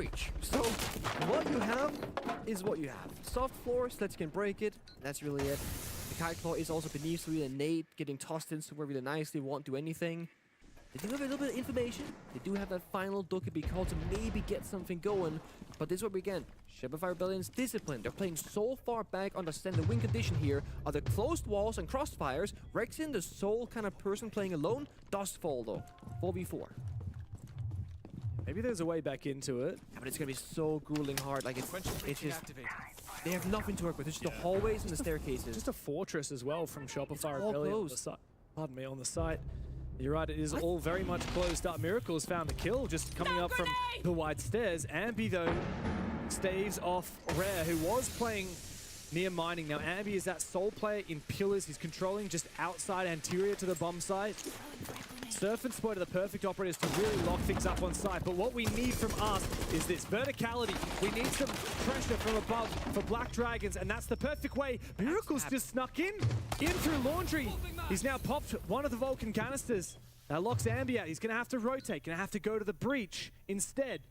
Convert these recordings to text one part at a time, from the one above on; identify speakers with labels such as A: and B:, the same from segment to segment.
A: breach. So what you have is what you have. Soft floors, SLICKK can break it. That's really it. The Kite Claw is also beneath, so and Nate getting tossed in somewhere really nicely, won't do anything. They do have a little bit of information. They do have that final Dokkaebi call to maybe get something going. But this is what we get. Shopify Rebellion's discipline. They're playing so far back, understand the win condition here. Are the closed walls and crossfires. Rexin, the sole kind of person playing alone, does fall though. 4v4.
B: Maybe there's a way back into it.
A: Yeah, but it's gonna be so grueling hard. Like it's just they have nothing to work with. It's just the hallways and the staircases.
B: Just a fortress as well from Shopify
A: all
B: Rebellion on the
A: closed.
B: site. Pardon me, on the site. You're right, it is all very much closed up. Miracle's found the kill just coming up from the wide stairs. Ambi, though, staves off Rare, who was playing near mining. Now, Ambi is that sole player in pillars. He's controlling just outside, anterior to the bomb site. Surf and Sport are the perfect operators to really lock things up on site. But what we need from us is this verticality. We need some pressure from above for Black Dragons, and that's the perfect way. Miracle's just snuck in through Laundry. He's now popped one of the Vulcan canisters. That locks Ambi out. He's going to have to rotate, going to have to go to the breach instead.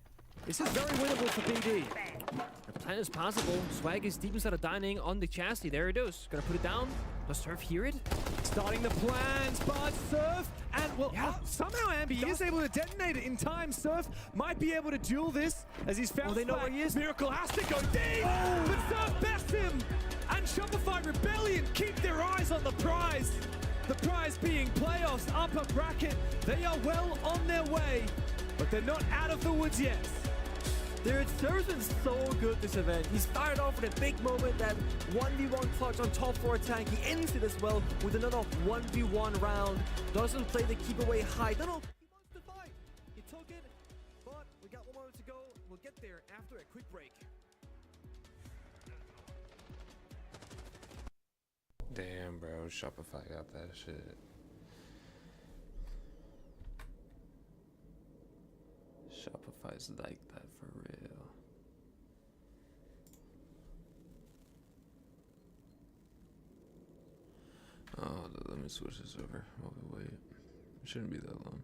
B: This is very winnable for BD.
A: The plan is possible. Swag is deep inside of dining on the chassis. There it is. Gonna put it down. Does Surf hear it?
B: Starting the plans, but Surf, and well, somehow Ambi is able to detonate it in time. Surf might be able to duel this as he's found.
A: They know where he is.
B: Miracle has to go deep, but Surf bests him, and Shopify Rebellion keep their eyes on the prize. The prize being playoffs, upper bracket. They are well on their way, but they're not out of the woods yet.
A: Dude, Surf's been so good this event. He started off with a big moment, that 1v1 clutch on top 4 tank. He ends it as well with another 1v1 round. Doesn't play the keep away high. No, he wants to fight. He took it, but we got 1 more to go. We'll get there after a quick break.
C: Damn, bro, Shopify got that shit. Shopify's like that for real. Oh, let me switch this over while we wait. It shouldn't be that long.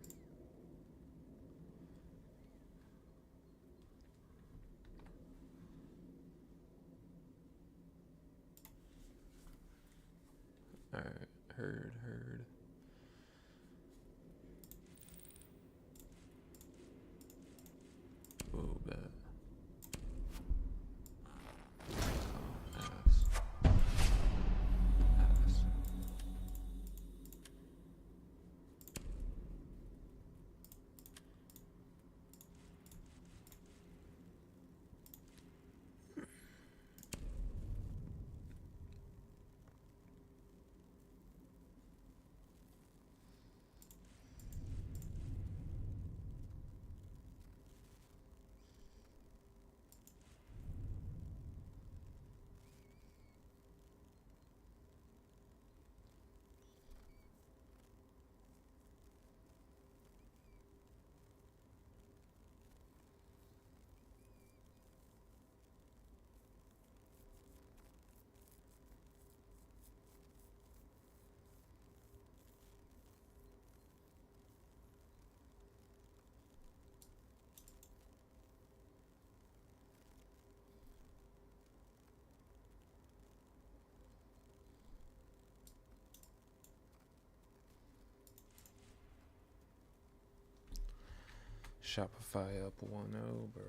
C: Alright, heard. Whoa, bad. Oh, ass. Shopify up 1-0, bro.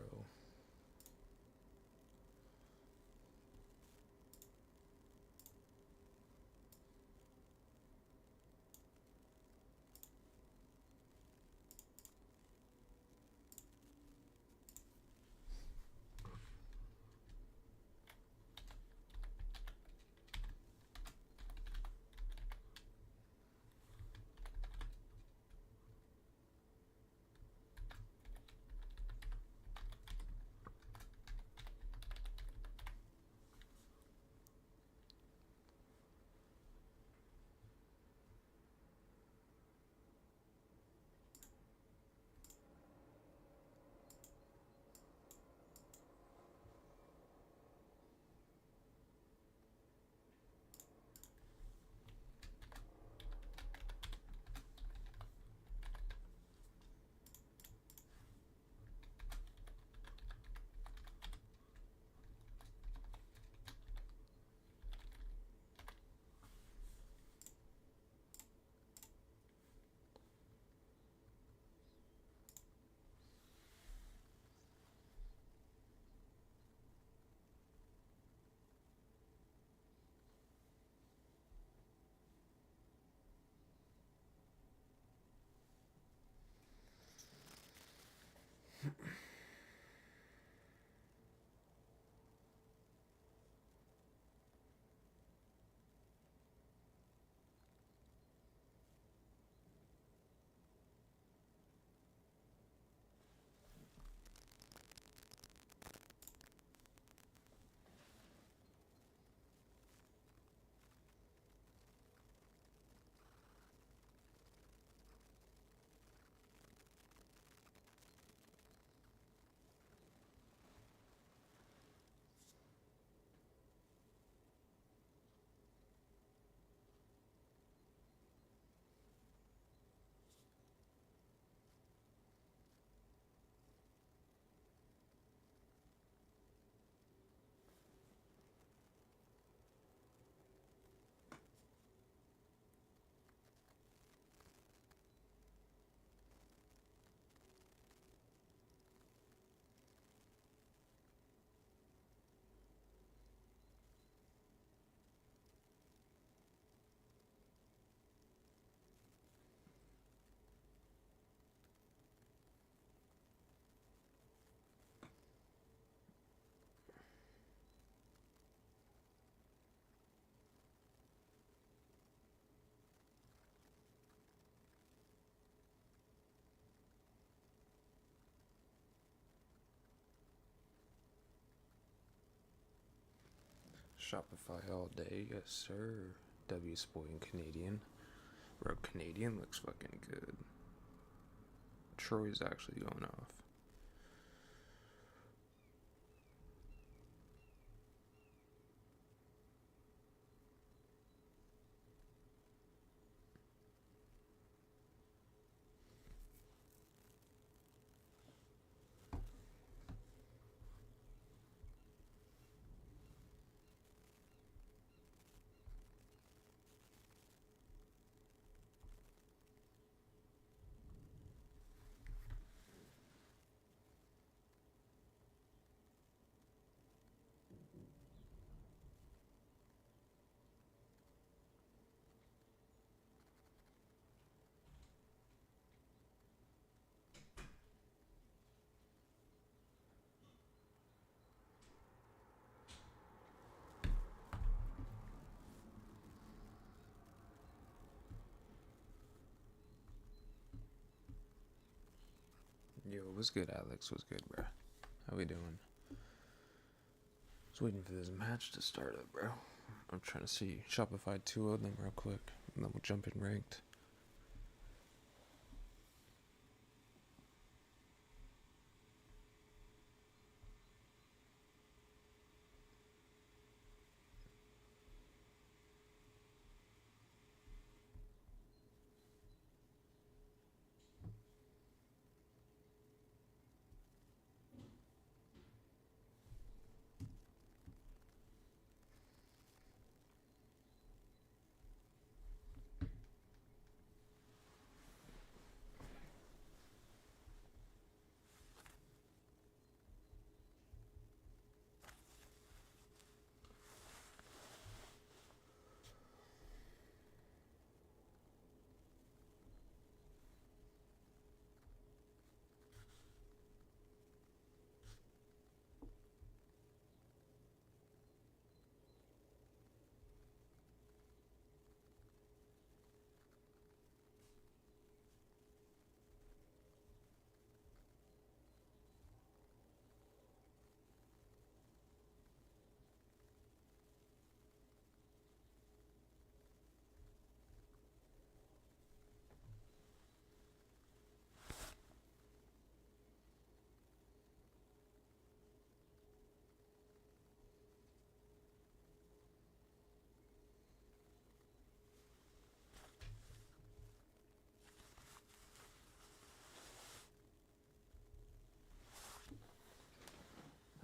C: Shopify all day, yes sir. W spoiling Canadian. Bro, Canadian looks fucking good. Troy's actually going off. Yo, what's good, Alex? What's good, bro? How we doing? Just waiting for this match to start up, bro. I'm trying to see Shopify 2 of them real quick, and then we'll jump in ranked.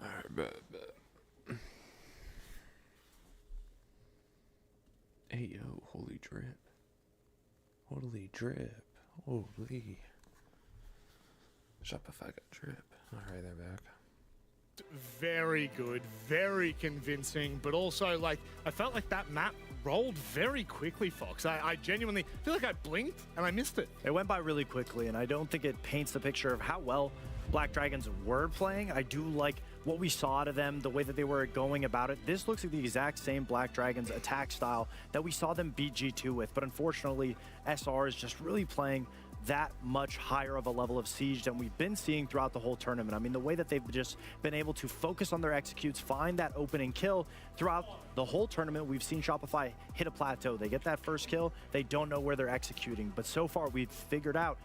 C: Alright, bet. Hey, yo, holy drip. Holy drip. Holy. Shopify got drip. Alright, they're back.
D: Very good, very convincing, but also, like, I felt like that map rolled very quickly, Fox. I genuinely feel like I blinked and I missed it.
E: It went by really quickly, and I don't think it paints the picture of how well Black Dragons were playing. I do like what we saw out of them, the way that they were going about it. This looks like the exact same Black Dragons attack style that we saw them beat G2 with, but unfortunately, SR is just really playing that much higher of a level of siege than we've been seeing throughout the whole tournament. I mean, the way that they've just been able to focus on their executes, find that opening kill throughout the whole tournament, we've seen Shopify hit a plateau. They get that first kill, they don't know where they're executing, but so far we've figured out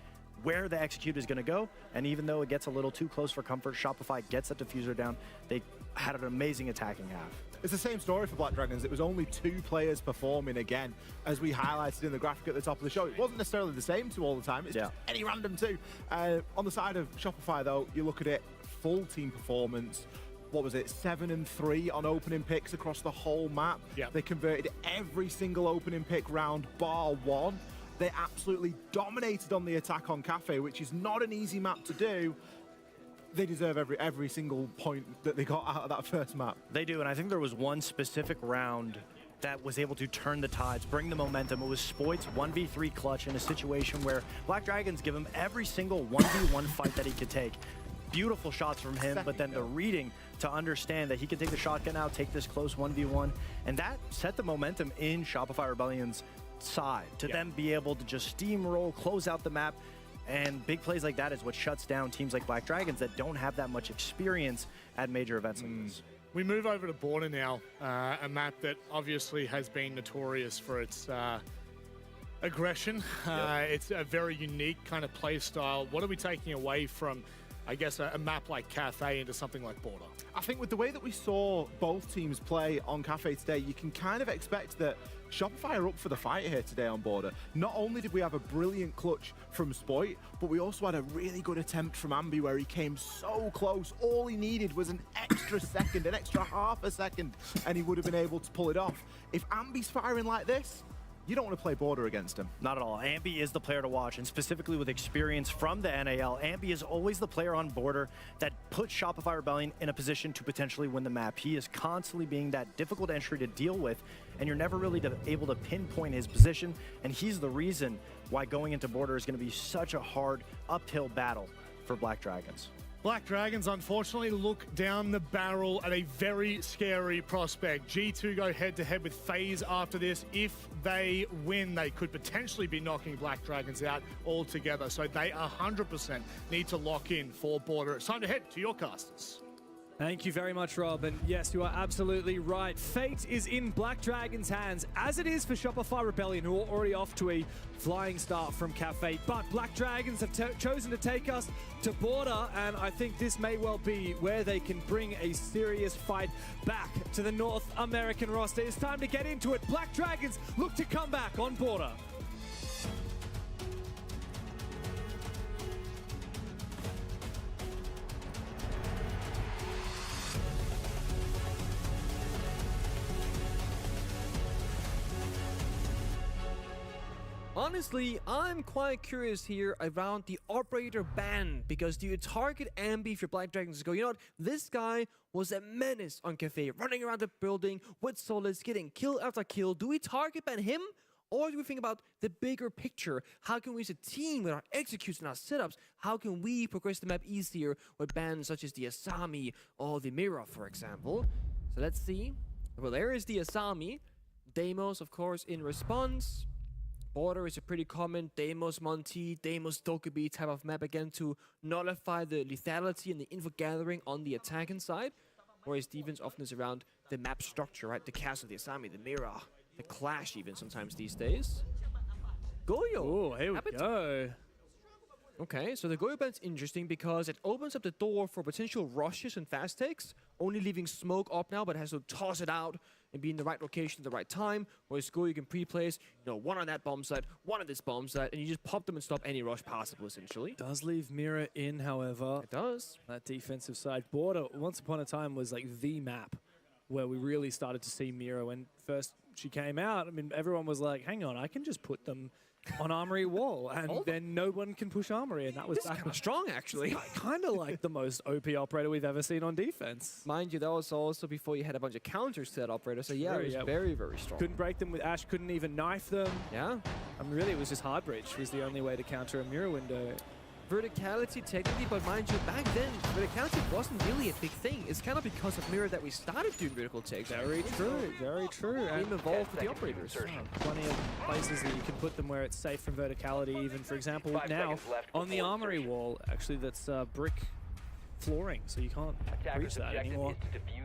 E: where the execute is going to go, and even though it gets a little too close for comfort, Shopify gets that diffuser down. They had an amazing attacking half.
F: It's the same story for Black Dragons. It was only 2 players performing again, as we highlighted in the graphic at the top of the show. It wasn't necessarily the same 2 all the time. It's just any random 2. On the side of Shopify, though, you look at it, full team performance. What was it, 7 and 3 on opening picks across the whole map.
D: Yep.
F: They converted every single opening pick round bar 1. They absolutely dominated on the attack on Cafe, which is not an easy map to do. They deserve every single point that they got out of that first map.
E: They do, and I think there was one specific round that was able to turn the tides, bring the momentum. It was Spoit's 1v3 clutch in a situation where Black Dragons give him every single 1v1 fight that he could take. Beautiful shots from him, but then the reading to understand that he could take the shotgun out, take this close 1v1, and that set the momentum in Shopify Rebellion's side to then be able to just steamroll, close out the map. And big plays like that is what shuts down teams like Black Dragons that don't have that much experience at major events like this.
D: We move over to Border now, a map that obviously has been notorious for its aggression. It's a very unique kind of play style. What are we taking away from, I guess, a map like Cafe into something like Border?
F: I think with the way that we saw both teams play on Cafe today, you can kind of expect that Shopify are up for the fight here today on Border. Not only did we have a brilliant clutch from Spoit, but we also had a really good attempt from Ambi where he came so close. All he needed was an extra second, an extra half a second, and he would have been able to pull it off. If Ambi's firing like this, you don't want to play Border against him.
E: Not at all. Ambi is the player to watch, and specifically with experience from the NAL, Ambi is always the player on Border that puts Shopify Rebellion in a position to potentially win the map. He is constantly being that difficult entry to deal with, and you're never really able to pinpoint his position, and he's the reason why going into Border is going to be such a hard uphill battle for Black Dragons.
D: Black Dragons, unfortunately, look down the barrel at a very scary prospect. G2 go head-to-head with FaZe after this. If they win, they could potentially be knocking Black Dragons out altogether. So they 100% need to lock in for Border. It's time to head to your casters.
B: Thank you very much, Rob. And yes, you are absolutely right. Fate is in Black Dragon's hands, as it is for Shopify Rebellion, who are already off to a flying start from Cafe. But Black Dragons have chosen to take us to Border, and I think this may well be where they can bring a serious fight back to the North American roster. It's time to get into it. Black Dragons look to come back on Border.
A: Honestly, I'm quite curious here around the operator ban, because do you target Ambi if your Black Dragons go, you know what, this guy was a menace on Cafe, running around the building with solids, getting kill after kill. Do we target ban him? Or do we think about the bigger picture? How can we as a team with our execution, our setups, how can we progress the map easier with bans such as the Asami or the Mira, for example? So let's see. Well, there is the Asami. Deimos, of course, in response. Border is a pretty common Deimos Monty, Deimos Dokkaebi type of map again to nullify the lethality and the info gathering on the attacking side. Whereas defense often is around the map structure, right? The castle, the Asami, the Mira, the Clash even sometimes these days. Goyo!
B: Oh, here we go.
A: Okay, so the Goyo ban's interesting because it opens up the door for potential rushes and fast takes, only leaving smoke up now, but has to toss it out and be in the right location at the right time. Whereas Goyo, you can pre-place, you know, one on that bomb site, one on this bomb site, and you just pop them and stop any rush possible, essentially.
B: Does leave Mira in, however.
A: It does.
B: That defensive side. Border, once upon a time, was like the map where we really started to see Mira. When first she came out, I mean, everyone was like, hang on, I can just put them on Armory Wall, and then no one can push Armory, and that was
A: kind of strong, actually.
B: Kind of like the most OP operator we've ever seen on defense.
A: Mind you, that was also before you had a bunch of counters to that operator, so yeah, it was very, very strong.
B: Couldn't break them with Ash, couldn't even knife them.
A: Yeah.
B: I mean, really, it was just hard breach was the only way to counter a Mira window.
A: Verticality technically, but mind you, back then, verticality wasn't really a big thing. It's kind of because of Mirror that we started doing vertical takes.
B: Very true, very true.
A: Game evolved with the operators.
B: Plenty of places that you can put them where it's safe from verticality, even, for example, now on the Armory Wall, actually, that's brick flooring, so you can't breach that anymore.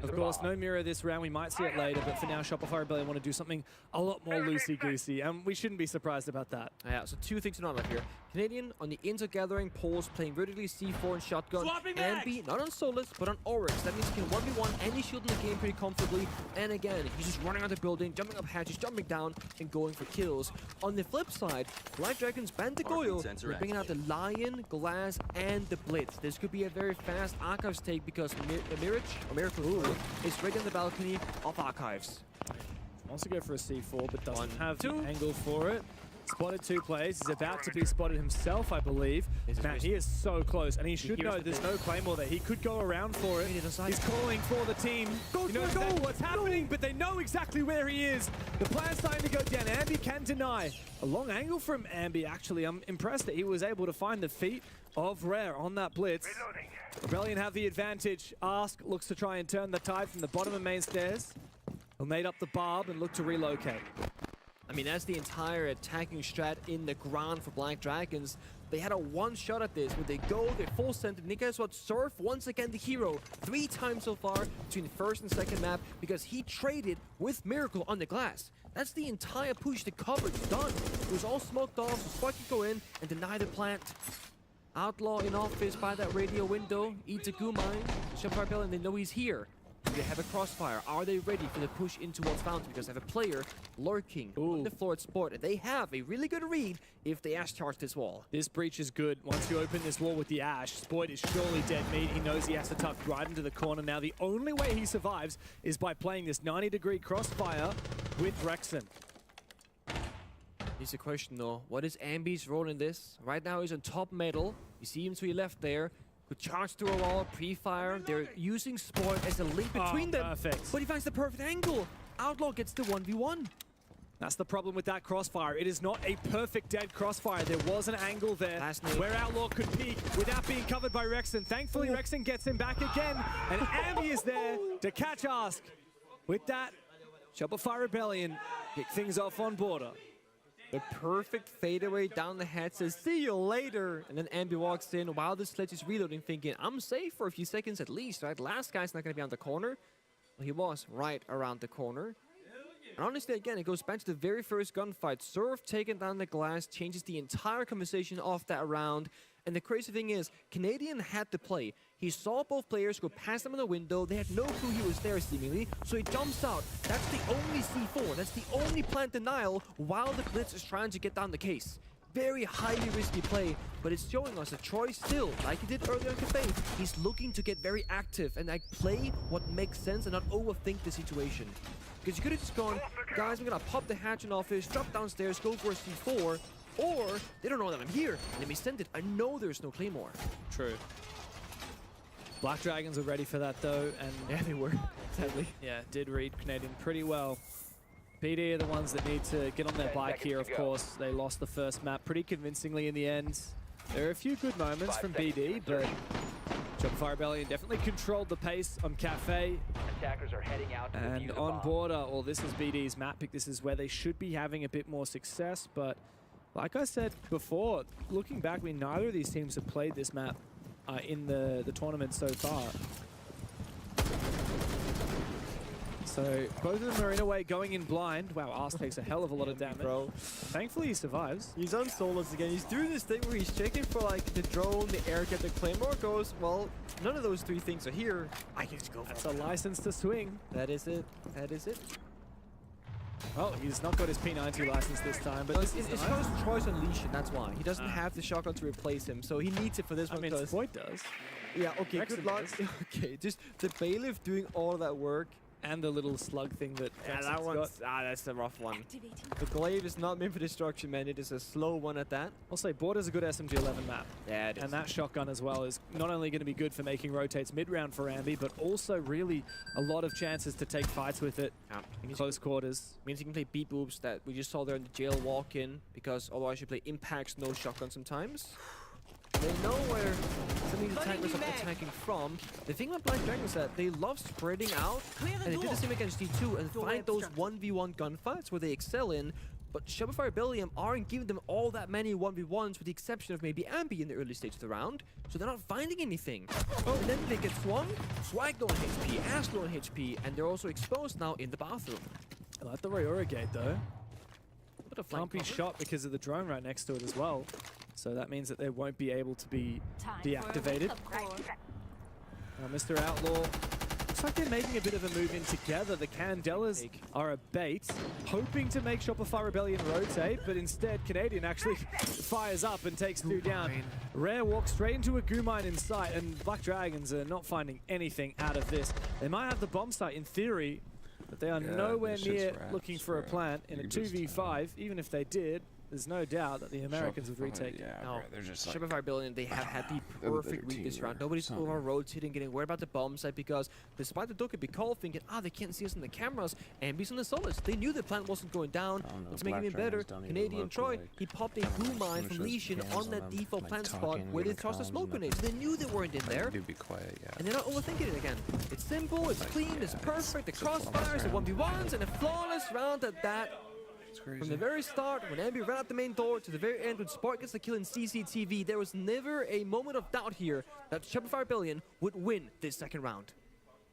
B: Of course, no Mirror this round. We might see it later, but for now, Shopify Rebellion want to do something a lot more loosey-goosey, and we shouldn't be surprised about that.
A: Yeah, so two things to note here. Canadian on the inter-gathering poles, playing vertically C4 and shotgun. Ambi, not on Solus, but on Oryx. That means he can 1v1 any shield in the game pretty comfortably. And again, he's just running out the building, jumping up hatches, jumping down, and going for kills. On the flip side, Black Dragons banned the Goyo. They're bringing out the Lion, Glass, and the Blitz. This could be a very fast Archives take because the Miracle is right on the balcony of Archives.
B: Wants to go for a C4, but doesn't have the angle for it. Spotted two players. He's about to be spotted himself, I believe. Man, he is so close, and he should know there's no Claymore there. He could go around for it. He's calling for the team. Go, you know exactly what's happening, but they know exactly where he is. The plan's starting to go down. Ambi can deny. A long angle from Ambi, actually. I'm impressed that he was able to find the feet of Rare on that blitz. Rebellion have the advantage. Ask looks to try and turn the tide from the bottom of main stairs. He'll nade up the barb and look to relocate.
A: I mean, that's the entire attacking strat in the ground for Black Dragons. They had a one shot at this where they go, they're full centered. And guess what? Surf, once again, the hero, 3 times so far between the first and second map because he traded with Miracle on the glass. That's the entire push. The coverage done. It was all smoked off, so Spark can go in and deny the plant. Outlaw in office by that radio window. Eats a goo mine. Shopify Bell, and they know he's here. Do they have a crossfire? Are they ready for the push in towards Fountain? Because they have a player lurking on the floor at Sport, and they have a really good read if they Ash charge this wall.
B: This breach is good. Once you open this wall with the Ash, Sport is surely dead meat. He knows he has to tuck right into the corner. Now, the only way he survives is by playing this 90-degree crossfire with Rexon.
A: Here's the question, though. What is Ambi's role in this? Right now, he's on top metal. You see him to your left there. Could charge through a wall, pre-fire. They're using Sport as a link between them.
B: Perfect.
A: But he finds the perfect angle. Outlaw gets the 1v1.
B: That's the problem with that crossfire. It is not a perfect dead crossfire. There was an angle there where Outlaw could peek without being covered by Rexon. Thankfully, Rexon gets him back again, and Ambi is there to catch Ask. With that, Shopify Rebellion kick things off on border.
A: The perfect fadeaway down the head says, see you later. And then Ambi walks in while the sledge is reloading, thinking, I'm safe for a few seconds at least, right? Last guy's not going to be on the corner. Well, he was right around the corner. And honestly, again, it goes back to the very first gunfight. Surf taking down the glass changes the entire conversation of that round. And the crazy thing is, Canadian had to play. He saw both players go past him in the window. They had no clue he was there, seemingly. So he jumps out. That's the only C4. That's the only plant denial while the Blitz is trying to get down the case. Very highly risky play, but it's showing us that Troy still, like he did earlier in campaign, he's looking to get very active and like play what makes sense and not overthink the situation. Because you could have just gone, guys, we're gonna pop the hatch in office, drop downstairs, go for a C4, or they don't know that I'm here. Let me send it. I know there's no Claymore.
B: True. Black Dragons were ready for that though, and
A: Yeah, they were, sadly.
B: yeah, did read Canadian pretty well. BD are the ones that need to get on their bike here, of course. They lost the first map pretty convincingly in the end. There are a few good moments from BD, but Shopify Rebellion definitely controlled the pace on Cafe.
G: Attackers are heading out to
B: And
G: defuse a
B: on
G: bomb.
B: border, well, this is BD's map pick. This is where they should be having a bit more success, but like I said before, looking back, I mean, neither of these teams have played this map in the tournament so far. So both of them are in a way going in blind. Wow, Arse takes a hell of a lot of damage.
A: Bro.
B: Thankfully he survives.
A: He's on solos again. He's doing this thing where he's checking for like the drone, the air cat, the Claymore. Goes, well, none of those 3 things are here. I can just go for
B: That's a license to swing.
A: That is it. That is it.
B: Well, he's not got his P90 license this time, but
A: No,
B: this
A: it's
B: is
A: because
B: nice.
A: Troy's unleashing, that's why. He doesn't have the shotgun to replace him, so he needs it for this
B: I
A: one.
B: mean,
A: Because
B: Void does.
A: yeah, okay,
B: Rexon
A: good luck.
B: does.
A: Okay, just the bailiff doing all that work.
B: And the little slug thing that
A: Yeah,
B: Rexon's
A: that
B: got.
A: one's that's a rough one. The glaive is not meant for destruction, man. It is a slow one at that.
B: I'll say Border's a good SMG-11 map.
A: Yeah, it is.
B: And that shotgun as well is not only going to be good for making rotates mid-round for Ambi, but also really a lot of chances to take fights with it in close quarters.
A: Means you can play beat boobs that we just saw there in the jail walk-in, because otherwise you play impacts, no shotgun sometimes. They know where some of these attackers are attacking from. The thing about Black Dragon is that they love spreading out, and they did the same against D2 and find those 1v1 gunfights where they excel in. But Shopify Rebellion aren't giving them all that many 1v1s, with the exception of maybe Ambi in the early stage of the round. So they're not finding anything. Oh, and then they get swung, Swag low on HP, Ash low on HP, and they're also exposed now in the bathroom.
B: I like the Ryora gate though.
A: Bit of
B: Can't
A: flank
B: be
A: cover.
B: shot because of the drone right next to it as well. So that means that they won't be able to be deactivated. Mr. Outlaw, looks like they're making a bit of a move in together. The Candelas are a bait, hoping to make Shopify Rebellion rotate, but instead Canadian actually fires up and takes 2 down. Rare walks straight into a goo mine in sight, and Black Dragons are not finding anything out of this. They might have the bomb site in theory, but they are nowhere
C: this shit's
B: near
C: rats,
B: looking for a
C: bro.
B: plant in a
C: You just,
B: 2v5. Even if they did, there's no doubt that the Americans would retake it.
C: Yeah,
A: No,
C: bro, they're just like,
A: Shopify Rebellion, they have had the
C: they're the
A: perfect
C: better
A: read this
C: team,
A: round.
C: bro.
A: Nobody's
C: Something.
A: over rotating, getting worried about the bomb site, because despite the Duke be call thinking, they can't see us in the cameras, and Ambi's on the solis. They knew the plant wasn't going down.
C: I don't know,
A: Let's make it
C: Black
A: even better.
C: Dragons don't even
A: Canadian
C: look
A: Troy,
C: like-
A: he popped a
C: I don't
A: goo
C: know,
A: mine
C: I'm
A: from
C: sure
A: Legion
C: there's
A: on
C: cams
A: that
C: on them,
A: default
C: like,
A: plant spot
C: talking,
A: where they
C: giving
A: tossed the
C: comms,
A: smoke grenades.
C: nothing.
A: They knew they weren't in there.
C: do be quiet, yeah.
A: And they're not overthinking it again. It's simple, it's clean, it's
C: yeah,
A: perfect. The
C: it's a flawless
A: crossfires, the
C: round.
A: 1v1s, and a flawless round at that. From the very start, when Ambi ran out the main door, to the very end when Spark gets the kill in CCTV, there was never a moment of doubt here that Shopify Rebellion would win this second round.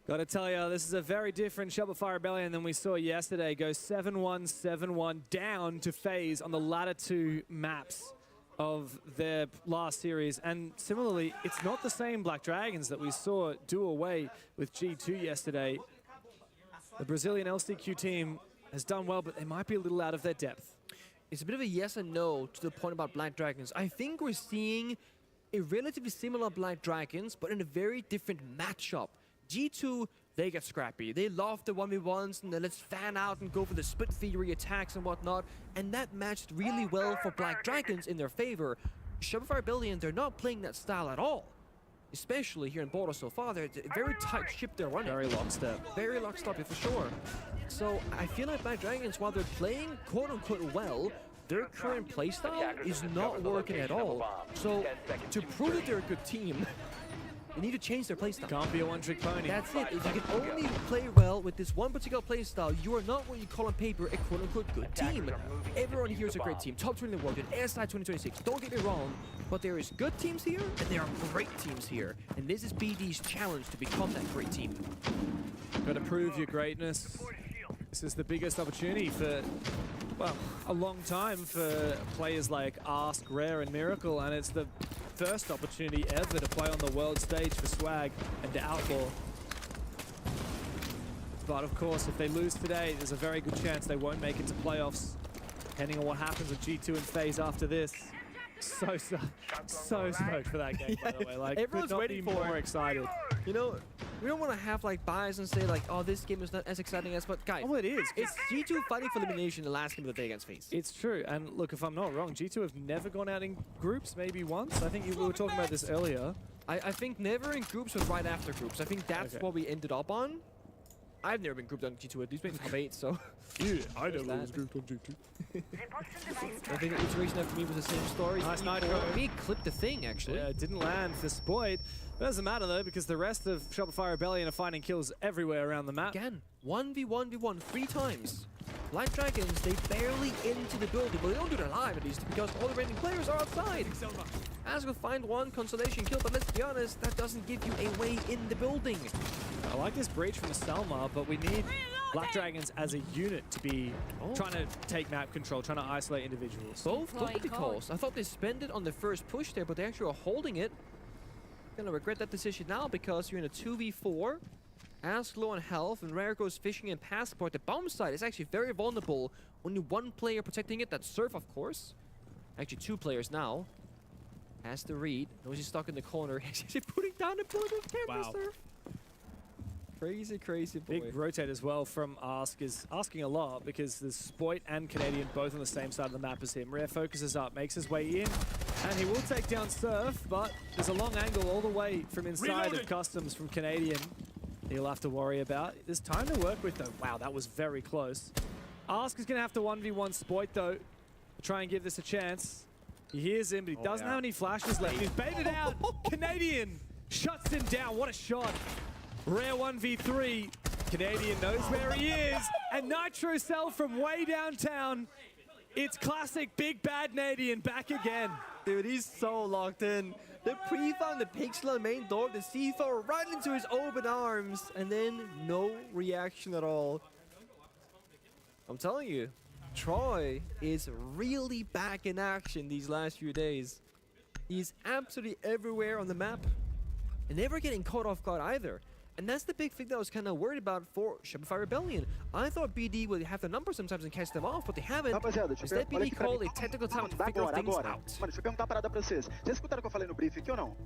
B: Gotta tell you, this is a very different Shopify Rebellion than we saw yesterday. Go 7-1, 7-1, down to FaZe on the latter two maps of their last series. And similarly, it's not the same Black Dragons that we saw do away with G2 yesterday. The Brazilian LCQ team has done well, but they might be a little out of their depth.
A: It's a bit of a yes and no to the point about Black Dragons. I think we're seeing a relatively similar Black Dragons, but in a very different matchup. G2, they get scrappy. They love the 1v1s and then let's fan out and go for the split theory attacks and whatnot. And that matched really well for Black Dragons in their favor. Shopify Rebellion, they're not playing that style at all. Especially here in Bordeaux so far. They're a very tight ship they're running.
B: Very lockstep.
A: Very lockstep, for sure. So I feel like Black Dragons, while they're playing quote-unquote well, their current playstyle is not working at all. So to prove that they're a good team, they need to change their playstyle.
B: Can't be a one-trick pony.
A: That's it. If you can only play well with this one particular playstyle, you are not what you call on paper a quote-unquote good team. Everyone here is a great team. Top 20 in the world, in SI 2026. Don't get me wrong, but there is good teams here, and there are great teams here. And this is BD's challenge to become that great team.
B: Got to prove your greatness. This is the biggest opportunity for, well, a long time for players like Ask, Rare, and Miracle, and it's the first opportunity ever to play on the world stage for Swag and to Outlaw. But of course, if they lose today, there's a very good chance they won't make it to playoffs, depending on what happens with G2 and FaZe after this. So stoked for that game, by the way. Like,
A: everyone's waiting for
B: more excited.
A: You know, we don't want to have like bias and say like, oh, this game is not as exciting as, but guys,
B: Oh, it is.
A: it's G2 fighting for elimination the last game of the day against FaZe.
B: It's true, and look, if I'm not wrong, G2 have never gone out in groups, maybe once. I think we were talking about this earlier.
A: I think never in groups or right after groups. I think that's
B: Okay.
A: what we ended up on. I've never been grouped on G2, at least been top 8, so.
B: Yeah, I
A: There's
B: never
A: that.
B: was grouped on G2.
A: I think the iteration after me was the same story.
B: Nice
A: E4.
B: nitro.
A: We clipped the thing, actually.
B: Yeah, it didn't land for Spoid. Doesn't matter though, because the rest of Shopify Rebellion are finding kills everywhere around the map.
A: Again, 1v1v1 3 times. Black Dragons, they barely into the building. Well, they don't do that live at least, because all the remaining players are outside. As will find one consolation kill, but let's be honest, that doesn't give you a way in the building.
B: I like this breach from Selma, but we need Black Dragons as a unit to be trying to take map control, trying to isolate individuals.
A: Both good calls. I thought they spent it on the first push there, but they actually are holding it. Gonna regret that decision now because you're in a 2v4. Ask low on health, and Rare goes fishing and passport. The bomb site is actually very vulnerable. Only one player protecting it. That's Surf, of course. Actually, 2 players now. Has the read. Knows he's stuck in the corner. He's actually putting down the bullet camera,
B: Wow.
A: Surf. Crazy, crazy boy.
B: Big rotate as well from Ask is asking a lot because there's Spoit and Canadian both on the same side of the map as him. Rare focuses up, makes his way in, and he will take down Surf, but there's a long angle all the way from inside of Customs from Canadian he'll have to worry about. There's time to work with though. Wow, that was very close. Ask is going to have to 1v1 Spoit though, try and give this a chance. He hears him, but he doesn't have any flashes left. He's baited out. Canadian shuts him down. What a shot. Rare 1v3. Canadian knows where he is. And Nitro Cell from way downtown. It's classic Big Bad Canadian back again.
A: Dude, he's so locked in. The pre-found the pixel on the main door, the C4 right into his open arms, and then no reaction at all. I'm telling you, Troy is really back in action these last few days. He's absolutely everywhere on the map, and never getting caught off guard either. And that's the big thing that I was kind of worried about for Shopify Rebellion. I thought BD would have the numbers sometimes and catch them off, but they haven't. Instead, BD called a technical time to figure things out.
G: Mano, deixa eu perguntar uma parada pra vocês. Vocês escutaram o que eu falei no briefing aqui ou não?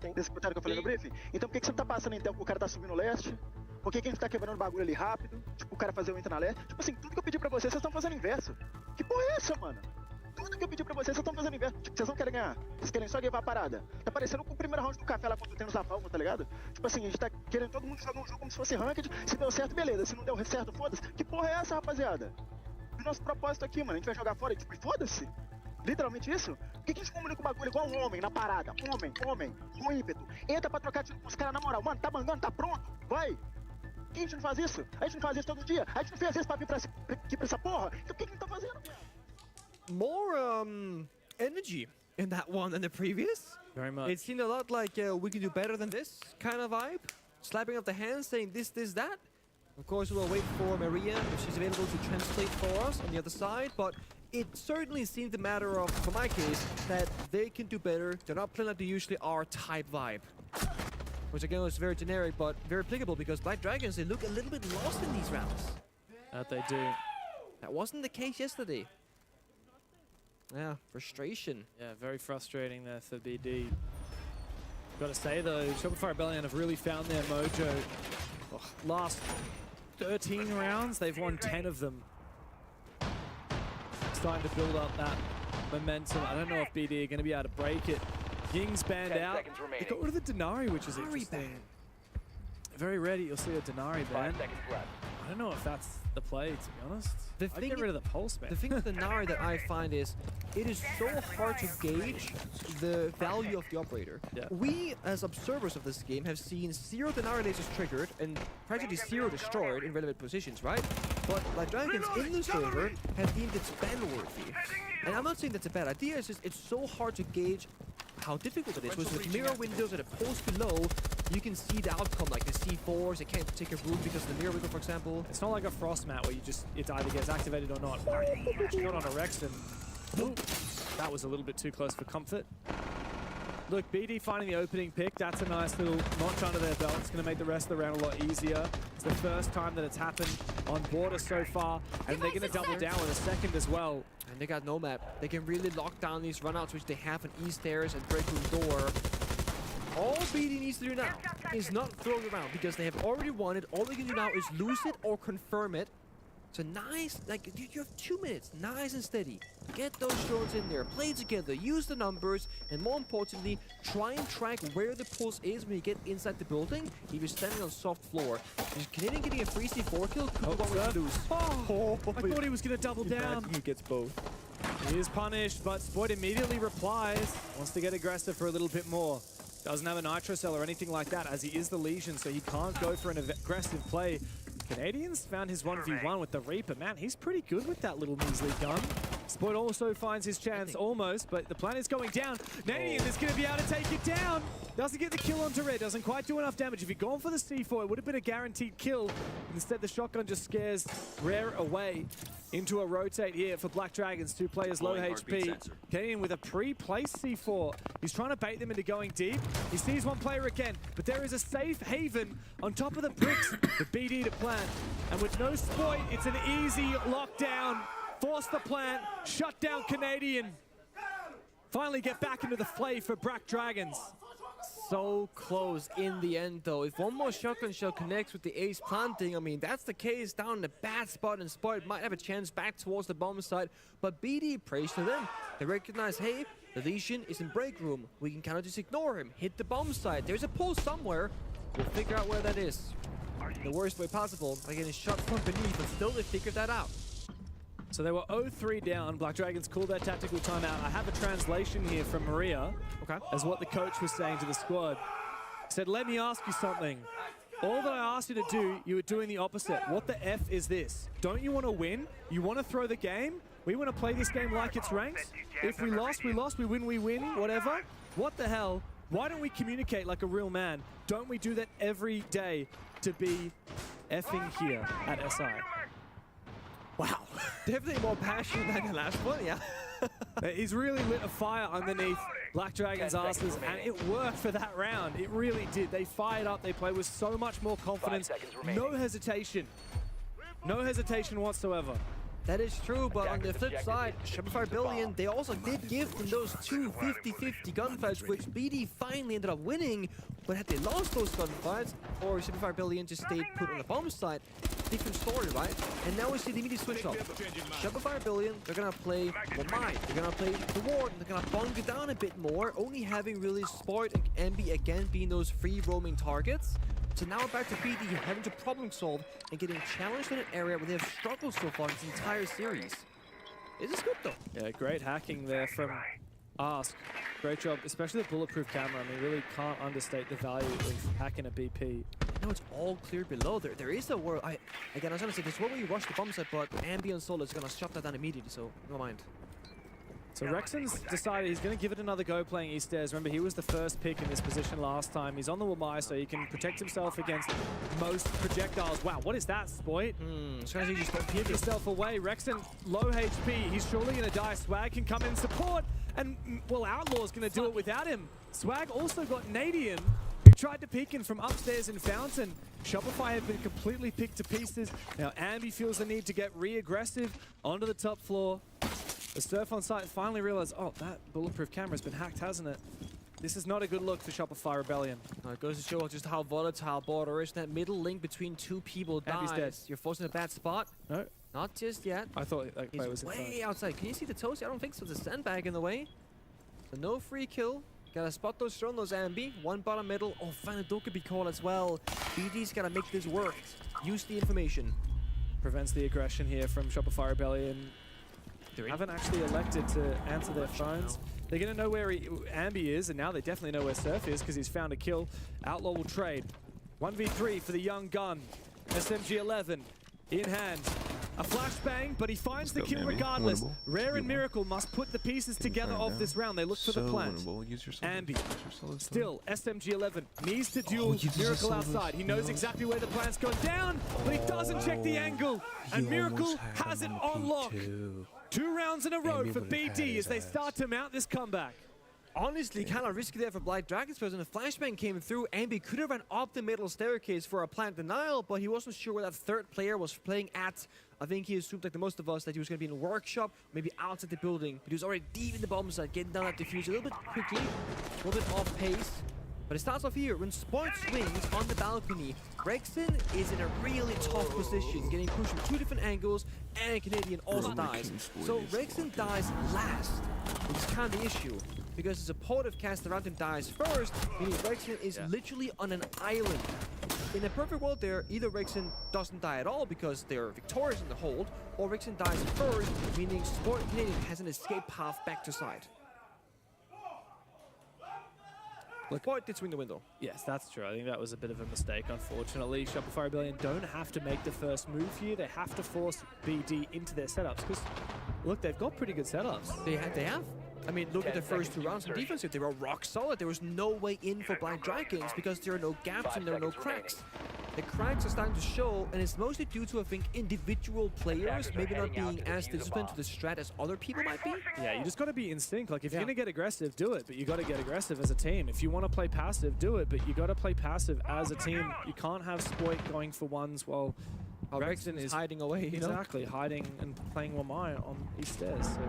G: Vocês escutaram o que eu falei no briefing? Então por que você não tá passando então que o cara tá subindo leste? Por que a gente tá quebrando o bagulho ali rápido? Tipo, o cara fazer o entra na leste? Tipo assim, tudo que eu pedi pra vocês estão fazendo inverso. Que porra é essa, mano? Tudo que eu pedi pra vocês estão fazendo inverso. Tipo, vocês não querem ganhar. Vocês querem só levar a parada. Tá parecendo com o primeiro round do café lá quando tem nos Zapalma, tá ligado? Tipo assim, a gente tá querendo todo mundo jogar um jogo como se fosse ranked. Se deu certo, beleza. Se não deu certo, foda-se. Que porra é essa, rapaziada? O nosso propósito aqui, mano, a gente vai jogar fora e tipo, foda-se. Literalmente isso? Por que a gente comunica o bagulho igual um homem na parada? Homem, com ímpeto. Entra pra trocar tiro com os caras na moral. Mano, tá mangando, tá pronto? Vai! que a gente não faz isso? A gente não faz isso todo dia? A gente não fez isso pra vir aqui pra essa porra? Então por que não tá fazendo?
A: More energy in that one than the previous.
B: Very much.
A: It seemed a lot like we can do better than this kind of vibe. Slapping up the hands, saying this, that. Of course, we'll wait for Maria if she's available to translate for us on the other side, but it certainly seemed a matter of, for my case, that they can do better. They're not playing like they usually are type vibe. Which again was very generic, but very applicable because Black Dragons, they look a little bit lost in these rounds.
B: That they do.
A: That wasn't the case yesterday. Yeah, frustration.
B: Yeah, very frustrating there for BD. Gotta say though, Shopify Rebellion have really found their mojo. Oh, last 13 rounds, they've won 10 of them. Starting to build up that momentum. I don't know if BD are going to be able to break it. Ying's banned out. They got rid of the Denari, which is interesting. Very ready, you'll see a Denari ban. I don't know if that's the play, to be honest. I'd get rid of the pulse ban.
A: The thing with the Denari that I find is, it is so hard to gauge the value of the operator.
B: Yeah.
A: We, as observers of this game, have seen 0 Denari lasers triggered and practically 0 destroyed in relevant positions, right? But like Dragons in the server have deemed it's ban-worthy. And I'm not saying that's a bad idea, it's just it's so hard to gauge how difficult it is. With mirror windows at a pulse below, you can see the outcome, like the C4s, it can't take a room because of the mirror window, for example.
B: It's not like a frost mat where you just, it either gets activated or not. Not on a Rexton. Ooh, that was a little bit too close for comfort. Look, BD finding the opening pick, that's a nice little notch under their belt. It's going to make the rest of the round a lot easier. It's the first time that it's happened on Border so far, and they're going to double down with a second as well.
A: And they got no map. They can really lock down these runouts, which they have in East stairs and break room door. All BD needs to do now is not throw it around because they have already won it. All they can do now is lose it or confirm it. So nice, like you have 2 minutes, nice and steady. Get those drones in there, play together, use the numbers, and more importantly, try and track where the pulse is when you get inside the building. If you're standing on soft floor, is Canadian getting a free C4 kill? Could be one way to lose.
B: Oh, I thought he was going to double down.
F: He gets both.
B: He is punished, but Spoit immediately replies. Wants to get aggressive for a little bit more. Doesn't have a Nitro Cell or anything like that, as he is the Legion, so he can't go for an aggressive play. Canadians found his 1v1 with the Reaper. Man, he's pretty good with that little measly gun. Spoit also finds his chance almost, but the plan is going down. Canadian is going to be able to take it down. Doesn't get the kill onto Red, doesn't quite do enough damage. If he'd gone for the C4, it would have been a guaranteed kill. Instead, the shotgun just scares Rare away into a rotate here for Black Dragons. 2 players low HP. Canadian with a pre-placed C4. He's trying to bait them into going deep. He sees one player again, but there is a safe haven on top of the bricks for BD to plant. And with no Spoit, it's an easy lockdown. Force the plant, shut down Canadian. Finally get back into the fray for Black Dragons.
A: So close in the end, though. If one more shotgun shell connects with the ace planting, I mean, that's the case down in the bad spot, and Spoit might have a chance back towards the bomb site. But BD prays to them. They recognize, hey, the Legion is in break room. We can kind of just ignore him. Hit the bomb site. There's a pulse somewhere. We'll figure out where that is. The worst way possible by getting shot from beneath, but still they figured that out.
B: So they were 0-3 down. Black Dragons called their tactical timeout. I have a translation here from Maria, as what the coach was saying to the squad. He said, let me ask you something. All that I asked you to do, you were doing the opposite. What the F is this? Don't you want to win? You want to throw the game? We want to play this game like it's ranked? If we lost, we lost. We win, whatever. What the hell? Why don't we communicate like a real man? Don't we do that every day to be effing here at SI? Wow.
A: Definitely more passionate than the last one, yeah.
B: He's really lit a fire underneath Black Dragon's asses, and it worked for that round. It really did. They fired up. They played with so much more confidence. No hesitation. No hesitation whatsoever.
A: That is true, but on the flip side, Shopify Rebellion, they also did give them those 2 50-50 gunfights, which BD finally ended up winning. But had they lost those gunfights, or Shopify Rebellion just stayed put on the bomb side, different story, right? And now we see the immediate switch off. Shopify Rebellion, they're gonna play Mine, they're gonna play the Ward, they're gonna bunk it down a bit more, only having really Spoit and Envy again being those free roaming targets. So now we're back to BD having to problem solve and getting challenged in an area where they have struggled so far in this entire series. This is good though.
B: Yeah, great hacking there from Ask. Great job, especially the bulletproof camera. I mean, really can't understate the value of hacking a BP.
A: now it's all clear below. There is a world. Again, I was gonna say this is where you rush the bomb site, but Ambi and Solo is gonna shut that down immediately. So never mind.
B: So Rexon's decided he's going to give it another go playing East Stairs. Remember, he was the first pick in this position last time. He's on the Wamai, so he can protect himself against most projectiles. Wow, what is that, Spoit?
A: Strategy just don't
B: Give yourself away. Rexon, low HP. He's surely going to die. Swag can come in support. And, well, Outlaw's going to do it without him. Swag also got Nadian, who tried to peek in from upstairs in Fountain. Shopify had been completely picked to pieces. Now, Ambi feels the need to get re-aggressive onto the top floor. The Surf on site finally realized, oh, that bulletproof camera's been hacked, hasn't it? This is not a good look for Shopify Rebellion.
A: It goes to show just how volatile Border is. That middle link between two people
B: Ambi's dead.
A: dies. You're forced in a bad spot.
B: No,
A: Not just yet.
B: I thought that player was
A: He's
B: inside.
A: way outside. Can you see the toes? I don't think so. There's a sandbag in the way. So no free kill. Gotta spot those thrown, those Ambi. One bottom middle. Oh, Fanadook could be called as well. BD's gotta make this work. Use the information.
B: Prevents the aggression here from Shopify Rebellion. They haven't actually elected to answer their phones. They're going to know where Ambi is, and now they definitely know where Surf is because he's found a kill. Outlaw will trade. 1v3 for the young gun. SMG-11 in hand. A flashbang, but he finds the kill regardless.
C: Winnable.
B: Rare and Miracle must put the pieces together of this round. They look for the plant. Ambi, still, SMG-11 needs to duel Miracle outside. He knows exactly where the plant's going down, but he doesn't check the angle. And Miracle has it on lock. 2 rounds in a row for BD as they start to mount this comeback.
A: Honestly, kind of risky there for Black Dragons, because when the flashbang came through, Ambi could have ran up the middle staircase for a plant denial, but he wasn't sure where that third player was playing at. I think he assumed, like the most of us, that he was going to be in a workshop, maybe outside the building, but he was already deep in the bomb site, getting down that diffuse a little bit quickly, a little bit off pace. But it starts off here. When Spoit swings on the balcony, Rexon is in a really tough position, getting pushed from 2 different angles, and Canadian also dies. So Rexon dies last, which is kind of the issue, because his supportive cast around him dies first, meaning Rexon is literally on an island. In a perfect world there, either Rexon doesn't die at all because they're victorious in the hold, or Rexon dies first, meaning Spoit and Canadian has an escape path back to side. Spoit did swing the window.
B: Yes, that's true. I think that was a bit of a mistake, unfortunately. Shopify Rebellion don't have to make the first move here. They have to force BD into their setups because, look, they've got pretty good setups.
A: They have. I mean, look at the first 2 rounds of defense. They were rock solid. There was no way in for Black Dragons because there are no gaps and there are no cracks. The cracks are starting to show, and it's mostly due to, I think, individual players maybe not being as disciplined to the strat as other people might be.
B: Yeah, you just got to be in sync. Like, if you're going to get aggressive, do it, but you got to get aggressive as a team. If you want to play passive, do it, but you got to play passive as a team. You can't have Spoit going for ones while Rexon is
A: hiding away, you know?
B: Exactly, hiding and playing Wamai on East Stairs. So.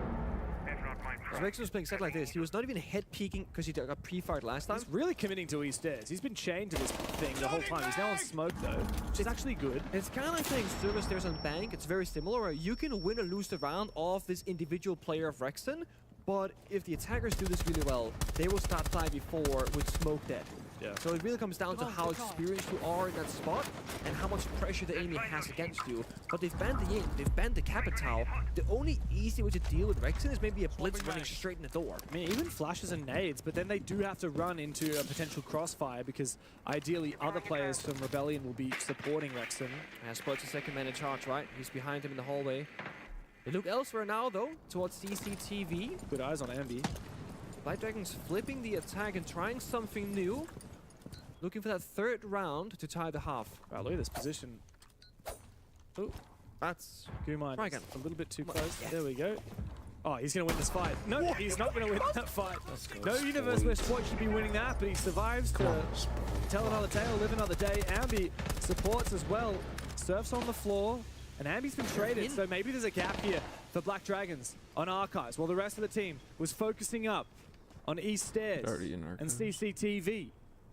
A: Rexon was playing set like this. He was not even head peeking because he got pre-fired last time.
B: He's really committing to East Stairs. He's been chained to this thing the whole time. He's now on smoke though, which is actually good.
A: It's kind of like playing service stairs on bank. It's very similar. You can win or lose the round off this individual player of Rexon, but if the attackers do this really well, they will start 5v4 with smoke dead.
B: Yeah.
A: So it really comes down to how experienced you are in that spot and how much pressure the enemy has against you. But they've banned the Yin, they've banned the Capital. The only easy way to deal with Rexon is maybe a blitz running straight in the door.
B: I mean, even flashes and nades, but then they do have to run into a potential crossfire because ideally other players from Rebellion will be supporting Rexon.
A: Spoit's a second man in charge, right? He's behind him in the hallway. They look elsewhere now, though, towards CCTV.
B: Good eyes on Ambi.
A: Black Dragons flipping the attack and trying something new. Looking for that third round to tie the half.
B: Wow, look at this position. Oh,
A: that's
B: Gumine.
A: Try again.
B: A little bit too close. Yes. There we go. Oh, he's going to win this fight. No, he's not going to win that fight. No universe where Spoit should be winning that, but he survives to tell another tale, live another day. Ambi supports as well. Surf's on the floor, and Ambi's been traded, so maybe there's a gap here for Black Dragons on Archives, while the rest of the team was focusing up on East Stairs and CCTV.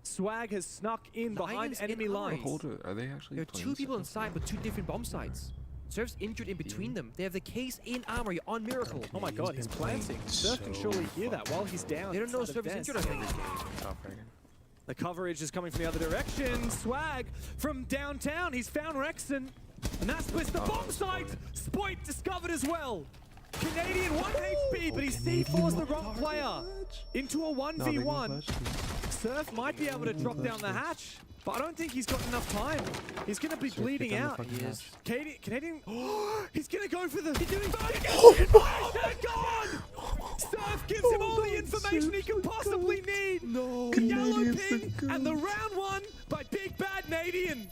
B: Swag has snuck in behind enemy lines.
C: Are they actually?
A: There are 2 people inside, but 2 different bomb sites. Surf's injured in between them. They have the case in armor on Miracle.
B: Oh my god, he's planting. Surf can surely hear that while he's down.
A: They don't know Surf is injured, I think.
B: The coverage is coming from the other direction. Swag from downtown. He's found Rexon. And that splits the bomb site. Spoit discovered as well. Canadian 1 HP, but he C4's the wrong player into a 1v1. Surf might be able to drop down the hatch, but I don't think he's got enough time. He's going to be bleeding out. Canadian, he's going to go for the... He's doing gone! Surf gives him all the information he can possibly need. No, the yellow ping and the round one by Big Bad Canadian.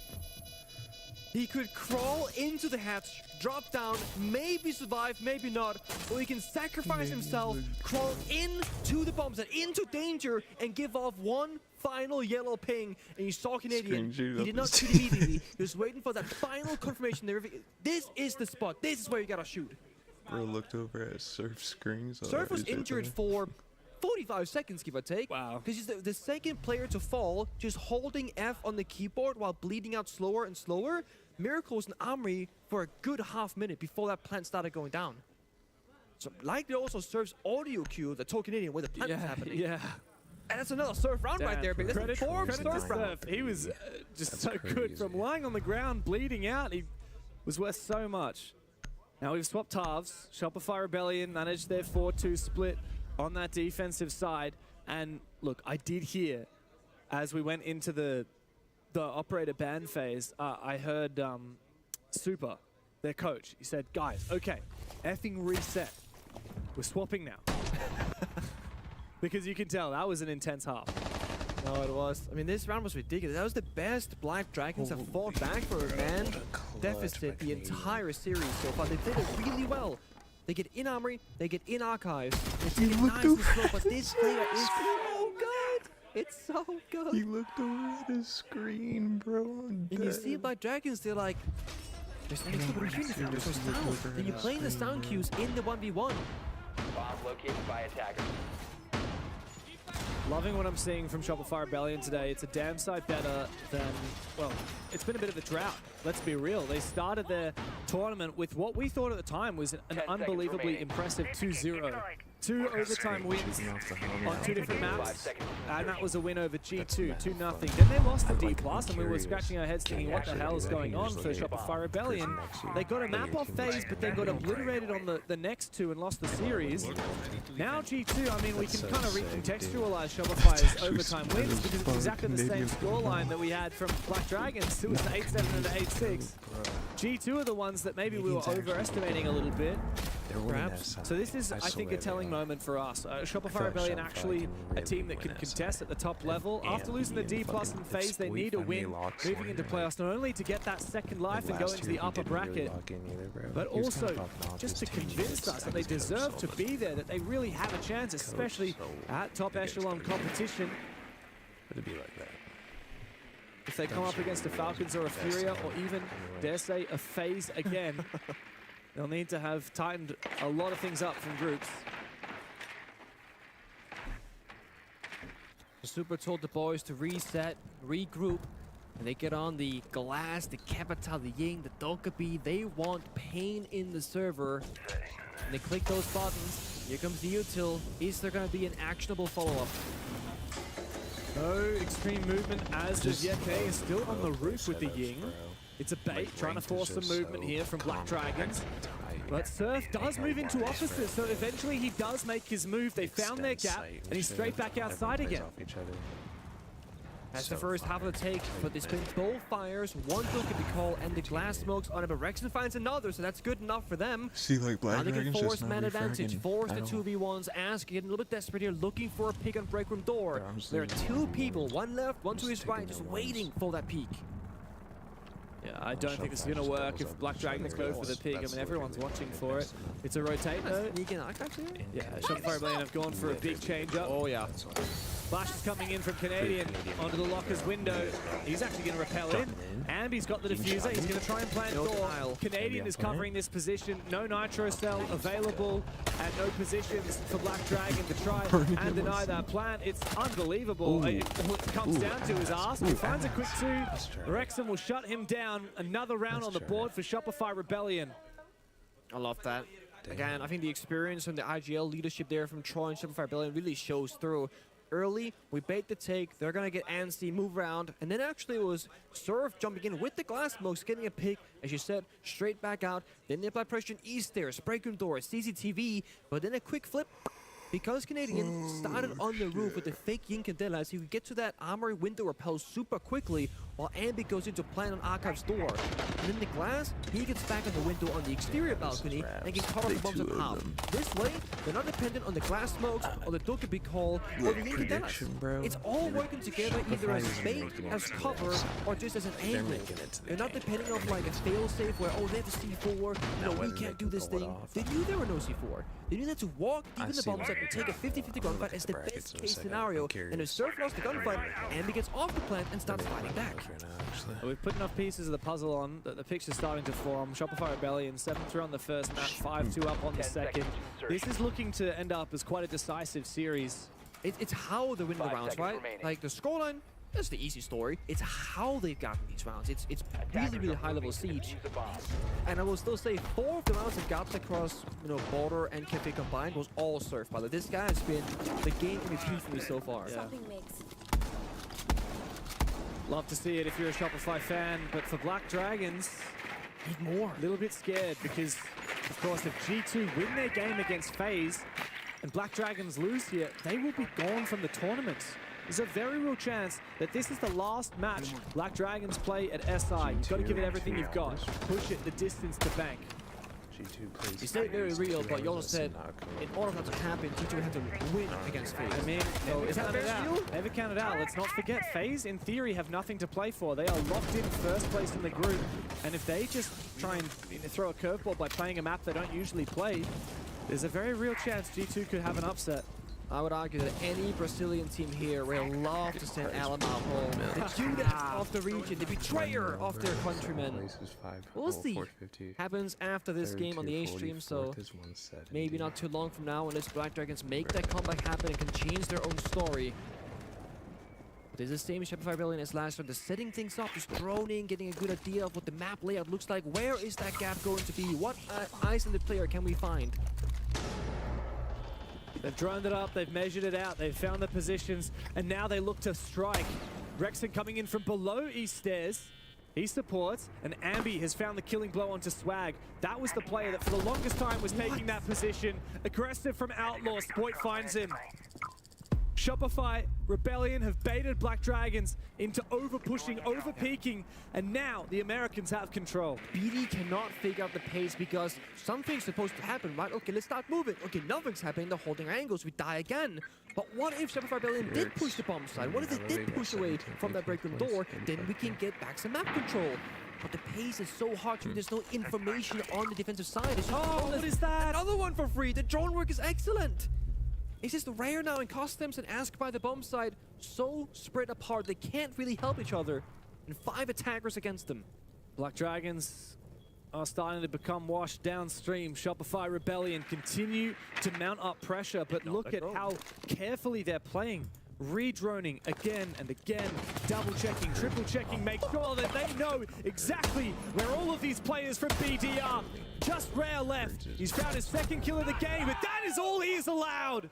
A: He could crawl into the hatch, drop down, maybe survive, maybe not, or he can sacrifice himself, crawl into the bombs and into danger, and give off one final yellow ping. And you saw Canadian. He did not shoot immediately. He was waiting for that final confirmation. This is the spot. This is where you gotta shoot.
C: Bro looked over at Surf's screen.
A: Surf was injured for 45 seconds, give or take.
B: Wow.
A: Because he's the second player to fall, just holding F on the keyboard while bleeding out slower and slower. Miracles and Omri for a good half minute before that plant started going down. So likely also Surf's audio cue that told Canadian where the plant was happening.
B: Yeah.
A: And that's another Surf round right there, but that's a fourth Surf round.
B: He was just
C: That's
B: so good
C: crazy.
B: from lying on the ground, bleeding out. He was worth so much. Now we've swapped halves. Shopify Rebellion managed their 4-2 split on that defensive side. And look, I did hear as we went into the operator ban phase, I heard Super, their coach, he said, guys, okay, effing reset. We're swapping now. Because you can tell that was an intense half.
A: No, it was. I mean, this round was ridiculous. That was the best Black Dragons have fought back for a man deficit the entire series so far. They did it really well. They get in Armory, they get in Archives, they take it nice and slow, but this player is so good. It's so good.
C: He looked over at his screen, bro.
A: And you see Black Dragons, they're like, there's no opportunity, there's no sound. Then you play the sound cues in the 1v1.
H: Bomb located by attackers.
B: Loving what I'm seeing from Shopify Rebellion today. It's a damn sight better than, well, it's been a bit of a drought. Let's be real. They started their tournament with what we thought at the time was an unbelievably impressive 2-0. 2 overtime wins on 2 different maps, and that was a win over G2, 2-0. Then they lost to D+, and we were scratching our heads thinking, what the hell is going on for Shopify Rebellion? They got a map off phase, but then got obliterated on the next 2 and lost the series. Now G2, I mean, we can kind of recontextualize Shopify's overtime wins because it's exactly the same scoreline that we had from Black Dragons. It was an 8-7 and an 8-6. G2 are the ones that maybe we were overestimating a little bit. Perhaps. So this is, I think, a telling moment for us. Shopify Rebellion actually a team that can contest at the top level. After losing the D+ in phase, they need a win moving into playoffs, not only to get that second life and go into the upper bracket, but also just to convince us that they deserve to be there, that they really have a chance, especially at top echelon competition.
C: It'd be like that.
B: If they come up against a Falcons or a Furia, or even, dare say, a FaZe again, they'll need to have tightened a lot of things up from groups.
A: Super told the boys to reset, regroup, and they get on the Glass, the Capital, the Ying, the Dokkaebi. They want pain in the server. And they click those buttons. Here comes the util. Is there going to be an actionable follow-up?
B: No extreme movement as of yet. K is still on the roof with the Ying. It's a bait, trying to force the movement here from Black Dragons. But Surf does move into opposite, so eventually he does make his move. They found their gap, and he's straight back outside again.
A: That's the first half of the take, but they spent both fires, one Dokkaebi call, and the Glass smokes on it, but Rexon finds another, so that's good enough for them.
C: See, like
A: Now they can force man advantage, force the 2v1s, Ask getting a little bit desperate here, looking for a pick on break room door. There are 2 people, one left, one to his right, just waiting for that peek.
B: Yeah, I don't think this is going to work if Black Dragons go for the pick. I mean, everyone's watching for it. It's a rotate though. Yeah, Shopify Rebellion have gone for a big change up.
A: Oh yeah.
B: Flash is coming in from Canadian onto the locker's window. He's actually going to repel in. Ambi's got the diffuser. He's going to try and plant door. Canadian is covering this position. No Nitro Cell available and no positions for Black Dragon to try and deny that plant. It's unbelievable. What it comes down to is Ask. He finds a quick 2. Rexon will shut him down. Another round on the board for Shopify Rebellion.
A: I love that. Again, I think the experience and the IGL leadership there from Troy and Shopify Rebellion really shows through. Early, we bait the take, they're going to get antsy, move around, and then actually it was Surf jumping in with the Glass smokes, getting a pick, as you said, straight back out. Then they apply pressure in East there, break room door, CCTV, but then a quick flip, Because Canadian started on the roof with the fake Yin Candelas, he could get to that armory window repel super quickly while Ambi goes into plan on Archive's door. And in the glass, he gets back on the window on the exterior balcony and can cut off the bombs at half. This way, they're not dependent on the glass smokes or the Dokkaebi call or the Yin Candelas. It's all working together either as bait, as cover, or just as an angle. They're not depending on like a fail-safe where, oh, they have a C4, we can't do this thing. They knew there were no C4. They knew that to walk deep in the bomb set and take a 50-50 gunfight as the best case scenario. And if Surf lost the gunfight, Ambi gets off the plant and starts fighting back.
B: We've put enough pieces of the puzzle on that the picture's starting to form. Shopify Rebellion 7-3 on the first map, 5-2 up on the second. This is looking to end up as quite a decisive series.
A: It's how they win the rounds, right? Like the scoreline, that's the easy story. It's how they've gotten these rounds. It's really high-level siege. And I will still say 4 of the rounds that got across, border and cafe combined was all Surf. By the way, this guy has been the game MVP for me so far.
B: Yeah. Love to see it if you're a Shopify fan, but for Black Dragons,
A: need more.
B: A little bit scared because, of course, if G2 win their game against FaZe and Black Dragons lose here, they will be gone from the tournament. There's a very real chance that this is the last match Black Dragons play at SI. You've got to give it everything you've got. Push it the distance to bank.
A: You said it very real, but you also said in order for that to happen, G2 had to win against FaZe.
B: I mean,
A: is that very real?
B: Never count it out. Let's not forget, FaZe, in theory, have nothing to play for. They are locked in first place in the group. And if they just try and throw a curveball by playing a map they don't usually play, there's a very real chance G2 could have an upset.
A: I would argue that any Brazilian team here will love to send Alamo home. The Judas of the region, the betrayer of their countrymen. We'll see. Happens after this game on the A stream, so maybe not too long from now unless Black Dragons make that comeback happen and can change their own story. This is the same Shopify Rebellion as last time. They're setting things up, just droning, getting a good idea of what the map layout looks like. Where is that gap going to be? What eyes in the player can we find?
B: They've droned it up, they've measured it out, they've found the positions, and now they look to strike. Rexon coming in from below East Stairs. He supports, and Ambi has found the killing blow onto Swag. That was the player that for the longest time was taking that position. Aggressive from Outlaw, Spoit finds him. Shopify Rebellion have baited Black Dragons into over-pushing, over-peaking, and now the Americans have control.
A: BD cannot figure out the pace because something's supposed to happen, right? Okay, let's start moving. Okay, nothing's happening. They're holding angles. We die again. But what if Shopify Rebellion did push the bomb side? What if they did push away from that break room door? Then we can get back some map control. But the pace is so hard to read. There's no information on the defensive side. It's just
B: what is that?
A: Another one for free. The drone work is excellent. It's just rare now in customs and Ask by the bomb side, so spread apart they can't really help each other. And 5 attackers against them.
B: Black Dragons are starting to become washed downstream. Shopify Rebellion continue to mount up pressure, but look at how carefully they're playing. Redroning again and again, double checking, triple checking, make sure that they know exactly where all of these players from BD are. Just Rare left. He's found his second kill of the game, but that is all he is allowed.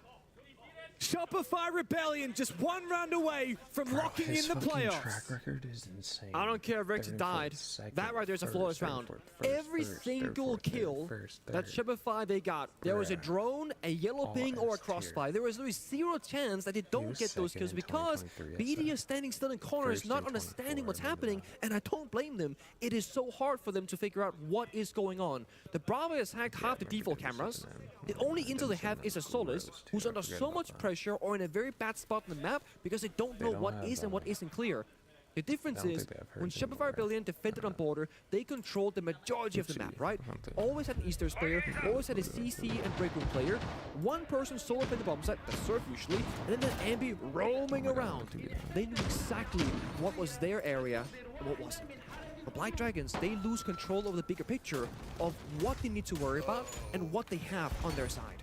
B: Shopify Rebellion just 1 round away from locking in the playoffs.
C: Track record is insane.
A: I don't care if Rexon died. That right there's a flawless round. Every single kill that Shopify they got, there was a drone, a yellow ping, or a crossfire. There was literally 0 chance that they don't get those kills because BD is standing still in corners, not understanding what's happening, and I don't blame them. It is so hard for them to figure out what is going on. The Bravo has hacked half the default cameras. The only intel they have is a Solis, who's under so much pressure or in a very bad spot on the map because they don't know what is and what isn't clear. The difference is, when Shopify Rebellion defended on border, they controlled the majority of the map, right? Always had an Easters player, always had a CC and break room player, 1 person solo up in the bomb site, the Surf usually, and then an Ambi roaming around. They knew exactly what was their area and what wasn't. For Black Dragons, they lose control of the bigger picture of what they need to worry about and what they have on their side.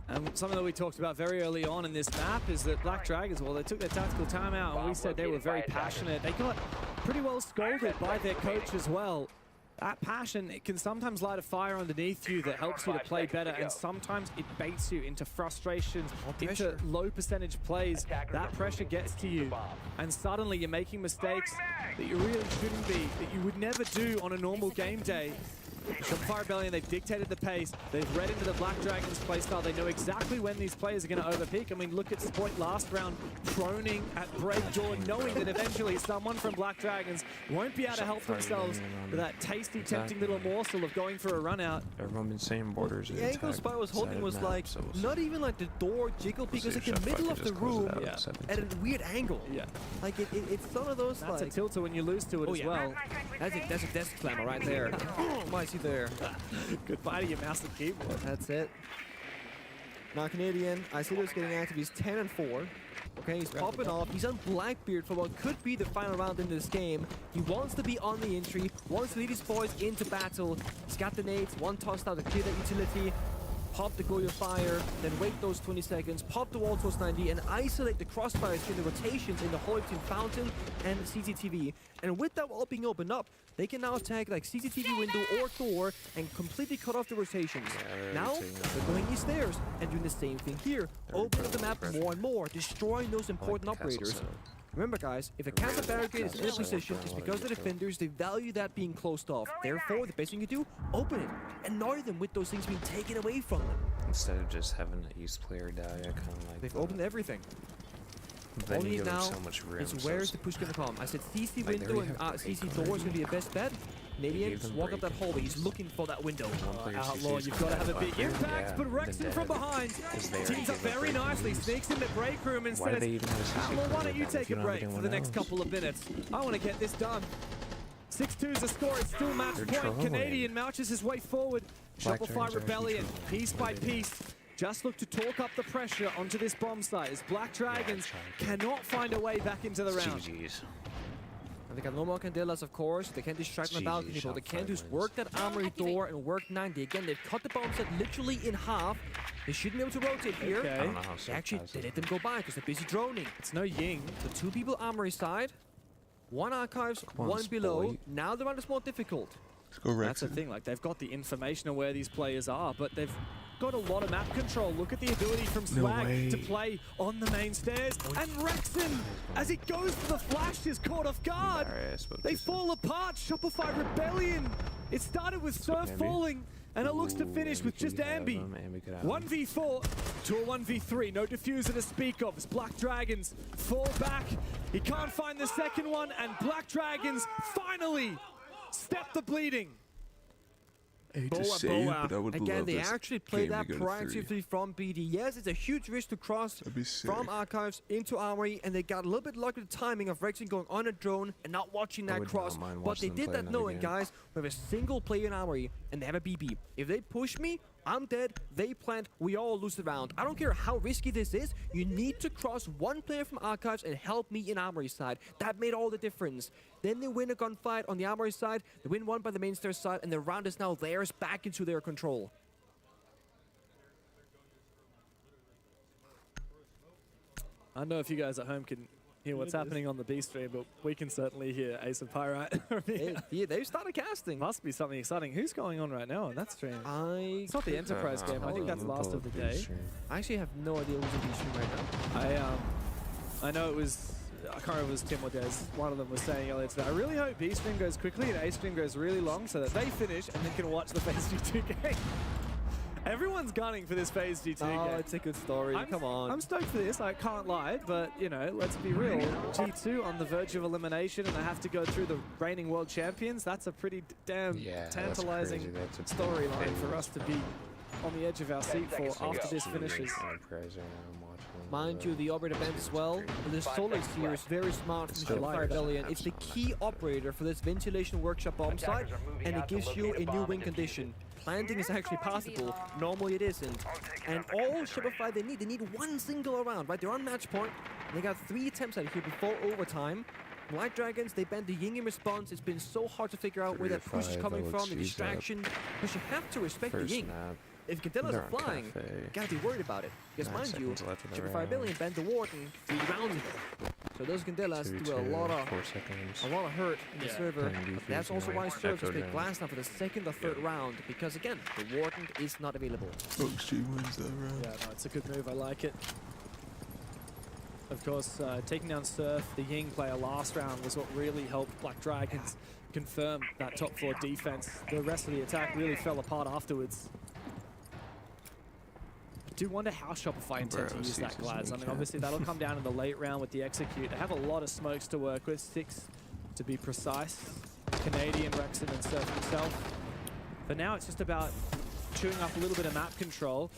B: And something that we talked about very early on in this map is that Black Dragons, well, they took their tactical timeout and we said they were very passionate. They got pretty well scolded by their coach as well. That passion, it can sometimes light a fire underneath you that helps you to play better, and sometimes it baits you into frustrations, into low percentage plays. That pressure gets to you, and suddenly you're making mistakes that you really shouldn't be, that you would never do on a normal game day. Shopify Rebellion, they've dictated the pace. They've read into the Black Dragons playstyle. They know exactly when these players are going to overpeak. I mean, look at Spoit last round, proning at breakdoor, knowing that eventually someone from Black Dragons won't be able to help themselves with that tasty, tempting little morsel of going for a run out.
C: Everyone been saying borders.
A: The angle Spy was holding was like, not even like the door jiggle peak, it was like the middle of the room at a weird angle.
B: Yeah.
A: Like it's one of those
B: That's
A: like...
B: a tilter when you lose to it as well.
A: That's a desk clamor right there. What I see there.
B: Goodbye to your mouse and keyboard.
A: That's it. Now Canadian, I see there's getting active. He's 10 and 4. Okay, he's popping off. He's on Blackbeard for what could be the final round in this game. He wants to be on the entry, wants to lead his boys into battle. He's got the nades, one tossed out to clear that utility. Pop the Goyo Fire, then wait those 20 seconds, pop the wall towards 90, and isolate the crossfires in the rotations in the whole between Fountain and CCTV. And with that wall being opened up, they can now attack like CCTV window or door and completely cut off the rotations. Now, they're going these stairs and doing the same thing here. Opening up the map more and more, destroying those important operators. Remember guys, if a castle barricade is in a position, it's because the defenders, they value that being closed off. Therefore, the best thing you do, open it. Annoy them with those things being taken away from them.
C: Instead of just having an East player die, I kind of like
A: They've opened everything.
C: Then
A: All you
C: you
A: need
C: go
A: now
C: so much room,
A: is where's the push gonna come. I said CC
C: Like, there
A: window
C: you
A: and
C: have
A: CC
C: break
A: door is
C: already.
A: gonna be the best bet. Canadian,
C: gave
A: just
C: them
A: walk up
C: break.
A: that hallway. He's looking for that window.
B: Outlaw, you've got to have a big impact, but Rexon from behind teams up very nicely, sneaks in the break room and
C: Why do
B: says,
C: they even have a CC
B: Outlaw, why
C: window
B: don't you
C: then
B: take
C: if you
B: a
C: don't have
B: break for
C: anyone
B: the next
C: else?
B: couple of minutes? I want to get this done. 6-2's the score, it's still match
C: They're
B: point.
C: trolling.
B: Canadian marches his way forward.
C: Black
B: Shopify
C: Dragons are
B: Rebellion,
C: actually
B: piece by piece. Just look to talk up the pressure onto this bomb site as Black Dragons cannot find a way back into the round.
C: GG's.
A: And they got no more Candelas, of course. They can't distract on the balcony, but they can just work that armory door and work 90. Again, they've cut the bomb set literally in half. They shouldn't be able to rotate here.
B: Okay.
C: I don't know how so
A: Actually,
C: fast
A: they
C: it
A: let them go by because they're busy droning.
B: It's no Ying.
A: So 2 people armory side, 1 archives,
C: on,
A: 1 below.
C: Spoit.
A: Now the round is more difficult.
C: Let's go
B: That's the thing, like they've got the information of where these players are, but they've got a lot of map control. Look at the ability from Swag to play on the main stairs. And Rexon, as he goes for the flash, is caught off guard. They fall apart. Shopify Rebellion. It started with Surf
C: Ambi.
B: falling, and it looks to finish with just Ambi. 1v4 to a 1v3. No diffuser to speak of as Black Dragons fall back. He can't find the second one, and Black Dragons finally step the bleeding.
A: Again, they actually play that proactively from BD. Yes, it's a huge risk to cross from Archives into Armory, and they got a little bit lucky with the timing of Rexon going on a drone and not watching that cross. But they did that knowing, guys, we have a single player in Armory, and they have a BB. If they push me, I'm dead, they plant, we all lose the round. I don't care how risky this is, you need to cross 1 player from Archives and help me in Armory side. That made all the difference. Then they win a gunfight on the Armory side, they win 1 by the main stairs side, and the round is now theirs back into their control.
B: I don't know if you guys at home can hear what's happening on the B stream, but we can certainly hear Ace of Pyrite.
A: Yeah, they've started casting.
B: Must be something exciting. Who's going on right now on that stream? It's not the Enterprise game. I think that's last of the day.
A: I actually have no idea who's in B stream right now.
B: I know it was, I can't remember if it was Tim or Des. One of them was saying earlier today, I really hope B stream goes quickly and A stream goes really long so that they finish and then can watch the Phase G2 game. Everyone's gunning for this Phase G2 game.
A: Oh, it's a good story. Come on.
B: I'm stoked for this. I can't lie, but, you know, let's be real. G2 on the verge of elimination and they have to go through the reigning world champions. That's a pretty damn tantalizing storyline for us to be on the edge of our seat for after this finishes.
A: Mind you, the operator band as well. The Solar Seer is very smart from Shopify Rebellion. It's the key operator for this ventilation workshop bomb site, and it gives you a new win condition. Planting is actually possible. Normally it isn't. And all Shopify they need 1 single round, right? They're on match point. They got 3 attempts at it here before overtime. Black Dragons, they banned the Ying in response. It's been so hard to figure out where that push is coming from, the distraction. But you have to respect the Ying. If Candelas are flying, you gotta be worried about it. Because mind you, Shopify Rebellion banned the Warden 3 rounds ago. So those Candelas do a lot of hurt in the server. But that's also why servers take glass now for the 2nd or 3rd round. Because again, the Warden is not available.
C: She wins that round.
B: Yeah, no, it's a good move. I like it. Of course, taking down Surf, the Ying player last round, was what really helped Black Dragons confirm that top floor defense. The rest of the attack really fell apart afterwards. I do wonder how Shopify intend to use that Glaz. I mean, obviously that'll come down in the late round with the execute. They have a lot of smokes to work with, 6 to be precise. Canadian, Rexon, and Surf himself. For now, it's just about chewing up a little bit of map control.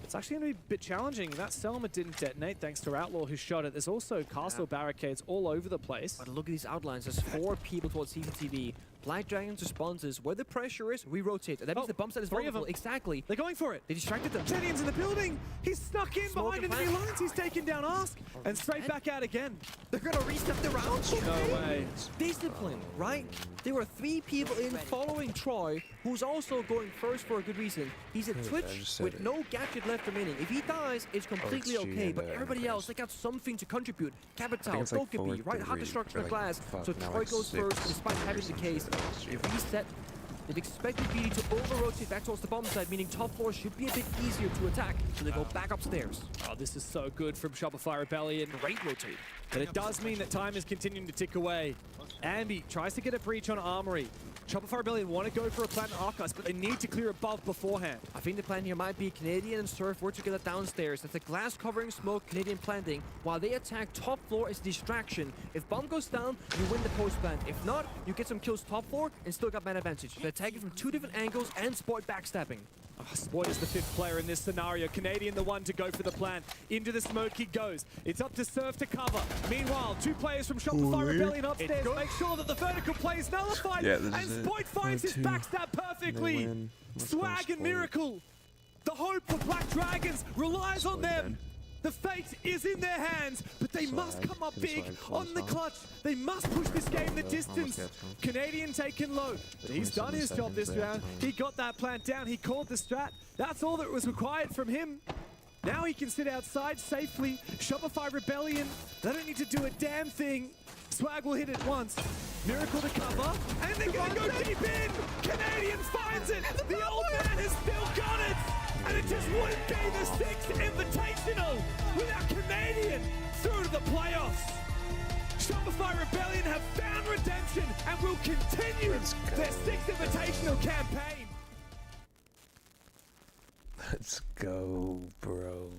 B: It's actually going to be a bit challenging. That Selma didn't detonate thanks to Outlaw who shot it. There's also castle barricades all over the place.
A: But look at these outlines. There's 4 people towards CCTV. Black Dragons responses where the pressure is, we rotate. That means the bump set is
B: 3 of
A: vulnerable.
B: them.
A: Exactly.
B: They're going for it.
A: They distracted them.
B: Canadian's in the building. He's snuck in behind enemy lines. He's taken down Ask and straight back out again.
A: They're going to reset the round.
B: No way.
A: Discipline, right? There were 3 people in following Troy, who's also going first for a good reason. He's at Twitch with no gadget left remaining. If he dies, it's completely okay, but everybody else, they got something to contribute. Capital, Dokebi, right? Hard destruction of glass. So Troy goes first, despite having the case. They reset. They've expected BD to over-rotate back towards the bomb side, meaning top floor should be a bit easier to attack, so they go back upstairs.
B: Oh, this is so good from Shopify Rebellion.
A: Great rotate.
B: But it does mean that time is continuing to tick away. Ambi tries to get a breach on Armory. Shopify Rebellion want to go for a plant Archives, but they need to clear above beforehand.
A: I think the plan here might be Canadian and Surf work together downstairs. That's the glass covering smoke, Canadian planting, while they attack top floor as a distraction. If bomb goes down, you win the post plant. If not, you get some kills top floor and still got man advantage. They attack it from 2 different angles and Sport backstabbing.
B: Oh, Sport is the 5th player in this scenario. Canadian the one to go for the plan. Into the smoke he goes. It's up to Surf to cover. Meanwhile, 2 players from Shopify Rebellion upstairs make sure that the vertical play is nullified. And Sport finds his backstab perfectly. Swag and Miracle. The hope for Black Dragons relies on them. The fate is in their hands, but they must come up big on the clutch. They must push this game the distance. Canadian taken low, but he's done his job this round. He got that plant down. He called the strat. That's all that was required from him. Now he can sit outside safely. Shopify Rebellion, they don't need to do a damn thing. Swag will hit it once. Miracle to cover, and they're going to go deep in. Canadian finds it. The old man has still got it. And it just wouldn't be the 6th Invitational without Canadian through to the playoffs. Shopify Rebellion have found redemption and will continue their 6th Invitational campaign.
C: Let's go, bro.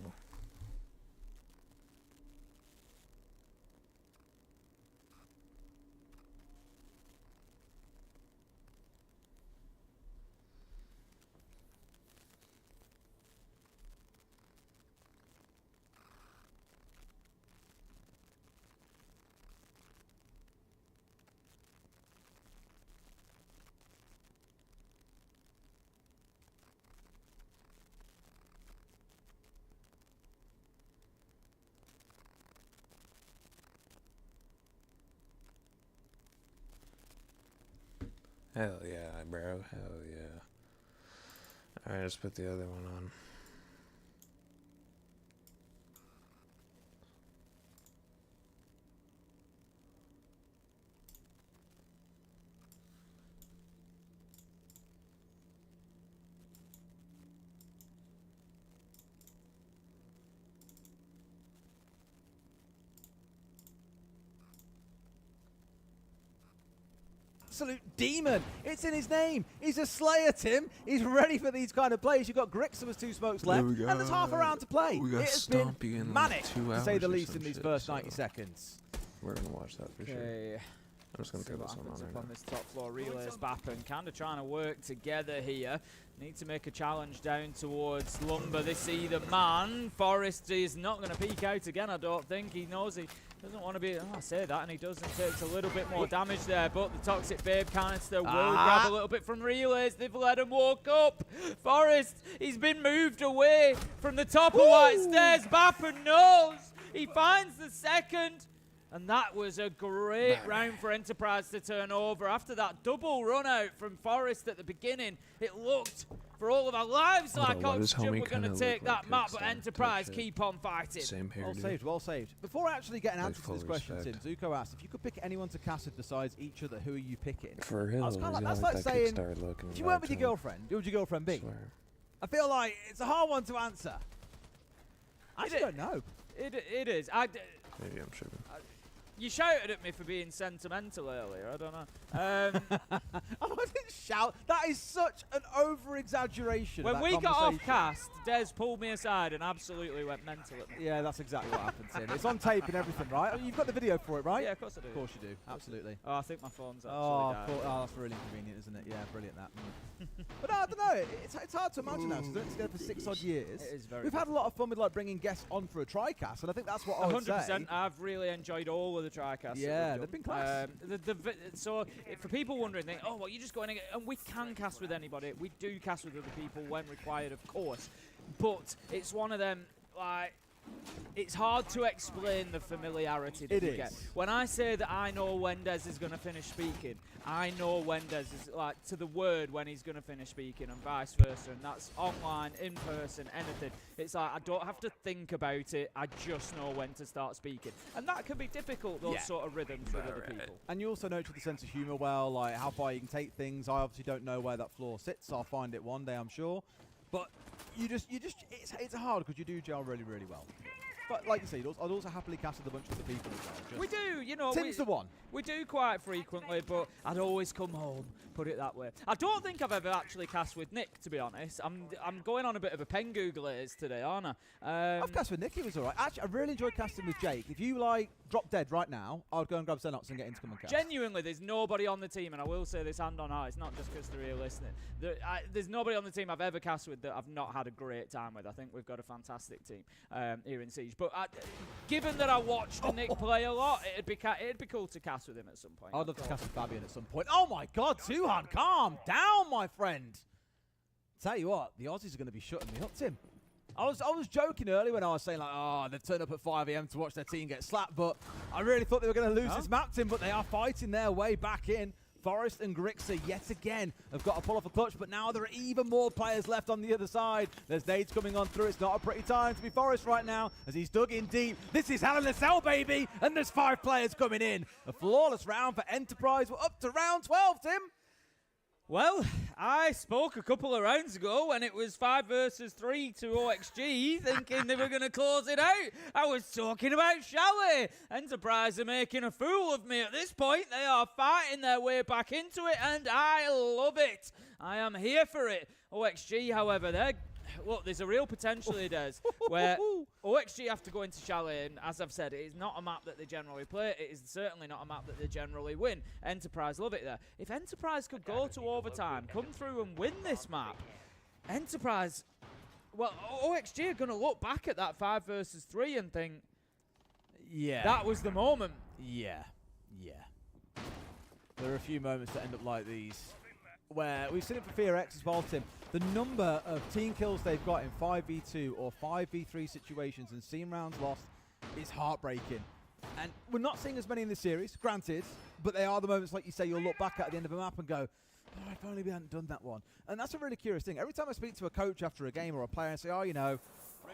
C: Hell yeah, bro. Hell yeah. Alright, let's put the other one on.
I: Absolute demon. It's in his name. He's a slayer, Tim. He's ready for these kind of plays. You've got Grixon with 2 smokes left, and there's half a round to play.
C: We got
I: it has been
C: Stompy in
I: manic,
C: like 2
I: to
C: hours
I: say the
C: or
I: least,
C: some
I: in these
C: shit,
I: first
C: so
I: 90 seconds.
C: We're gonna watch that for sure. I'm just gonna throw this one on right
J: on
C: now.
J: this top floor relays. Bappen kind of trying to work together here. Need to make a challenge down towards Lumber. This either man. Forrest is not going to peek out again, I don't think. He knows he doesn't want to be. Oh, I say that, and he does, and takes a little bit more damage there. But the Toxic Babe canister will grab a little bit from relays. They've let him walk up. Forrest, he's been moved away from the top of White Stairs. Bappen knows. He finds the second. And that was a great round for Enterprise to turn over. After that double run out from Forrest at the beginning, it looked for all of our lives like Oxygen were going to take that map, but Enterprise keep on fighting.
C: Same here,
I: Well saved, well saved. Before actually getting answers to this question, Tim, Zuko asked, if you could pick anyone to cast it besides each other, who are you picking?
C: For real,
I: that's like saying, if you weren't with your girlfriend, who would your girlfriend be? I feel like it's a hard one to answer. I just don't know.
J: It is.
C: Maybe I'm tripping.
J: You shouted at me for being sentimental earlier. I don't know.
I: I didn't shout. That is such an over-exaggeration.
J: When we got off cast, Des pulled me aside and absolutely went mental at me.
I: Yeah, that's exactly what happened, Tim. It's on tape and everything, right? You've got the video for it, right?
J: Yeah, of course I do.
I: Of course you do. Absolutely.
J: Oh, I think my phone's actually died.
I: That's really convenient, isn't it? Yeah, brilliant that. But no, I don't know. It's hard to imagine now. We've been together for 6 odd years.
J: It is very
I: We've had a lot of fun with like bringing guests on for a TriCast, and I think that's what I would say.
J: 100%. I've really enjoyed all of the TriCasts.
I: Yeah, they've been class.
J: So for people wondering, think, oh, well, you're just going to get, and we can cast with anybody. We do cast with other people when required, of course. But it's one of them, like, it's hard to explain the familiarity that you get. When I say that I know when Des is going to finish speaking, I know when Des is, like, to the word when he's going to finish speaking, and vice versa. And that's online, in person, anything. It's like I don't have to think about it. I just know when to start speaking. And that can be difficult, those sort of rhythms with other people.
I: And you also know each other's sense of humour well, like how far you can take things. I obviously don't know where that floor sits. I'll find it one day, I'm sure. But it's hard because you do gel really, really well. But like you say, I'd also happily cast with a bunch of other people as well.
J: We do, you know.
I: Tim's the one.
J: We do quite frequently, but I'd always come home, put it that way. I don't think I've ever actually cast with Nick, to be honest. I'm going on a bit of a Pengu glaze today, aren't I?
I: I've cast with Nick, he was alright. Actually, I really enjoyed casting with Jake. If you, like, drop dead right now, I would go and grab Xenox and get him to come and cast.
J: Genuinely, there's nobody on the team, and I will say this hand on heart, it's not just because they're here listening. There's nobody on the team I've ever cast with that I've not had a great time with. I think we've got a fantastic team here in Siege. But given that I watched Nick play a lot, it'd be cool to cast with him at some point.
I: I'd love to cast with Fabian at some point. Oh my God, Tuhan, calm down, my friend. Tell you what, the Aussies are going to be shutting me up, Tim. I was joking earlier when I was saying, like, oh, they've turned up at 5 AM to watch their team get slapped, but I really thought they were going to lose this map, Tim, but they are fighting their way back in. Forrest and Grixer yet again have got to pull off a clutch, but now there are even more players left on the other side. There's nades coming on through. It's not a pretty time to be Forrest right now as he's dug in deep. This is Hell in a Cell, baby, and there's 5 players coming in. A flawless round for Enterprise. We're up to round 12, Tim.
J: Well, I spoke a couple of rounds ago when it was 5 versus 3 to OXG, thinking they were going to close it out. I was talking about Chalet. Enterprise are making a fool of me at this point. They are fighting their way back into it, and I love it. I am here for it. OXG, however, look, there's a real potential here, Des, where OXG have to go into Chalet, and as I've said, it is not a map that they generally play. It is certainly not a map that they generally win. Enterprise love it there. If Enterprise could go to overtime, come through and win this map, Enterprise, well, OXG are going to look back at that 5 versus 3 and think,
I: yeah,
J: that was the moment.
I: Yeah. There are a few moments that end up like these, where we've seen it for Fear X as well, Tim. The number of team kills they've got in 5v2 or 5v3 situations and team rounds lost is heartbreaking. And we're not seeing as many in this series, granted, but they are the moments, like you say, you'll look back at the end of a map and go, oh, if only we hadn't done that one. And that's a really curious thing. Every time I speak to a coach after a game or a player and say, oh, you know,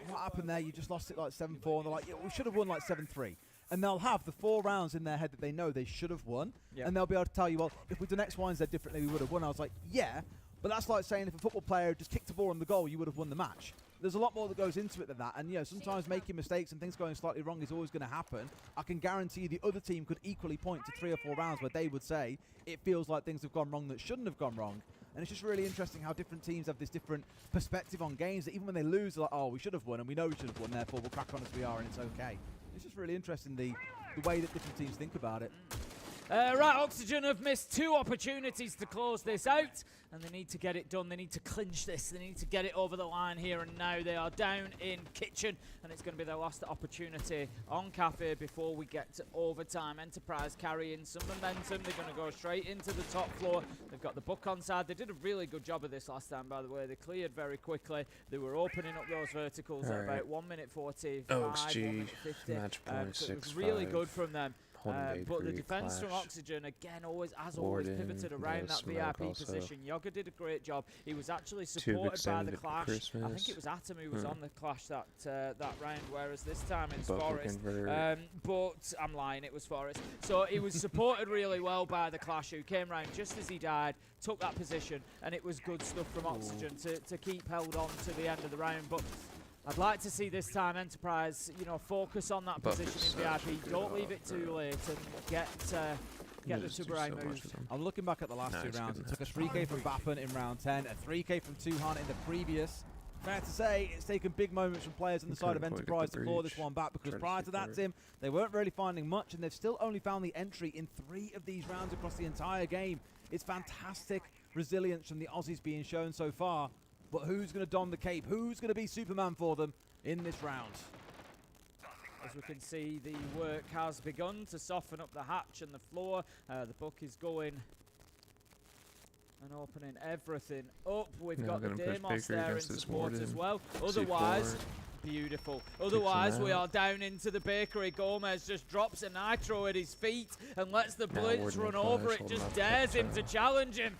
I: what happened there? You just lost it like 7-4. And they're like, yeah, we should have won like 7-3. And they'll have the 4 rounds in their head that they know they should have won. Yep. And they'll be able to tell you, well, if we'd done X, Y, and Z differently, we would have won. I was like, yeah. But that's like saying if a football player just kicked a ball on the goal, you would have won the match. There's a lot more that goes into it than that. And, you know, sometimes making mistakes and things going slightly wrong is always going to happen. I can guarantee the other team could equally point to 3 or 4 rounds where they would say it feels like things have gone wrong that shouldn't have gone wrong. And it's just really interesting how different teams have this different perspective on games, that even when they lose, they're like, oh, we should have won, and we know we should have won, therefore we'll crack on as we are, and it's okay. It's just really interesting, the way that different teams think about it.
J: Right, Oxygen have missed 2 opportunities to close this out, and they need to get it done. They need to clinch this. They need to get it over the line here and now. They are down in Kitchen, and it's going to be their last opportunity on Cafe before we get to overtime. Enterprise carrying some momentum. They're going to go straight into the top floor. They've got the book on side. They did a really good job of this last time, by the way. They cleared very quickly. They were opening up those verticals at about 1 minute 45, 1 minute 50.
C: Match point
J: so it was really good from them. But the defense from
C: Clash.
J: Oxygen, again, always pivoted around that VIP position. Yoga did a great job. He was actually supported by the Clash.
C: Christmas.
J: I think it was Atom who was on the Clash that round, whereas this time it's
C: Buffer
J: Forest.
C: convert.
J: But I'm lying, it was Forest. So he was supported really well by the Clash, who came round just as he died, took that position, and it was good stuff from Oxygen to keep held on to the end of the round. But I'd like to see this time Enterprise, you know, focus on that
C: Buff
J: position
C: is
J: in
C: such a
J: VIP.
C: good
J: Don't leave
C: off,
J: it too
C: bro.
J: late and get the
C: Just do
J: super high
C: so much
J: moves.
C: with them.
I: I'm looking back at the last
C: Nah,
I: two
C: it's
I: rounds.
C: good
I: It took a 3K from Bappen in round 10, a 3K from Tuhan in the previous. Fair to say, it's taken big moments from players on the side of
C: couldn't quite get
I: Enterprise
C: the
I: to claw this
C: breach.
I: one back, because
C: Tried to
I: prior
C: shoot
I: to that,
C: for it.
I: Tim, they weren't really finding much, and they've still only found the entry in 3 of these rounds across the entire game. It's fantastic resilience from the Aussies being shown so far, but who's going to don the cape? Who's going to be Superman for them in this round?
J: As we can see, the work has begun to soften up the hatch and the floor. The book is going and opening everything up. We've
C: Now
J: got the
C: gonna push
J: Deimos
C: Baker
J: there in
C: against this
J: support as
C: Warden.
J: well.
C: C4.
J: Otherwise, beautiful.
C: Kicks
J: Otherwise,
C: him
J: we
C: out.
J: are down into the bakery. Gomez just drops a nitro at his feet and lets the
C: Now
J: blitz
C: Warden
J: run
C: will
J: over
C: flash,
J: it.
C: hold him
J: Just
C: up,
J: dares him to
C: touchdown.
J: challenge him.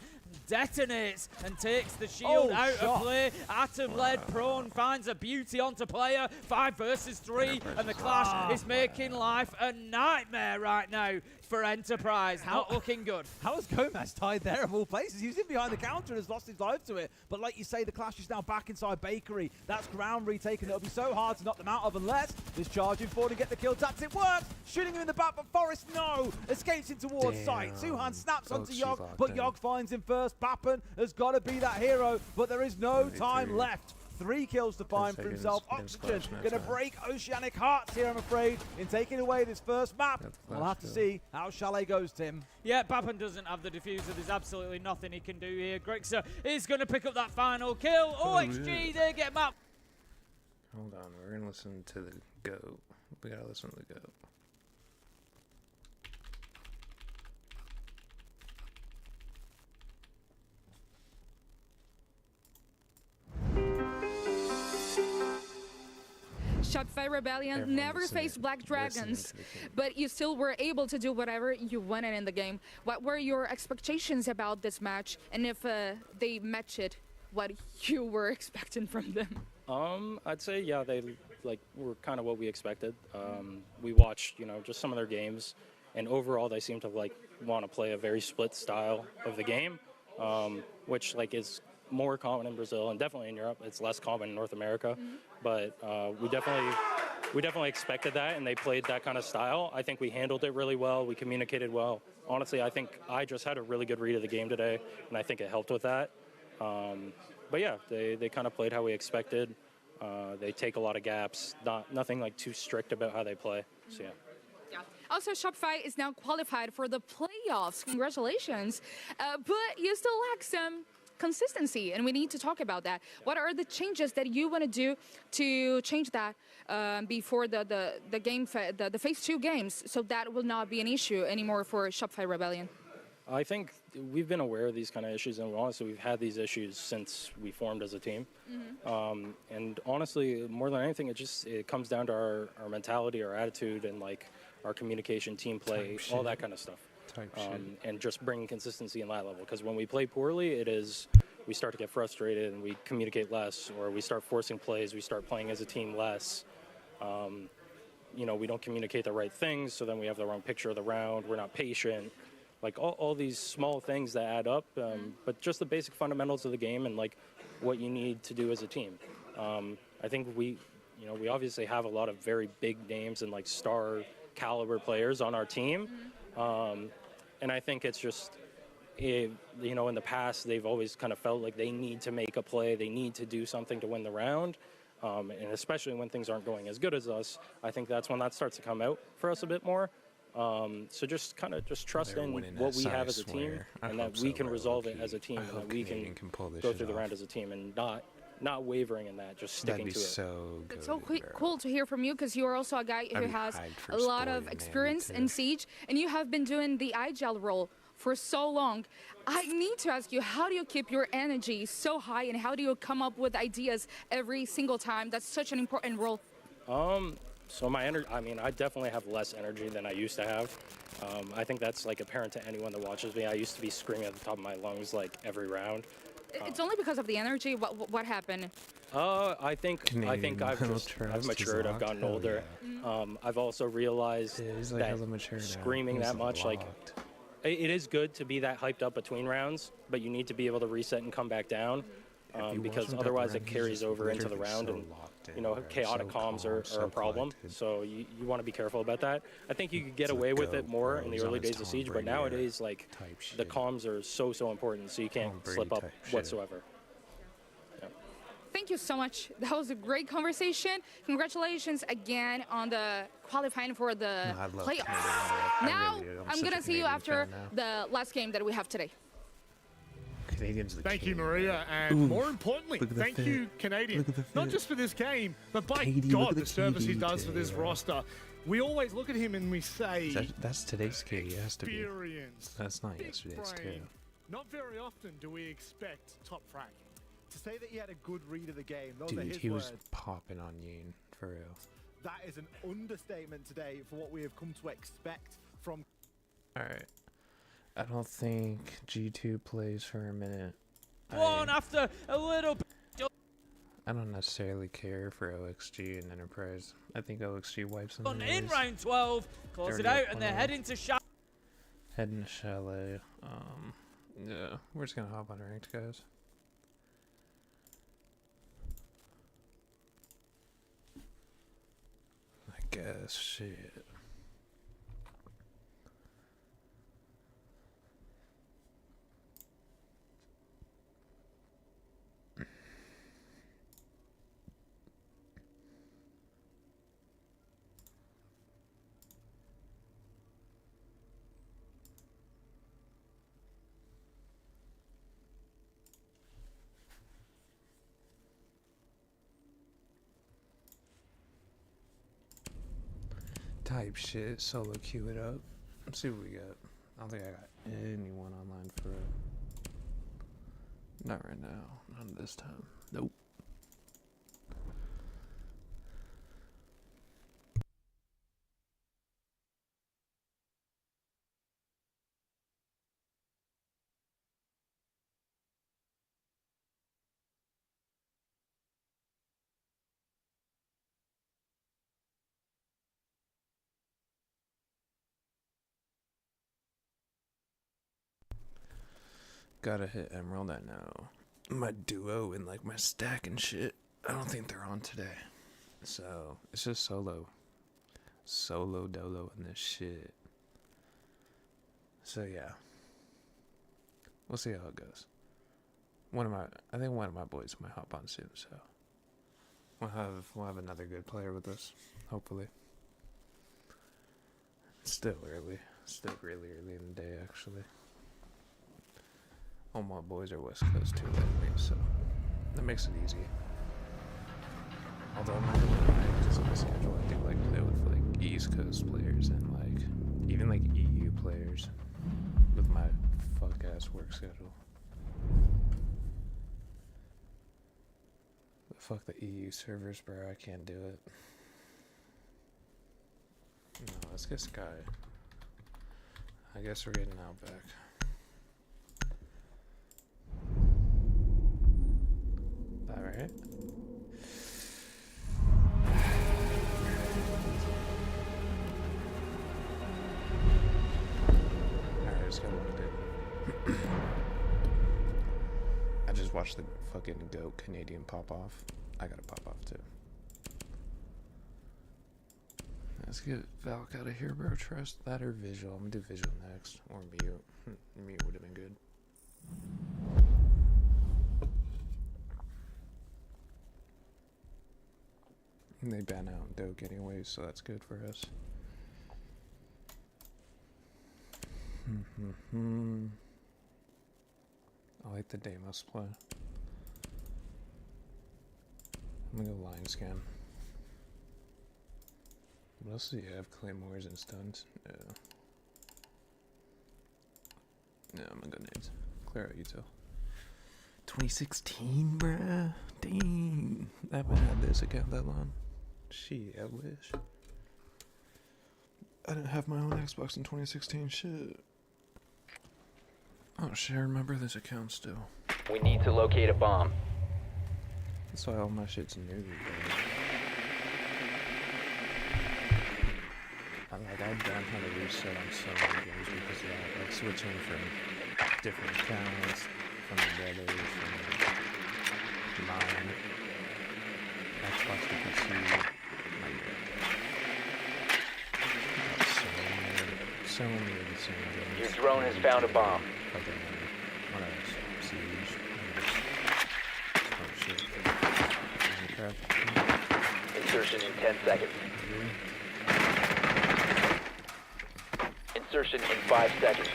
J: Detonates and takes the shield
I: Oh,
J: out
I: shot.
J: of play. Atom led prone finds a beauty onto player. 5 versus 3,
C: Enterprise
J: and the
C: is
J: clash is making life a nightmare right now for Enterprise. Not looking good.
I: How has Gomez died there of all places? He was in behind the counter and has lost his life to it. But like you say, the clash is now back inside Bakery. That's ground retaken. It'll be so hard to knock them out of unless this charging forward and get the kill. Taps, it works. Shooting him in the back, but Forrest, no. Escapes in towards sight.
C: Damn.
I: Tuhan snaps onto
C: Oaksy's
I: Yogg,
C: locked
I: but
C: in.
I: Yogg finds him first. Bappen has got to be that hero, but there is no
C: 1v3.
I: time left. 3 kills to find for
C: seconds
I: himself.
C: against
I: Oxygen
C: Clash next
I: going to
C: time.
I: break Oceanic Hearts here, I'm afraid, in taking away this first map.
C: Got the
I: We'll
C: flash
I: have to
C: kill.
I: see how Chalet goes, Tim.
J: Yeah, Bappen doesn't have the diffuser. There's absolutely nothing he can do here. Grixer is going to pick up that final kill. OXG, they get map.
C: Hold on, we're gonna listen to the GOAT. We gotta listen to the GOAT.
K: Shopify Rebellion
C: Everyone
K: never
C: listening-
K: faced Black
C: listening
K: Dragons,
C: to the king.
K: but you still were able to do whatever you wanted in the game. What were your expectations about this match, and if they matched what you were expecting from them?
L: I'd say yeah, they were kind of what we expected. We watched, just some of their games, and overall they seem to want to play a very split style of the game, which is more common in Brazil and definitely in Europe. It's less common in North America, but we definitely expected that, and they played that kind of style. I think we handled it really well. We communicated well. Honestly, I think I just had a really good read of the game today, and I think it helped with that. But yeah, they kind of played how we expected. They take a lot of gaps, nothing too strict about how they play. So yeah.
K: Yeah. Also, Shopify is now qualified for the playoffs. Congratulations. But you still lack some consistency, and we need to talk about that. What are the changes that you want to do to change that before the phase 2 games, so that will not be an issue anymore for Shopify Rebellion?
L: I think we've been aware of these kind of issues, and honestly, we've had these issues since we formed as a team. And honestly, more than anything, it comes down to our mentality, our attitude, and our communication, team play, all that kind of stuff. And just bringing consistency in that level. Because when we play poorly, we start to get frustrated and we communicate less, or we start forcing plays, we start playing as a team less. We don't communicate the right things, so then we have the wrong picture of the round. We're not patient. All these small things that add up, but just the basic fundamentals of the game and what you need to do as a team. I think we obviously have a lot of very big names and star caliber players on our team. And I think it's just, in the past, they've always kind of felt like they need to make a play, they need to do something to win the round. And especially when things aren't going as good as us, I think that's when that starts to come out for us a bit more. So just trust
C: They're
L: in
C: winning
L: what
C: this,
L: we
C: I
L: have as a team,
C: swear. I
L: and
C: hope
L: that we
C: so,
L: can
C: bro,
L: resolve it
C: low-key.
L: as a team,
C: I
L: and
C: hope
L: that we
C: Canadian
L: can
C: pull this
L: go
C: shit
L: through the
C: off.
L: round as a team, and not wavering in that, just sticking
C: That'd be
L: to it.
C: so good.
K: It's so
C: bro.
K: cool to hear from you, because you are also a guy who
C: I'd be
K: has
C: hyped for
K: a lot of
C: Spoiled, man,
K: experience
C: me
K: in
C: too.
K: Siege, and you have been doing the iGel role for so long. I need to ask you, how do you keep your energy so high, and how do you come up with ideas every single time? That's such an important role.
L: So my energy, I definitely have less energy than I used to have. I think that's apparent to anyone that watches me. I used to be screaming at the top of my lungs every round.
K: It's only because of the energy. What happened?
L: I think
C: Canadian
L: I've
C: Metal Trust is
L: matured. I've
C: locked.
L: gotten
C: Hell
L: older.
C: yeah.
L: I've also realized
C: Yeah, he's
L: that
C: hella mature now.
L: screaming
C: He's
L: that much,
C: locked.
L: it is good to be that hyped up between rounds, but you need to be able to reset and come back down. because otherwise it carries over into the round, and chaotic comms are a problem. So you want to be careful about that. I think you could get away with it more in the early days of Siege, but nowadays, like, the comms are so important, so you can't slip up whatsoever.
K: Thank you so much. That was a great conversation. Congratulations again on the qualifying for the playoffs. Now, I'm going to see you after the last game that we have today.
D: Thank you, Maria, and more importantly, thank you, Canadian. Not just for this game, but by God, the service he does for this roster. We always look at him and we say,
C: that's today's kid. It has to be. That's not
D: big
C: yesterday's
D: brain.
C: kid.
D: Not very often do we expect top frag.
F: To say that he had a good read of the game, those are
C: Dude,
F: his
C: he
F: words.
C: was popping on Yin, for real.
F: That is an understatement today for what we have come to expect from...
C: Alright. I don't think G2 plays for a minute.
J: One after a little bit.
C: I don't necessarily care for OXG and Enterprise. I think OXG wipes them.
J: In round 12, close it out, and they're heading to Chalet.
C: Heading to Chalet. Yeah, we're just gonna hop on ranked, guys. I guess, shit. Type shit, solo queue it up. Let's see what we got. I don't think I got anyone online for it. Not right now. Not this time. Nope. Gotta hit Emerald, I know. My duo and like my stack and shit, I don't think they're on today. So, it's just solo. Solo dolo in this shit. So yeah. We'll see how it goes. I think one of my boys might hop on soon, so we'll have another good player with us, hopefully. It's still early. Still really early in the day, actually. All my boys are West Coast too, like me, so that makes it easy. Although I'm not really just on my schedule, I do like play with like East Coast players and like even like EU players with my fuck ass work schedule. But fuck the EU servers, bro. I can't do it. No, let's get Sky. I guess we're getting Outback. Alright. Alright, let's go look at it. I just watched the fucking GOAT Canadian pop off. I gotta pop off too. Let's get Valk out of here, bro. Trust that or visual. I'm gonna do visual next. Or mute. Mute would have been good. And they ban out Doke anyway, so that's good for us. I like the Deimos play. I'm gonna go line scan. What else do you have? Claymores and stuns? No. No, I'm gonna go nades. Clear out util. 2016, bruh. Dang. I haven't had this account that long. Shit, I wish. I didn't have my own Xbox in 2016. Shit. Oh shit, I remember this account still.
H: We need to locate a bomb.
C: That's why all my shit's new, bro. I've done how to reset on so many games because of that. Like switching from different accounts, from the brothers, from mine. Xbox to PC. So many of the same games.
H: Your drone has found a bomb.
C: Okay, what else? Siege. Oh shit. Minecraft.
H: Insertion in 10 seconds. Insertion in 5 seconds.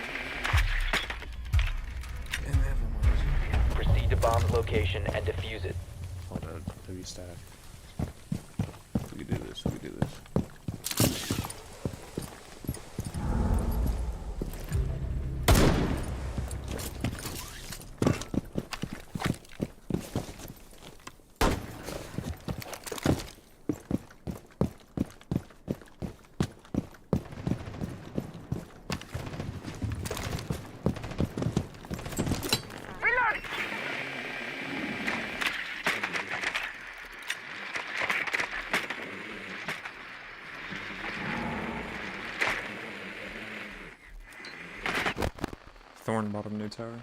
H: Proceed to bomb's location and defuse it.
C: Hold on, restack. We can do this, we can do this. Thorn bottom new tower.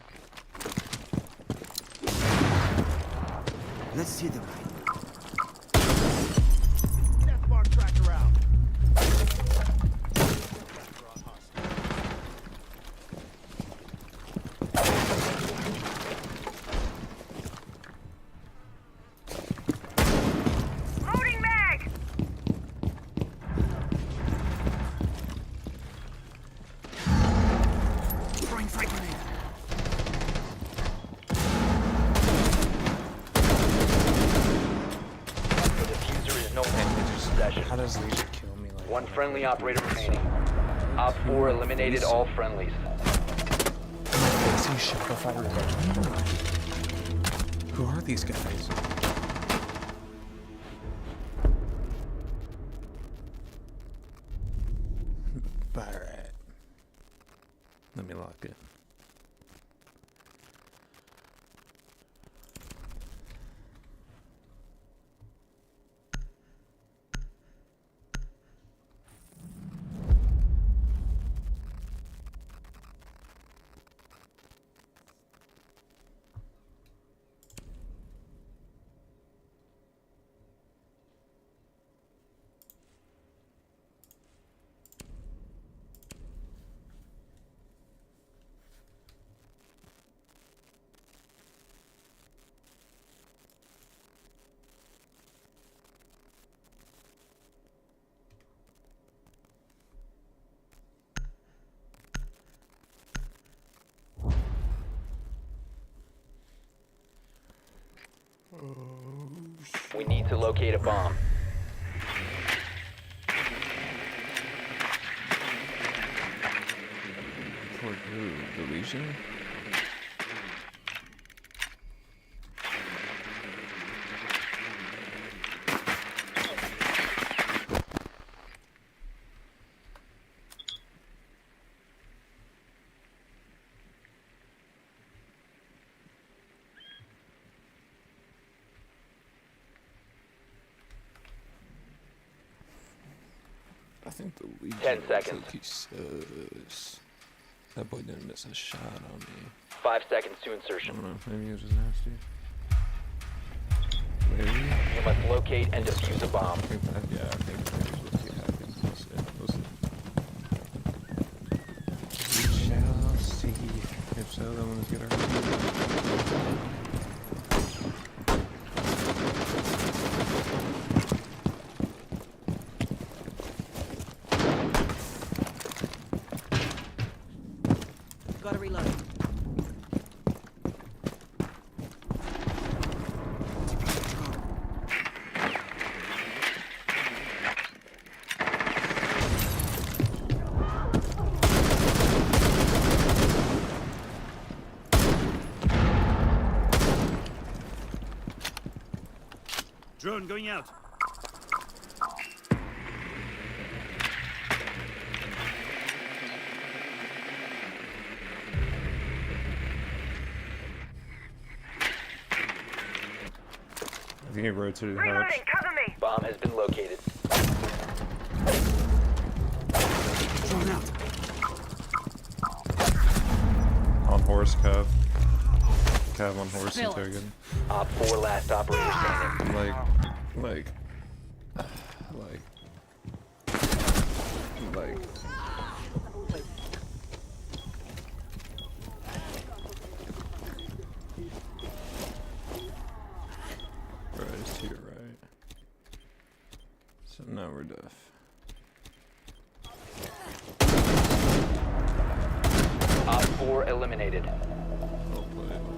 M: Let's see them.
F: Death mark tracker out.
M: Loading mag! Throwing frag grenade.
H: The diffuser is no longer in possession.
C: How does Legion kill me like
H: One friendly operator remaining. Op 4 eliminated all friendlies.
C: See Shopify. Who are these guys? Alright. Let me lock it.
H: We need to locate a bomb.
C: Toward who? The Legion? I think the Legion
H: 10 seconds.
C: He says that boy didn't miss a shot on me.
H: 5 seconds to
C: I
H: insertion.
C: don't know, maybe he was just nasty. Maybe?
H: You must locate and defuse a bomb.
C: I think that, yeah, I think maybe we'll see hacking. We'll see. We'll see. We shall see. If so, then let's get our...
M: Gotta reload.
N: Drone going out.
C: I think he rotated the hatch.
M: Cover me.
H: Bomb has been located.
N: Drone out.
C: On horse, Kev. cav on horse and token.
H: Op 4 last operator standing.
C: Like. Right, it's to your right. So now we're deaf.
H: Op 4 eliminated.
C: Well played, well played.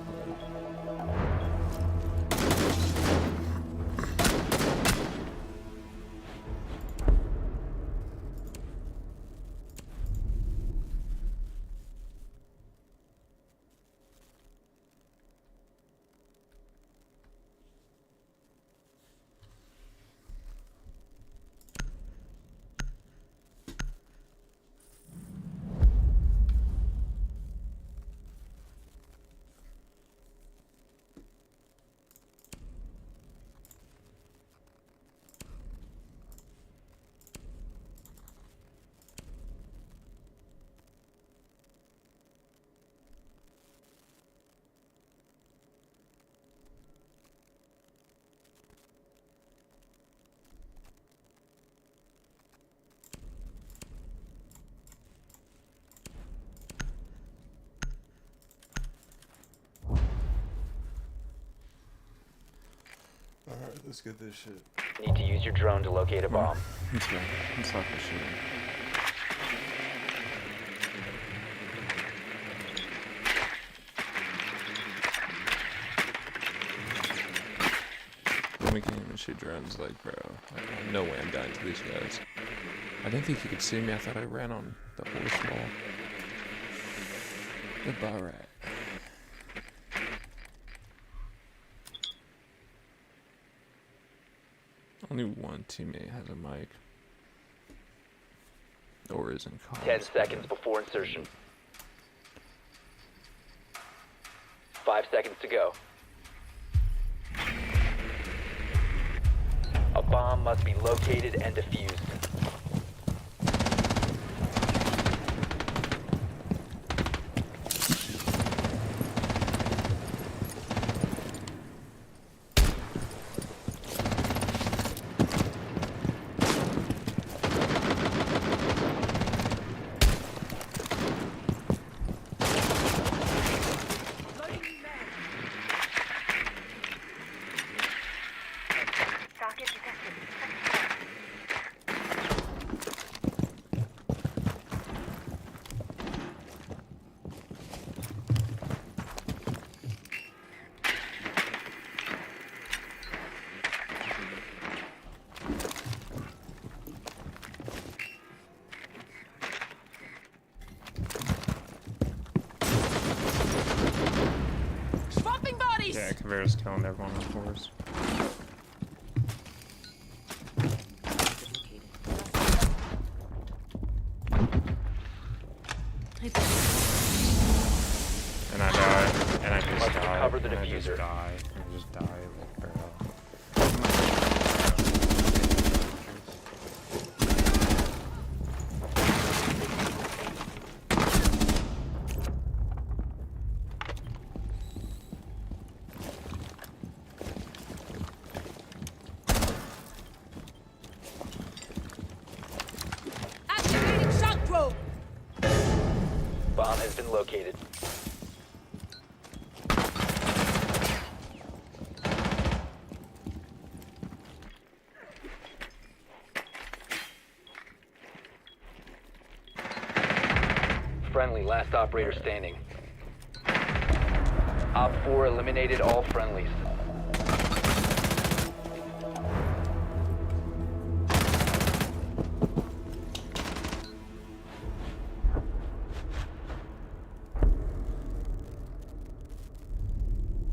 C: Alright, let's get this shit.
H: Need to use your drone to locate a bomb.
C: Let's go. Let's lock this shit in. We can't even shoot drones, like, bro. Like, no way I'm dying to these guys. I didn't think you could see me. I thought I ran on the horse wall. Goodbye, rat. Only one teammate has a mic. Or is in calls.
H: 10 seconds before insertion. 5 seconds to go. A bomb must be located and defused.
C: Yeah, Caveira's killing everyone on horse. And I die. And I just die.
H: Cover the
C: and I
H: diffuser.
C: just die. I just die like barrel.
H: Bomb has been located. Friendly, last operator standing. Op 4 eliminated all friendlies.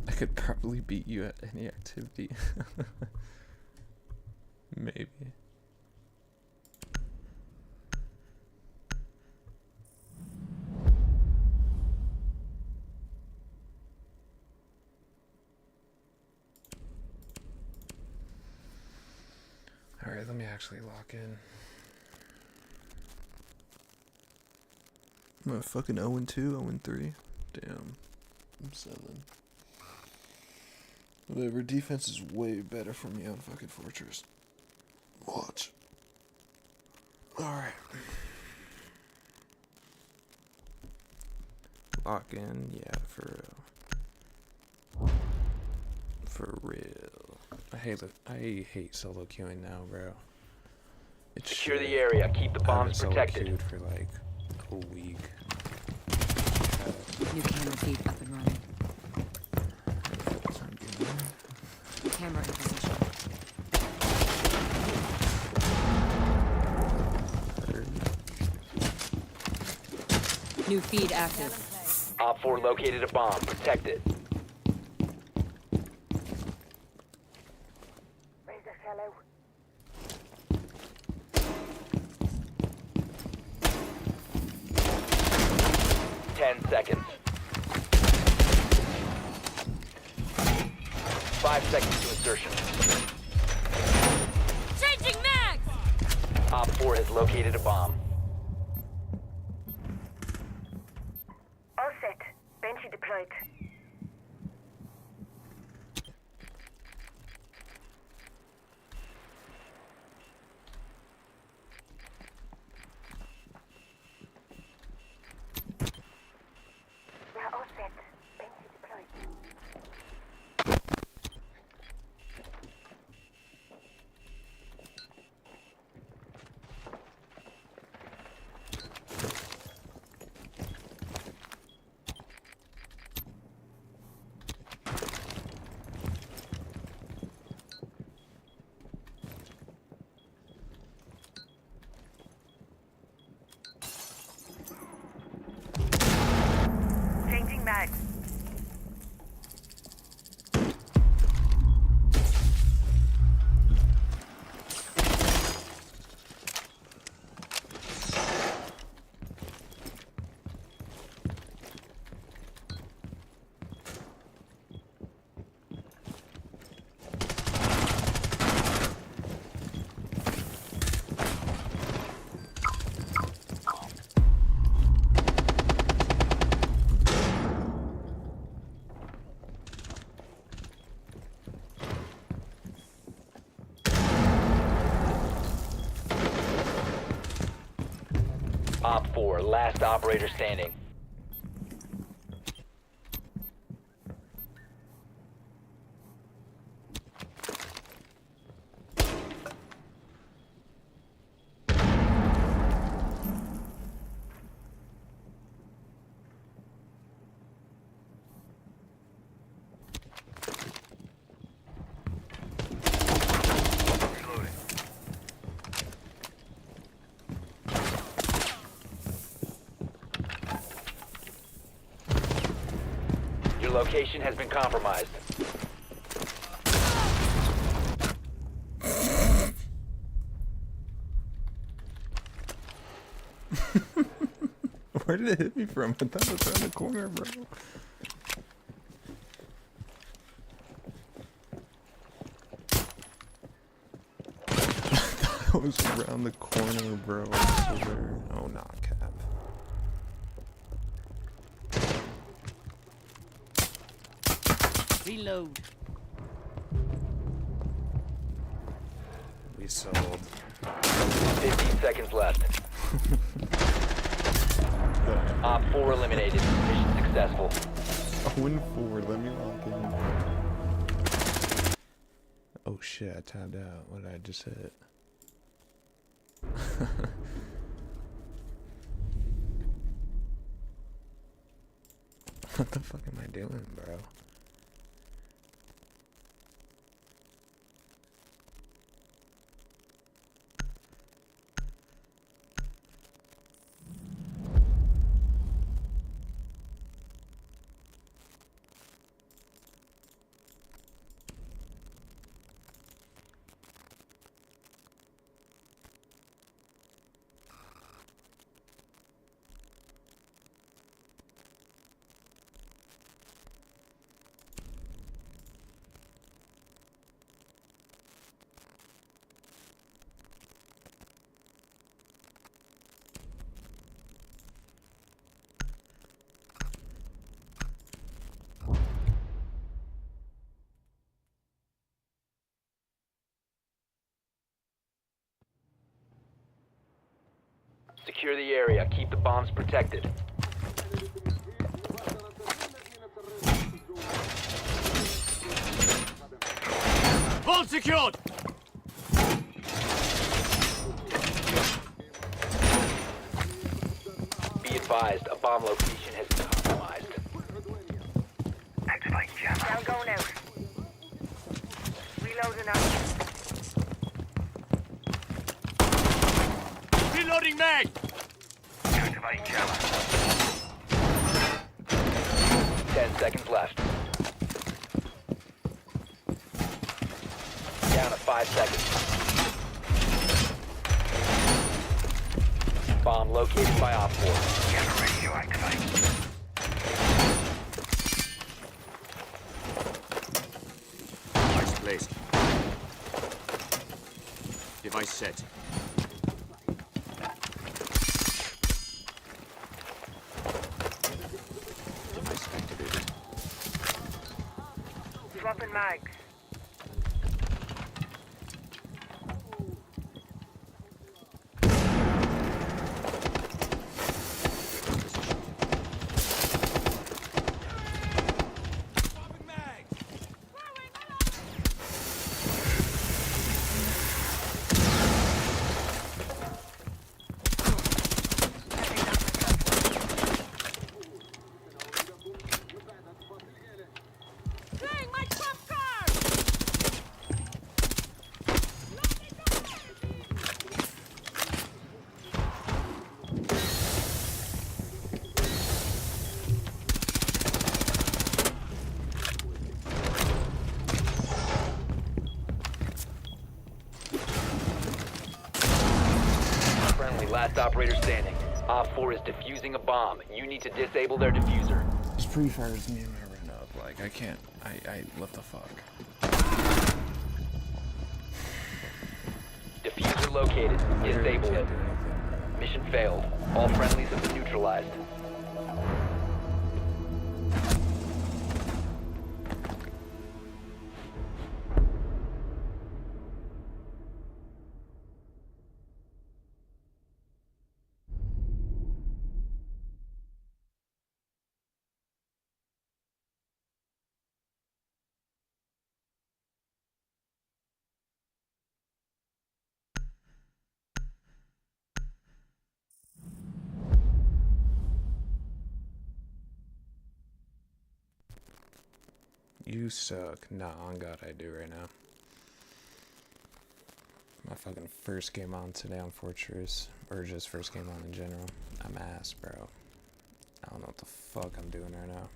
C: I could probably beat you at any activity. Maybe. Alright, let me actually lock in. I'm a fucking 0-2, 0-3. Damn. I'm 7. Whatever, defense is way better for me on fucking Fortress. Watch. Alright. Lock in, yeah, for real. For real. I hate solo queuing now, bro. It's
H: Secure
C: shit.
H: the area. Keep the
C: I haven't
H: bombs
C: solo
H: protected.
C: queued for like a week.
O: New camera feed up and running. Camera in position. New feed active.
H: Op 4 located a bomb. Protect it.
M: Hello.
H: 10 seconds. 5 seconds to insertion.
O: Changing mags!
H: Op 4 has located a bomb.
M: All set. Benchy deployed. We're all set. Benchy deployed. Changing mag.
H: Op 4, last operator standing. Your location has been compromised.
C: Where did it hit me from? I thought it was around the corner, bro. That was around the corner, bro. I swear. Oh, nah, cap.
M: Reload.
C: We sold.
H: 15 seconds left. Op 4 eliminated. Mission successful.
C: 0-4. Let me lock in. Oh shit, I tabbed out. What did I just hit? What the fuck am I doing, bro?
H: Secure the area. Keep the bombs protected.
N: Vault secured!
H: Be advised, a bomb location has been compromised.
M: Activate jammer. Down go now. Reloading now.
N: Reloading mag!
M: Activate jammer.
H: 10 seconds left. Down to 5 seconds. Bomb located by Op 4.
M: Jammer radio activate.
N: Device placed. Device set.
C: Device activated.
M: Dropping mags.
H: Last operator standing. Op 4 is defusing a bomb. You need to disable their diffuser.
C: This pre-fires me when I run up. Like, I can't. What the fuck?
H: Diffuser located. Disable it. Mission failed. All friendlies have been neutralized.
C: You suck. Nah, on God, I do right now. My fucking first game on today on Fortress, or just first game on in general. I'm ass, bro. I don't know what the fuck I'm doing right now.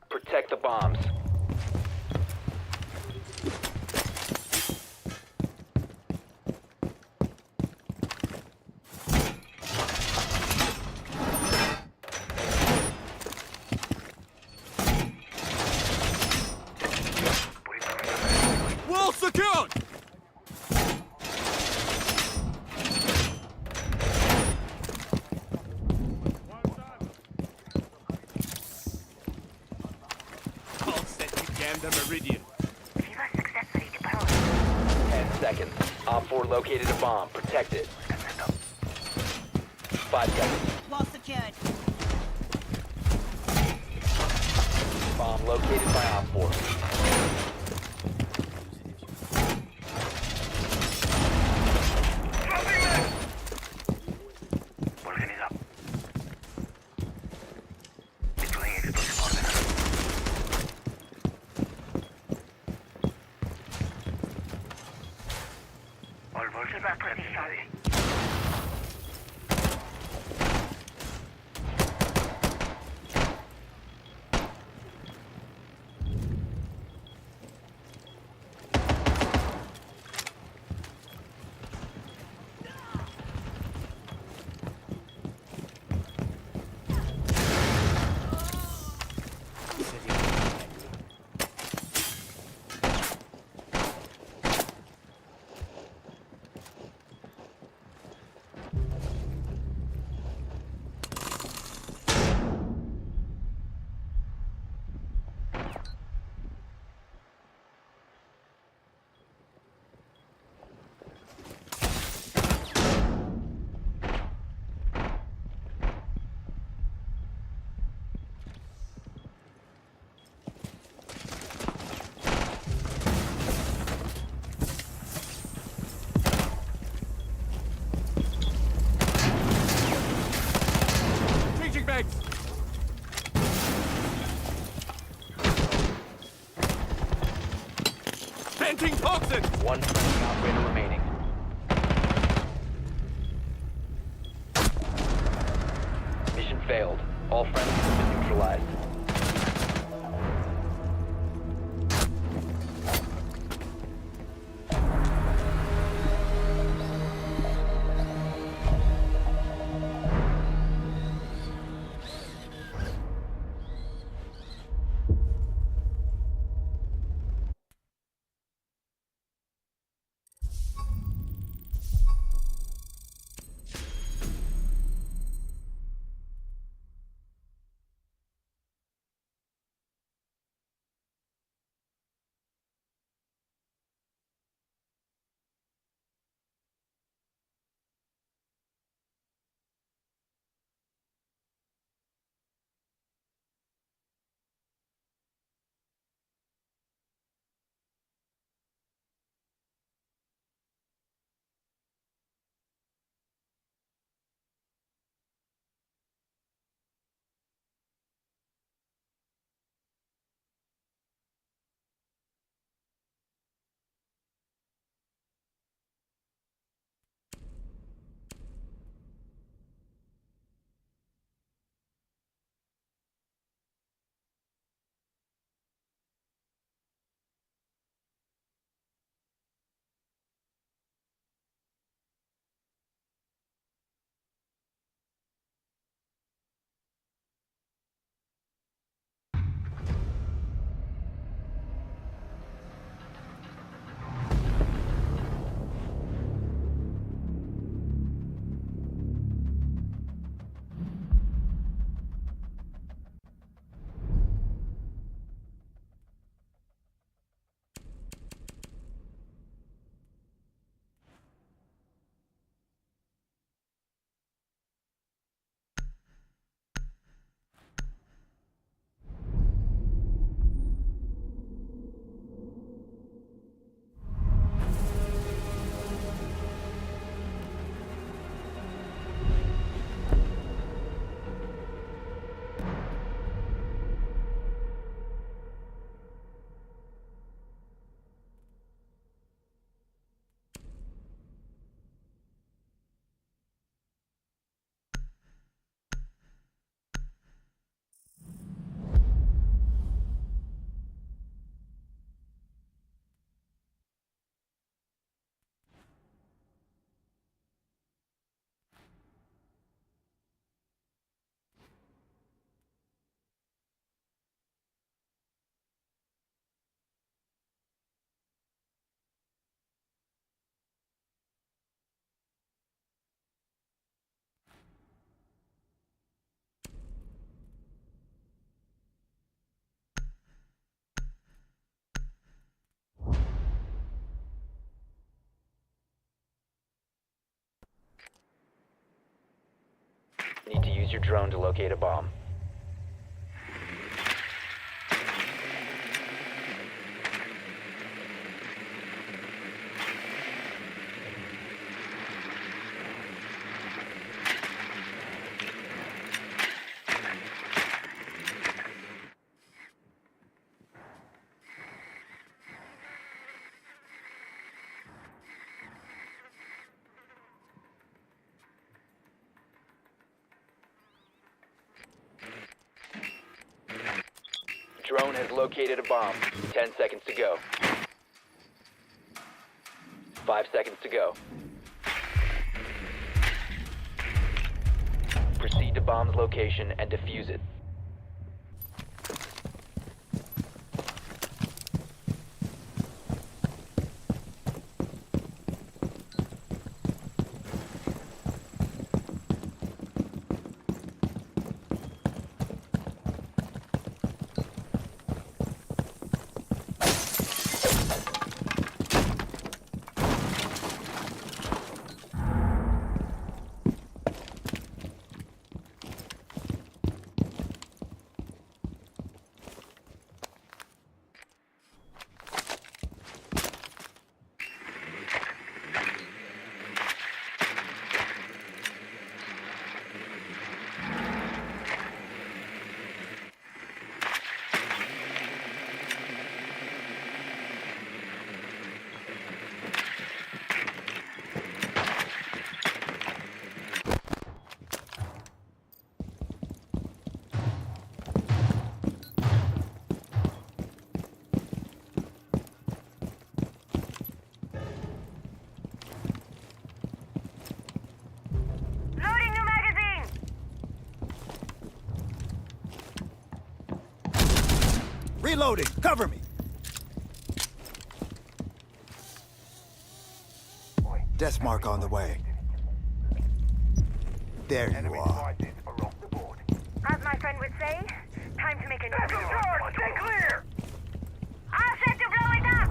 H: Protect the bombs.
N: Wall secured! All set to jam the meridian.
M: Viva successfully deployed.
H: 10 seconds. Op 4 located a bomb. Protect it. 5 seconds.
O: Wall secured.
H: Bomb located by Op 4.
N: nags! Venting toxin!
H: One friendly operator remaining. Mission failed. All friendlies have been neutralized. Need to use your drone to locate a bomb. Drone has located a bomb. 10 seconds to go. 5 seconds to go. Proceed to bomb's location and defuse it.
P: Reloading. Cover me. Death mark on the way. There you are.
M: As my friend would say, time to make a new door. Stay clear! All set to blowing up!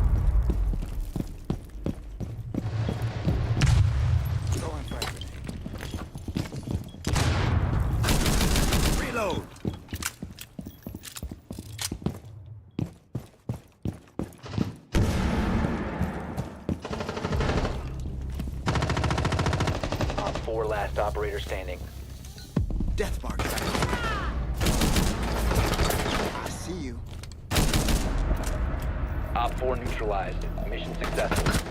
P: Reload.
H: Op 4 last operator standing.
P: Death mark. I see you.
H: Op 4 neutralized. Mission successful.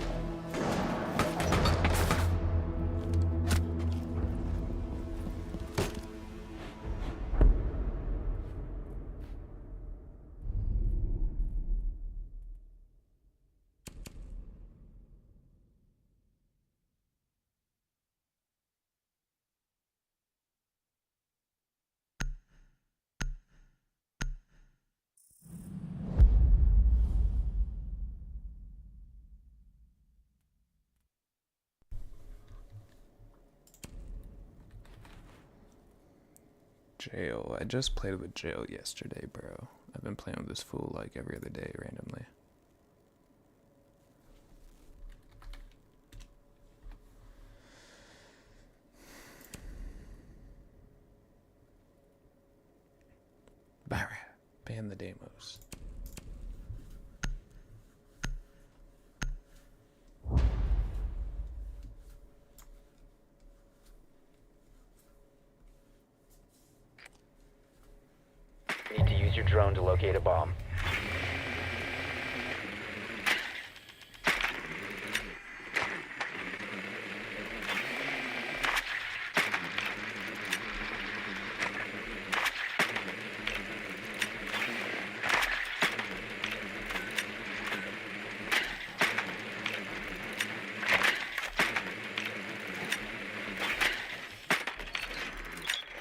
C: Jail. I just played with Jail yesterday, bro. I've been playing with this fool like every other day randomly. Barra. Ban the demos.
H: Need to use your drone to locate a bomb.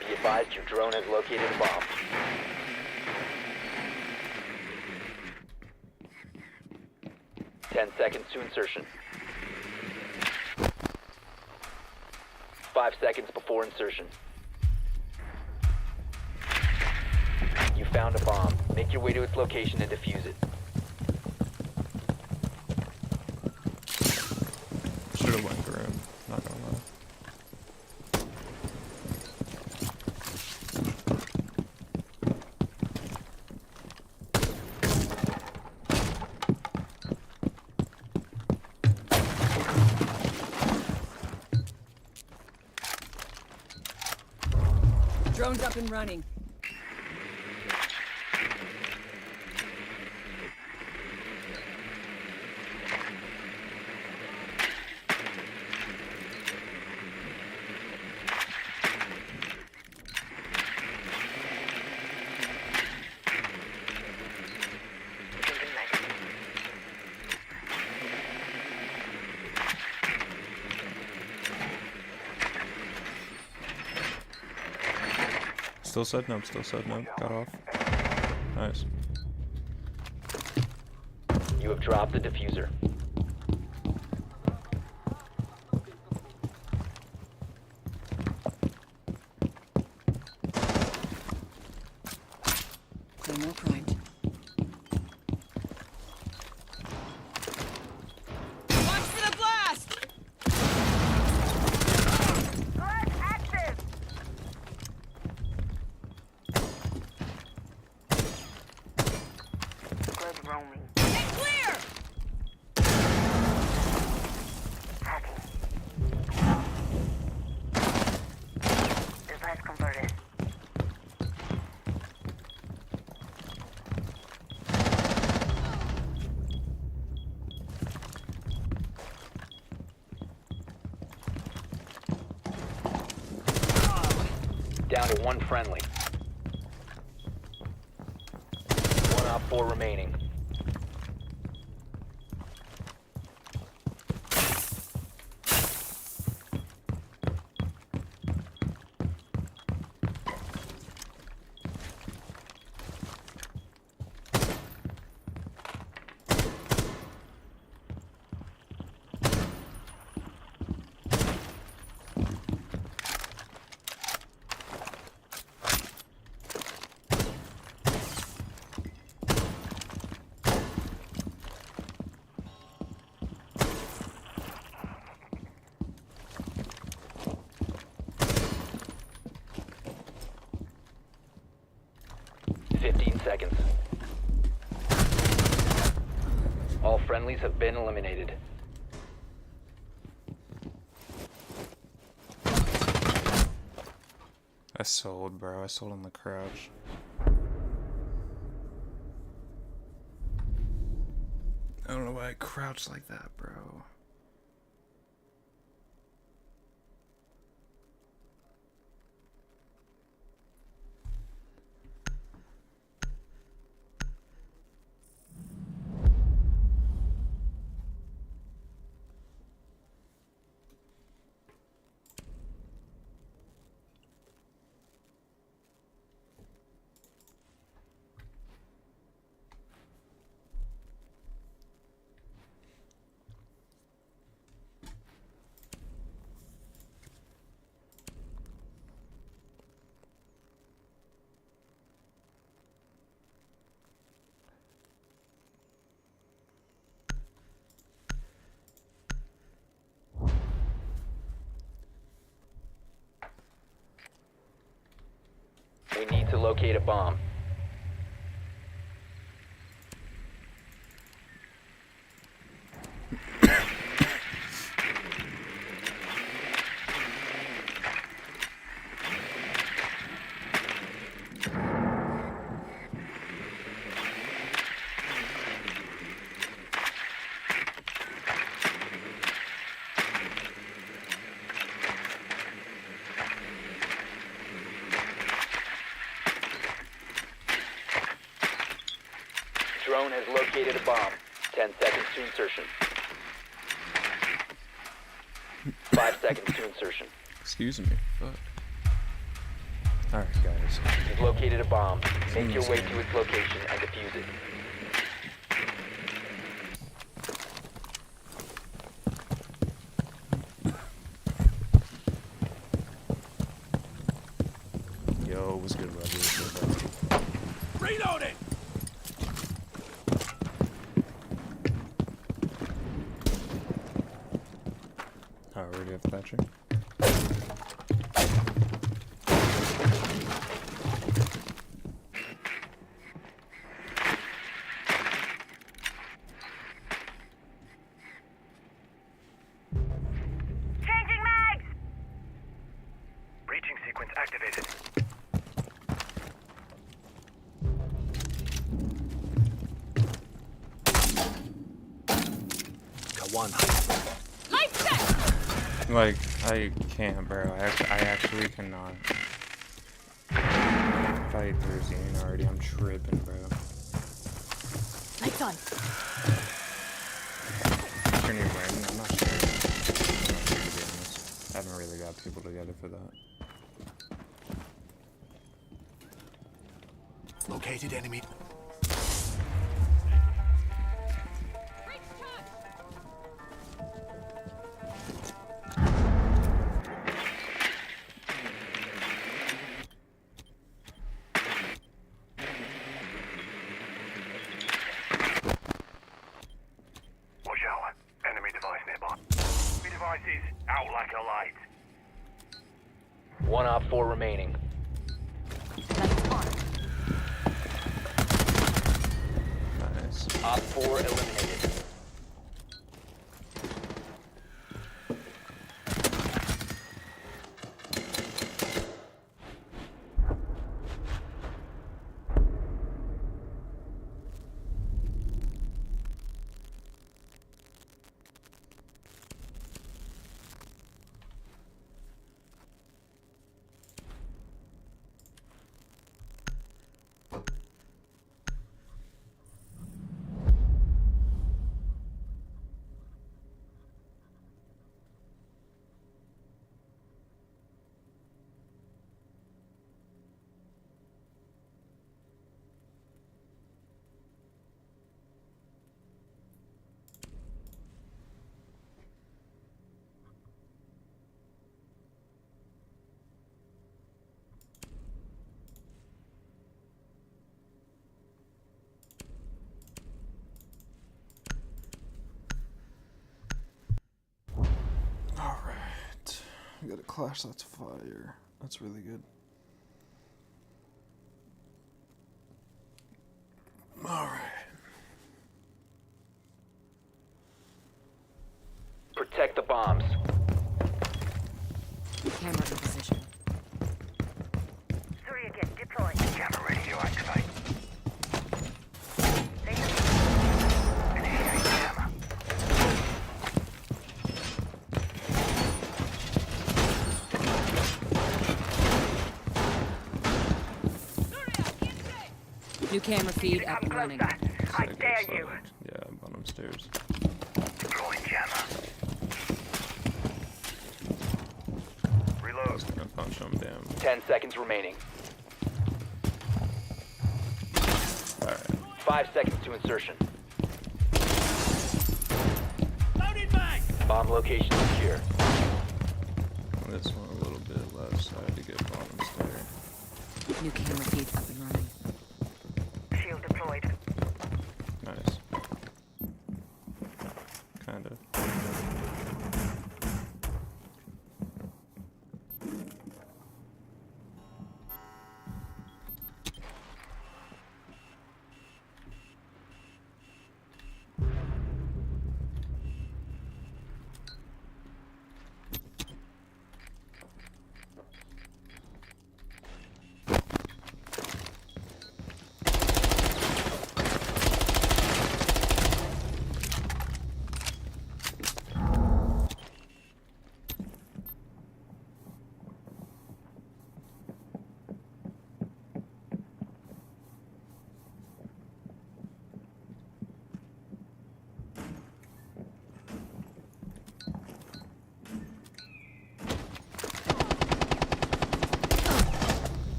H: Be advised your drone has located a bomb. Seconds to insertion. 5 seconds before insertion. You found a bomb. Make your way to its location and defuse it.
C: Should have went for him. Not gonna lie.
O: Drone's up and running.
C: Still setting up, got off. Nice.
H: You have dropped the diffuser.
O: Claymore primed. Watch for the blast!
M: Alert active! Good roaming.
O: Get clear!
M: Hacking. Device converted.
H: Down to one friendly. One op 4 remaining. 15 seconds. All friendlies have been eliminated.
C: I sold, bro. I sold on the crouch. I don't know why I crouched like that, bro.
H: We need to locate a bomb. Drone has located a bomb. 10 seconds to insertion. 5 seconds to insertion.
C: Excuse me. Fuck. Alright, guys.
H: You've located a bomb. Make your way to its location and defuse it.
C: Yo, what's good, brother?
N: Reloading!
C: Already have Thatcher.
M: Changing mags!
P: Breaching sequence activated.
O: Light set!
C: Like, I can't, bro. I actually cannot. Fight Rosine already. I'm tripping, bro.
O: Lights on.
C: Turn your brain. I'm not sure. I'm not sure, to be honest. I haven't really got people together for that.
P: Located enemy. Watch out. Enemy device nearby. Enemy devices out like a light.
H: One op 4 remaining.
C: Nice.
H: Op 4 eliminated.
C: Alright. We got a clash that's fire. That's really good. All right.
H: Protect the bombs.
O: Camera in position.
M: 3 again, deploy.
P: Camera ready to activate. Initiate camera.
O: New camera feed up and running.
M: I dare you.
C: Yeah, bottom stairs.
P: Deploying jammer.
C: I was gonna punch him down.
H: 10 seconds remaining.
C: Alright.
H: 5 seconds to insertion. Bomb location secure.
C: This one a little bit left, so I had to get bottom stair.
O: New camera feed up and running.
M: Shield deployed.
C: Nice. Kinda.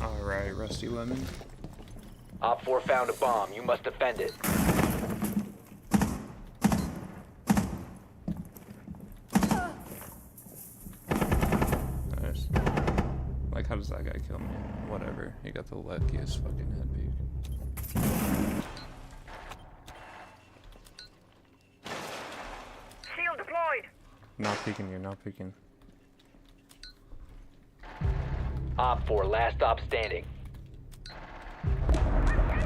C: Alright, Rusty Lemon.
H: Op 4 found a bomb. You must defend it.
C: Nice. Like, how does that guy kill me? Whatever. He got the luckiest fucking head peek.
M: Shield deployed.
C: Not peeking you, not peeking.
H: Op 4, last stop standing.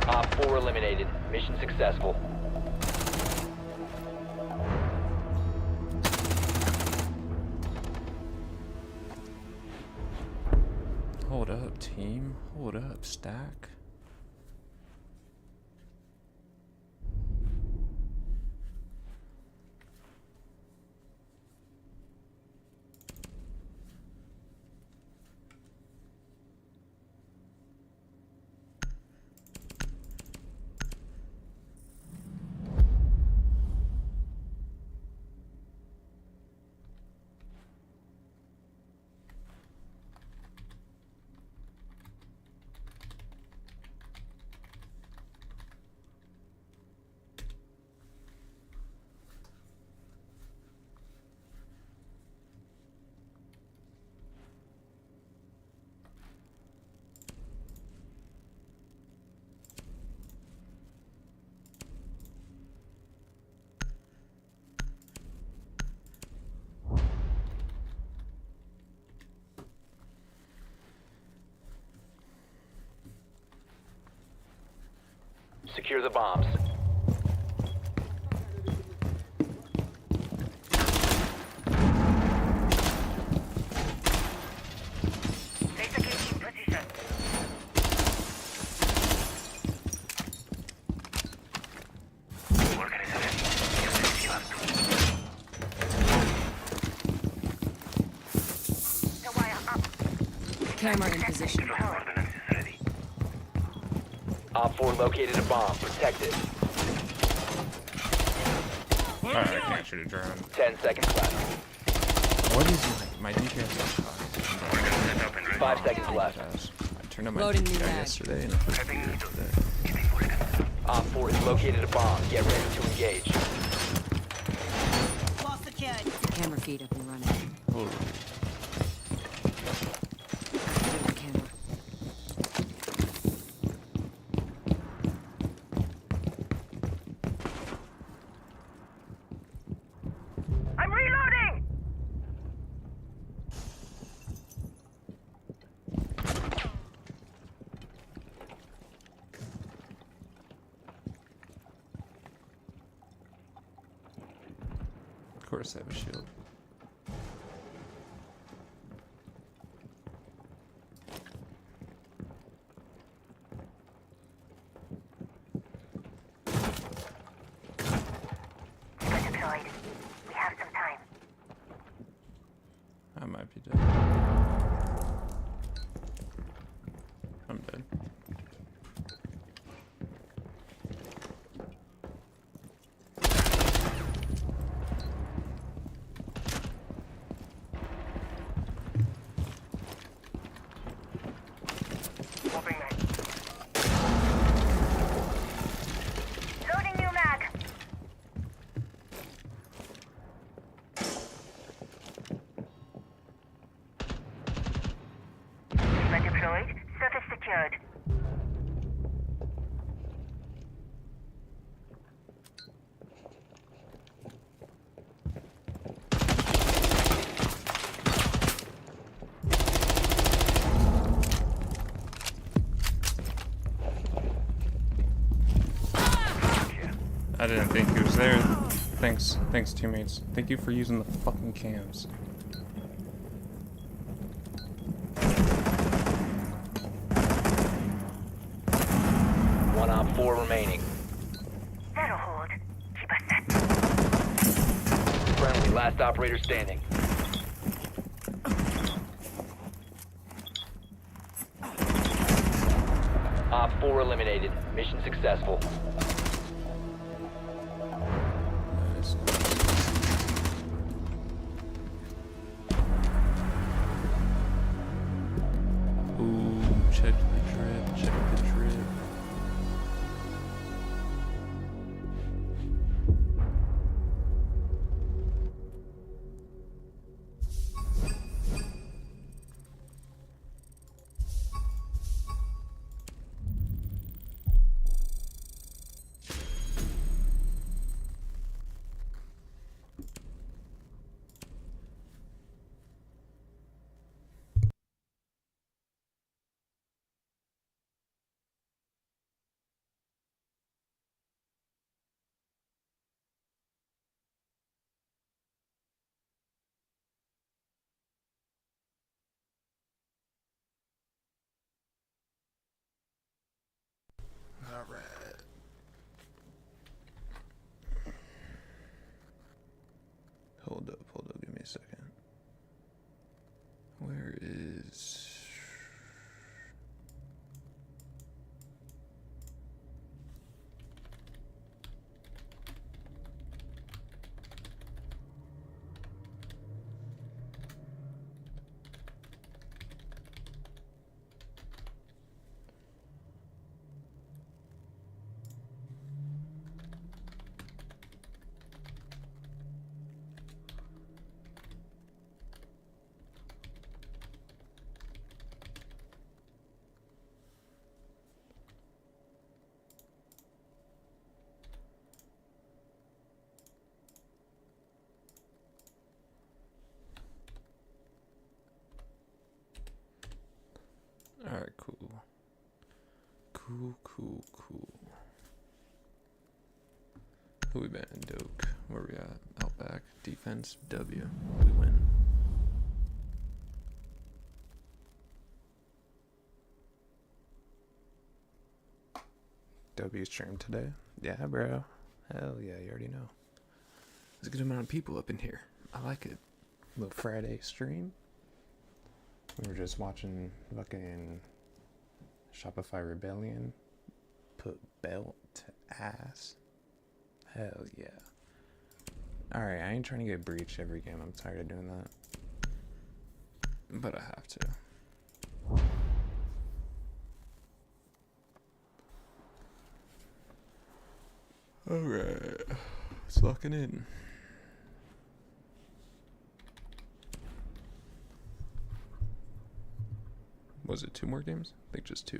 H: Op 4 eliminated. Mission successful.
C: Hold up, team. Hold up, stack.
H: Secure the bombs.
M: Laser gate in position. The wire up.
O: Camera in position.
H: Op 4 located a bomb. Protect it.
C: Alright, I can't shoot a drone.
H: 10 seconds left.
C: What is my DPS is high?
H: 5 seconds left.
C: I turned on my
O: Loading new
C: DPI
O: mag.
C: yesterday and it was yesterday.
H: Op 4 has located a bomb. Get ready to engage.
O: Lost the kid. Camera feed up and running.
C: Holy.
O: Activate the camera.
M: I'm reloading.
C: Of course I have a shield.
M: Deployed. We have some time.
C: I might be dead. I'm dead.
M: Moving that. Loading new mag. Beamer deployed. Surface secured.
C: I didn't think he was there. Thanks teammates. Thank you for using the fucking cams.
H: One op 4 remaining.
M: That'll hold. Keep us set.
H: Friendly, last operator standing. Op 4 eliminated. Mission successful.
C: Nice. Ooh, check the drip, check the drip. Alright. Hold up, give me a second. Where is... Alright, cool. Cool. Who we been? Doke. Where we at? Outback. Defense. W. We win. W stream today? Yeah, bro. Hell yeah, you already know. There's a good amount of people up in here. I like it. Little Friday stream. We were just watching fucking Shopify Rebellion put belt to ass. Hell yeah. Alright, I ain't trying to get breached every game. I'm tired of doing that. But I have to. Alright. Let's lock it in. Was it 2 more games? I think just 2.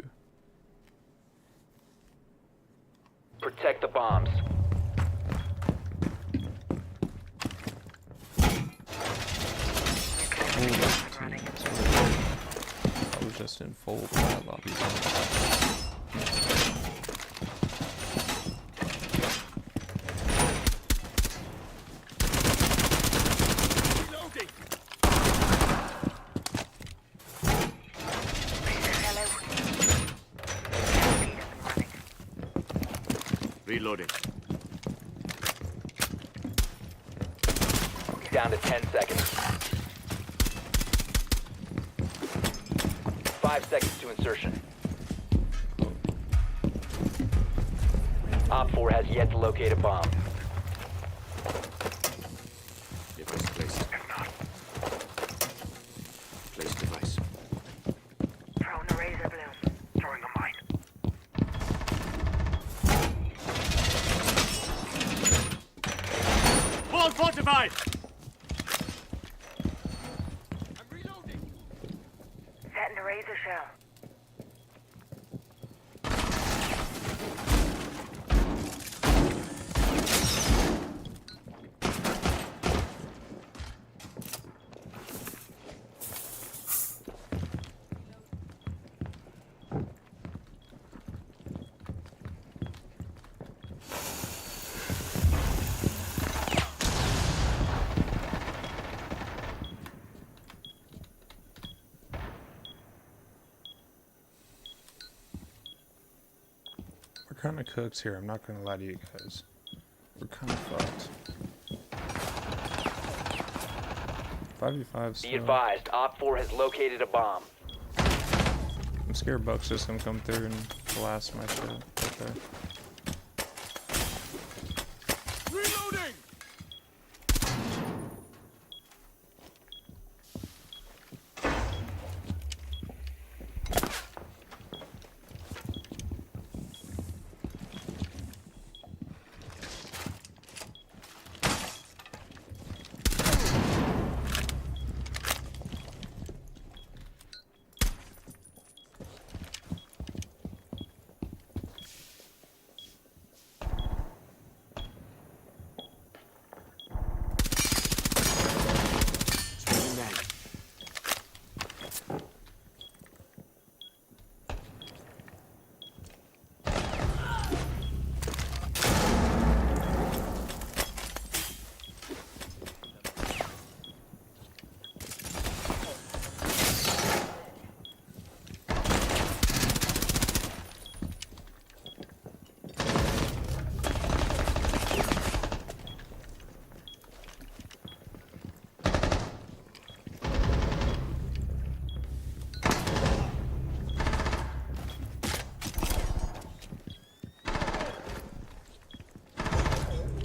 H: Protect the bombs.
C: I was just in full plat lobby.
N: Reloading.
H: Down to 10 seconds. 5 seconds to insertion. Op 4 has yet to locate a bomb.
N: Device placed. Place device.
M: Throwing the razor bloom.
P: Throwing a mine.
N: Wall fortified!
M: Setting the razor shell.
C: We're kind of cooked here, I'm not going to lie to you guys. We're kind of fucked. 5v5
H: Be advised, Op 4 has located a bomb.
C: I'm scared Buck's just going to come through and blast my shit. Okay.
N: Reloading!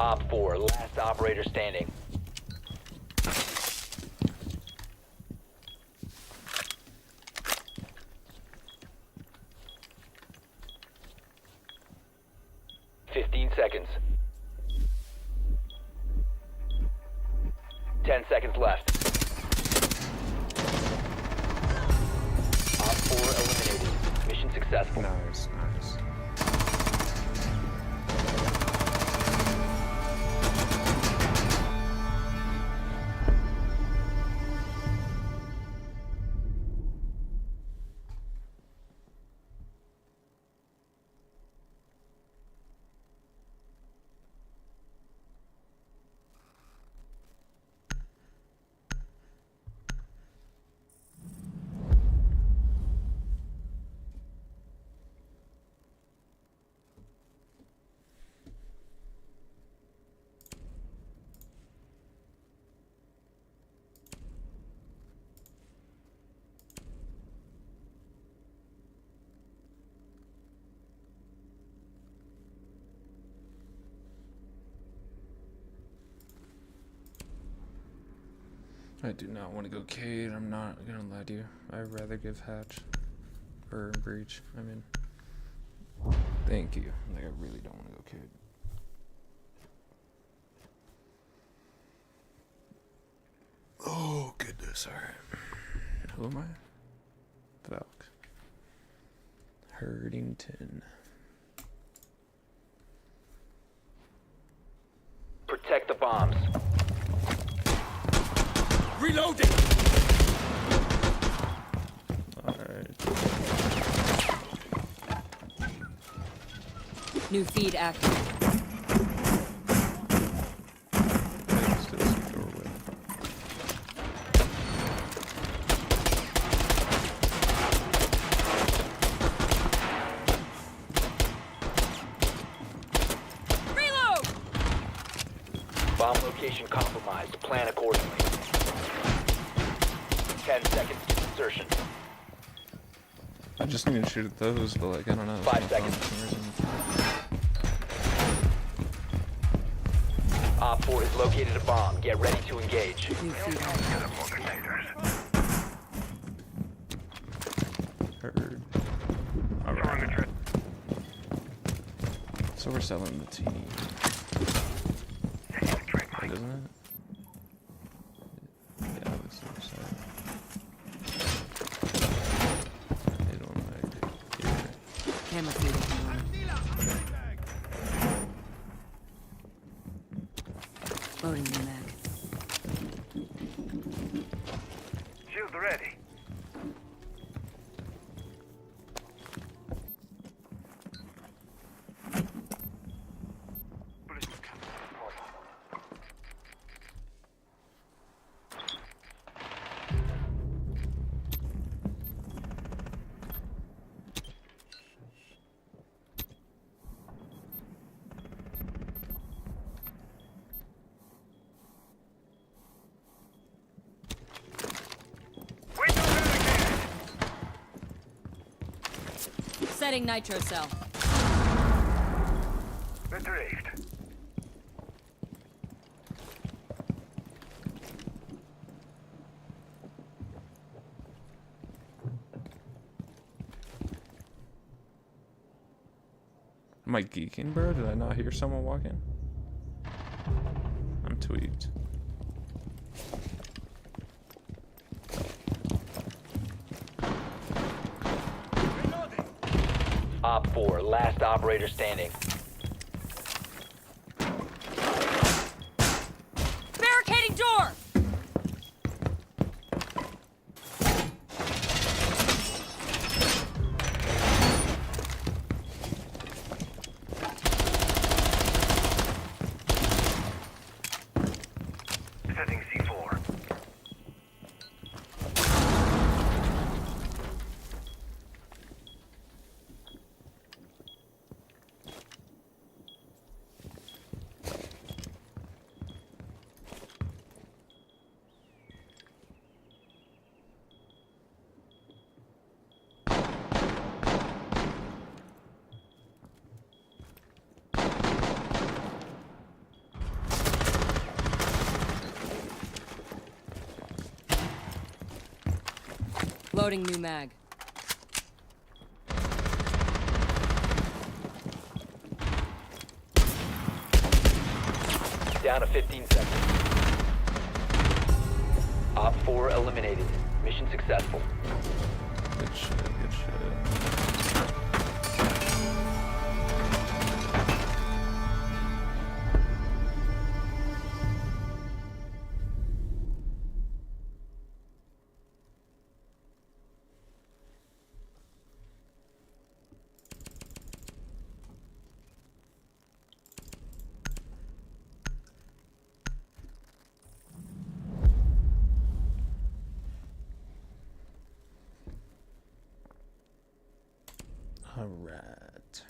H: Op 4, last operator standing. Seconds. 10 seconds left. Op 4 eliminated. Mission successful.
C: Nice, nice. I do not want to go Cade, I'm not gonna lie to you. I'd rather give Hatch. Or Breach, I mean. Thank you. Like, I really don't want to go Cade. Oh, goodness, alright. Who am I? Valk. Herdington.
H: Protect the bombs.
N: Reloading!
C: Alright.
O: New feed active.
H: Bomb location compromised. Plan accordingly. 10 seconds to insertion.
C: I just need to shoot at those, but like, I don't know.
H: 5 seconds. Op 4 has located a bomb. Get ready to engage.
C: Heard. Alright. So we're selling the team. Wait, isn't it? Yeah, this is we're selling. They don't like here.
O: Camera feed up and running. Loading the mag.
P: Shield ready.
O: Setting nitro cell.
P: Retrieved.
C: Am I geeking, bro? Did I not hear someone walking? I'm tweaked.
H: Op 4, last operator standing.
O: Barricading door!
P: Setting C4.
O: Loading new mag.
H: Down to 15 seconds. Op 4 eliminated. Mission successful.
C: Good shit, good shit. All right.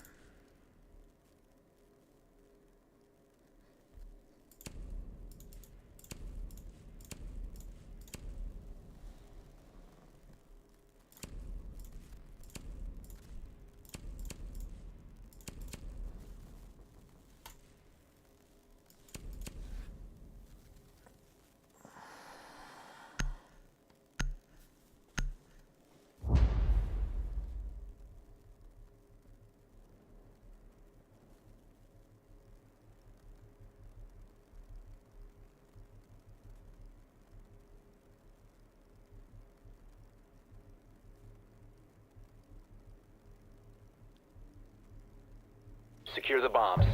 H: Secure the bombs.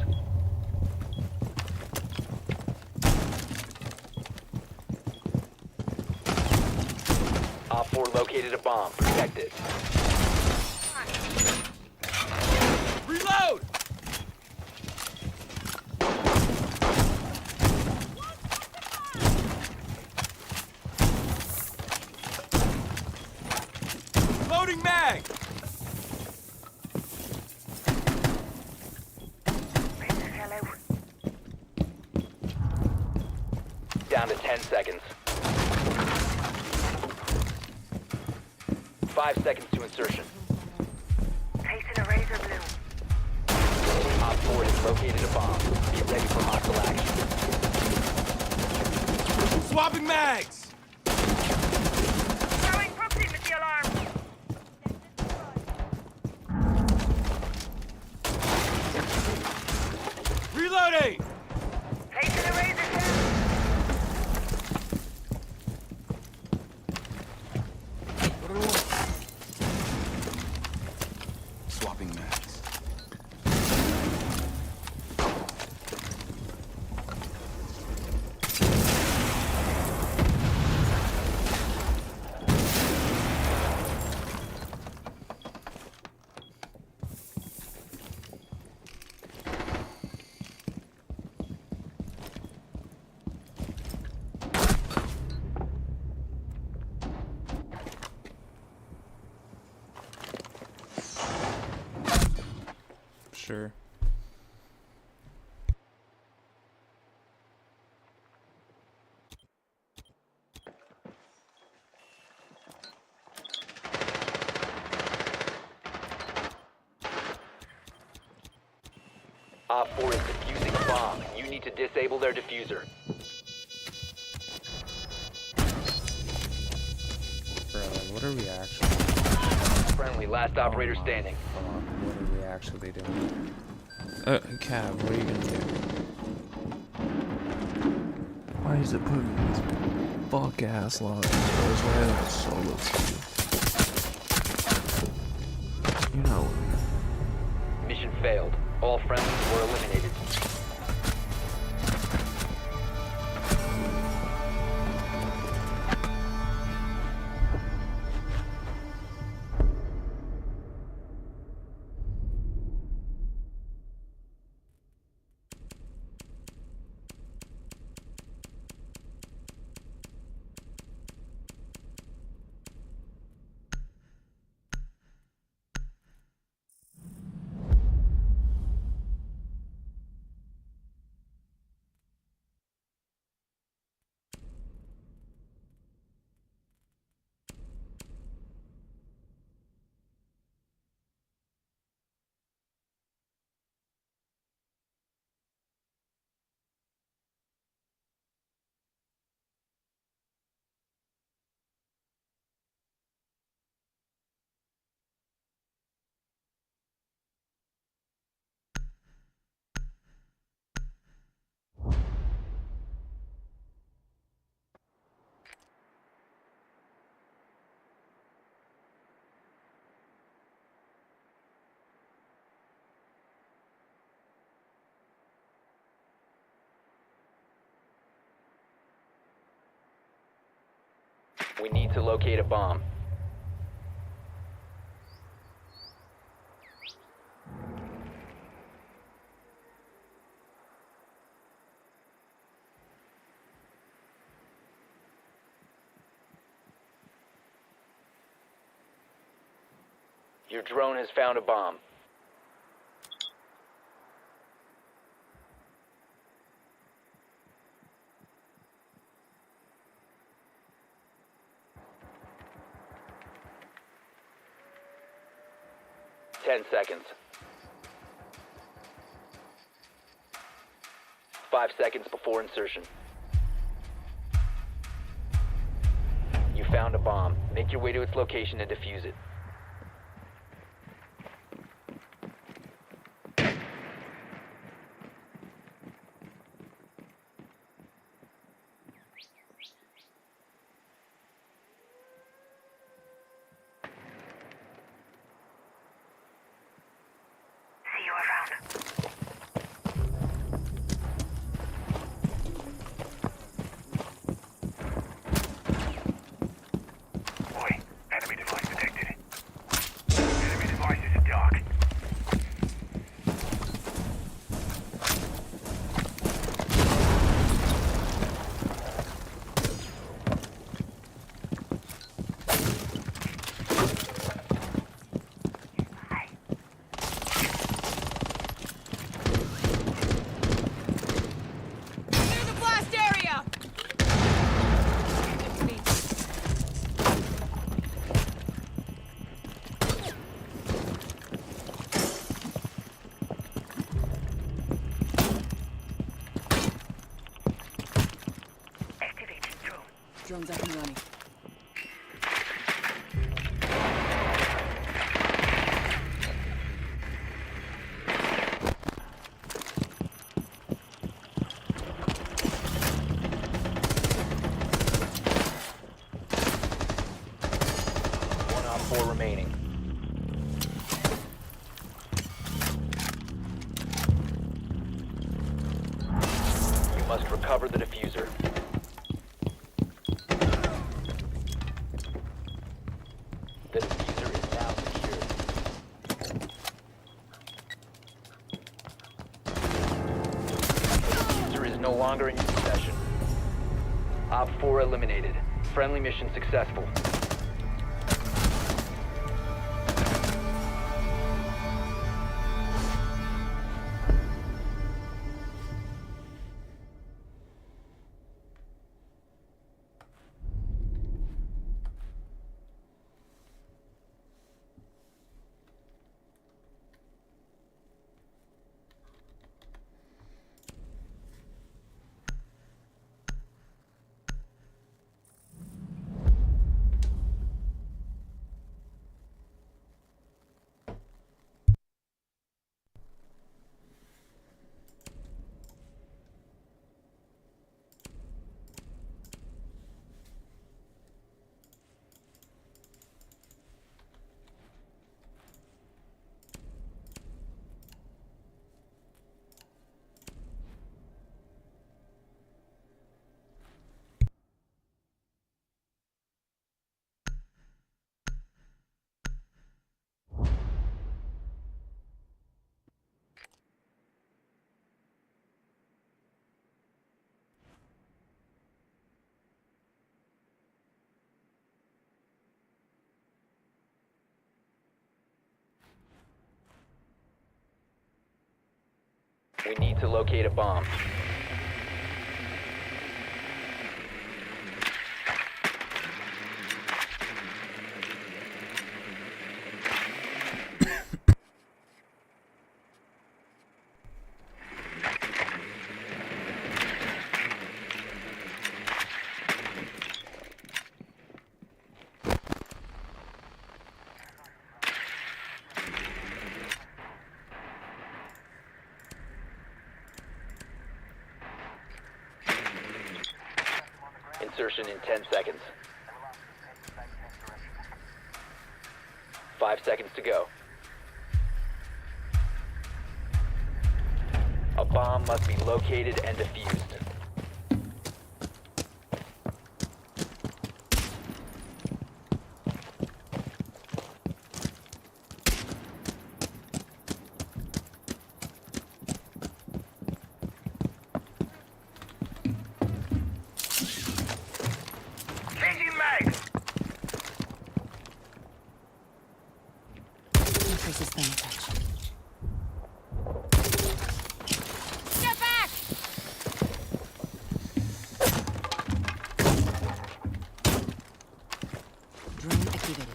H: Op 4 located a bomb. Protect it.
N: Reload! Loading mag!
H: 10 seconds. 5 seconds to insertion.
M: Placing a razor blue.
H: Op 4 has located a bomb. Be ready for hostile action.
N: Swapping mags!
M: Throwing proximity alarm.
N: Reloading!
M: Placing a razor blue.
N: Swapping mags.
C: Sure.
H: Op 4 is defusing a bomb. You need to disable their diffuser.
C: Bro, what are we actually?
H: Friendly, last operator standing.
C: What are we actually doing? Cav, what are you gonna do? Why is it putting these fuck ass lines? Why are they solo team? You know.
H: Mission failed. All friendlies were eliminated. We need to locate a bomb. Your drone has found a bomb. Ten seconds. 5 seconds before insertion. You found a bomb. Make your way to its location and defuse it.
O: Drone's up and running.
H: One on 4 remaining. You must recover the diffuser. The diffuser is now secured. The diffuser is no longer in your possession. Op 4 eliminated. Friendly mission successful. We need to locate a bomb. Insertion in 10 seconds. 5 seconds to go. A bomb must be located and defused.
O: Step back! Drone activated.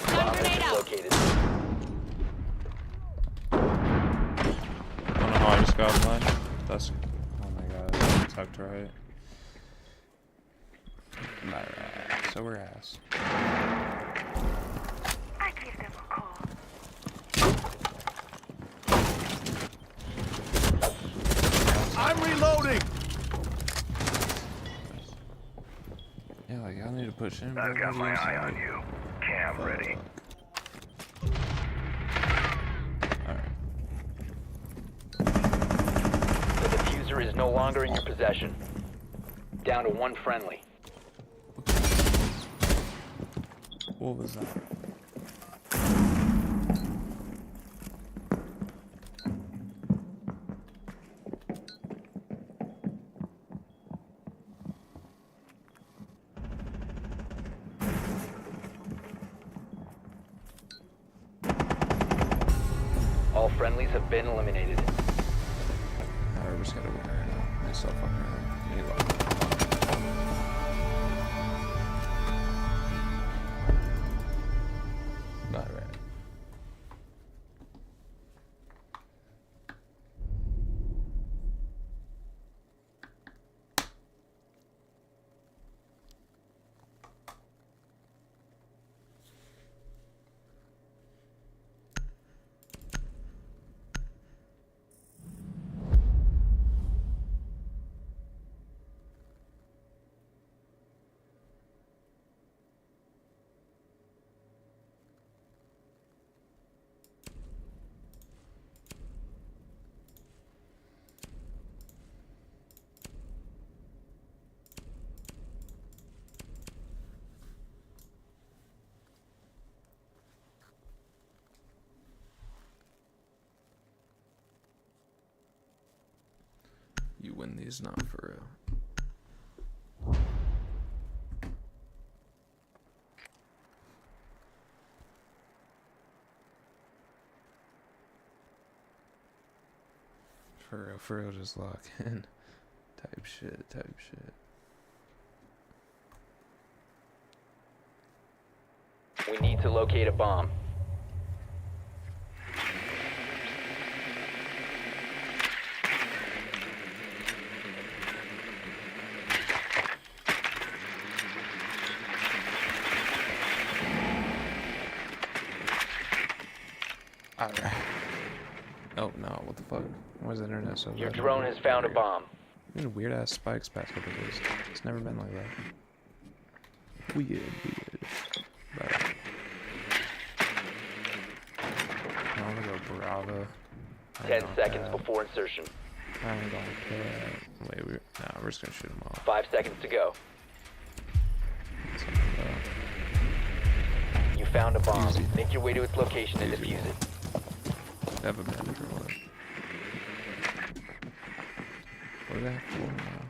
H: Bomb has been located.
C: I don't know how I just got mine. That's. Oh my god. Tucked right. Alright, so we're ass.
M: I give them a call.
N: I'm reloading!
C: Yeah, like, I need to push in.
P: I've got my eye on you. Cam ready.
H: The diffuser is no longer in your possession. Down to 1 friendly.
C: What was that?
H: All friendlies have been eliminated.
C: Alright, we're just gonna go there now. Nice stuff fucking around. Need luck. Alright. You win these, not for real. For real, just lock in. Type shit.
H: We need to locate a bomb.
C: Alright. Oh no, what the fuck? Why is the internet so bad?
H: Your drone has found a bomb.
C: Weird ass spikes past couple days. It's never been like that. Weird. But I'm gonna go Bravo.
H: 10 seconds before insertion.
C: I'm going Wait, we're just gonna shoot them all.
H: 5 seconds to go. You found a bomb.
C: Easy.
H: Make your way to its location and defuse it.
C: Have a manager or what? What is that for now?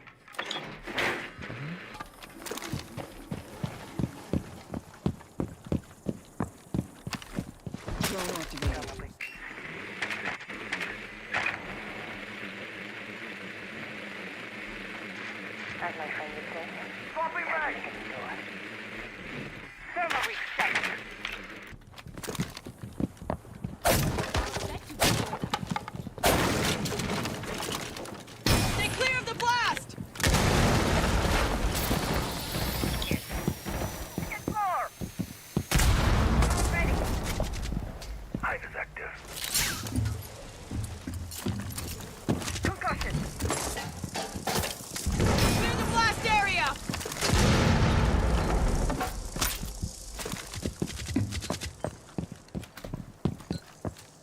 M: As my friend would say, swapping back! Some respect!
O: Stay clear of the blast!
M: Get more! Ready!
P: Hive is active.
M: Concussion!
O: Clear the blast area!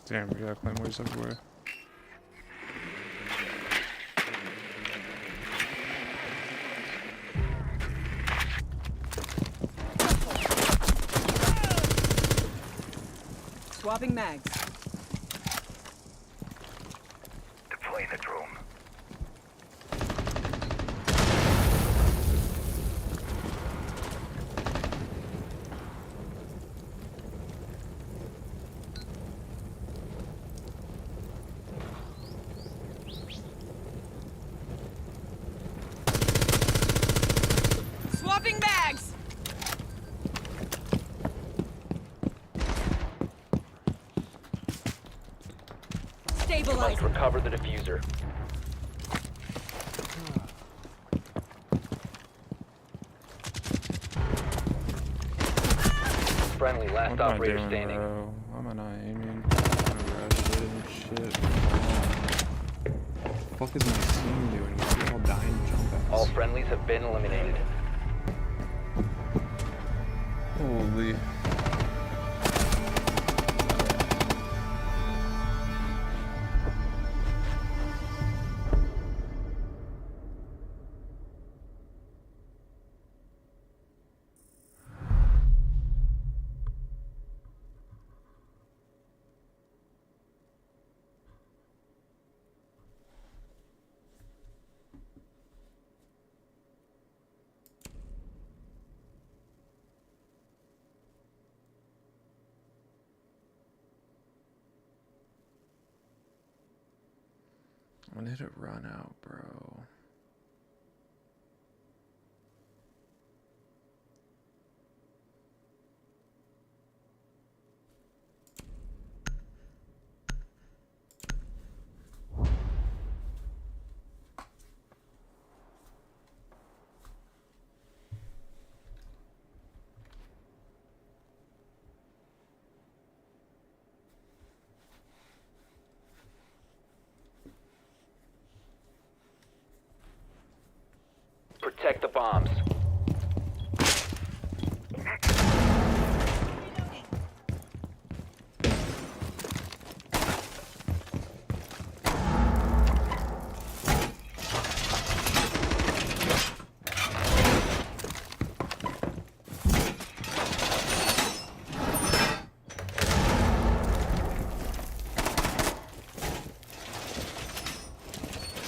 C: Damn, we got claymores everywhere.
O: Swapping mags.
P: Deploying the drone.
O: Swapping bags!
H: Must
O: Stabilizing.
H: recover the diffuser. Friendly, last
C: What am I
H: operator
C: doing,
H: standing.
C: bro? Why am I not aiming? I'm gonna rush it and shit. What the fuck is my team doing? We're all dying jump outs.
H: All friendlies have been eliminated.
C: Holy. When did it run out, bro?
H: Protect the bombs.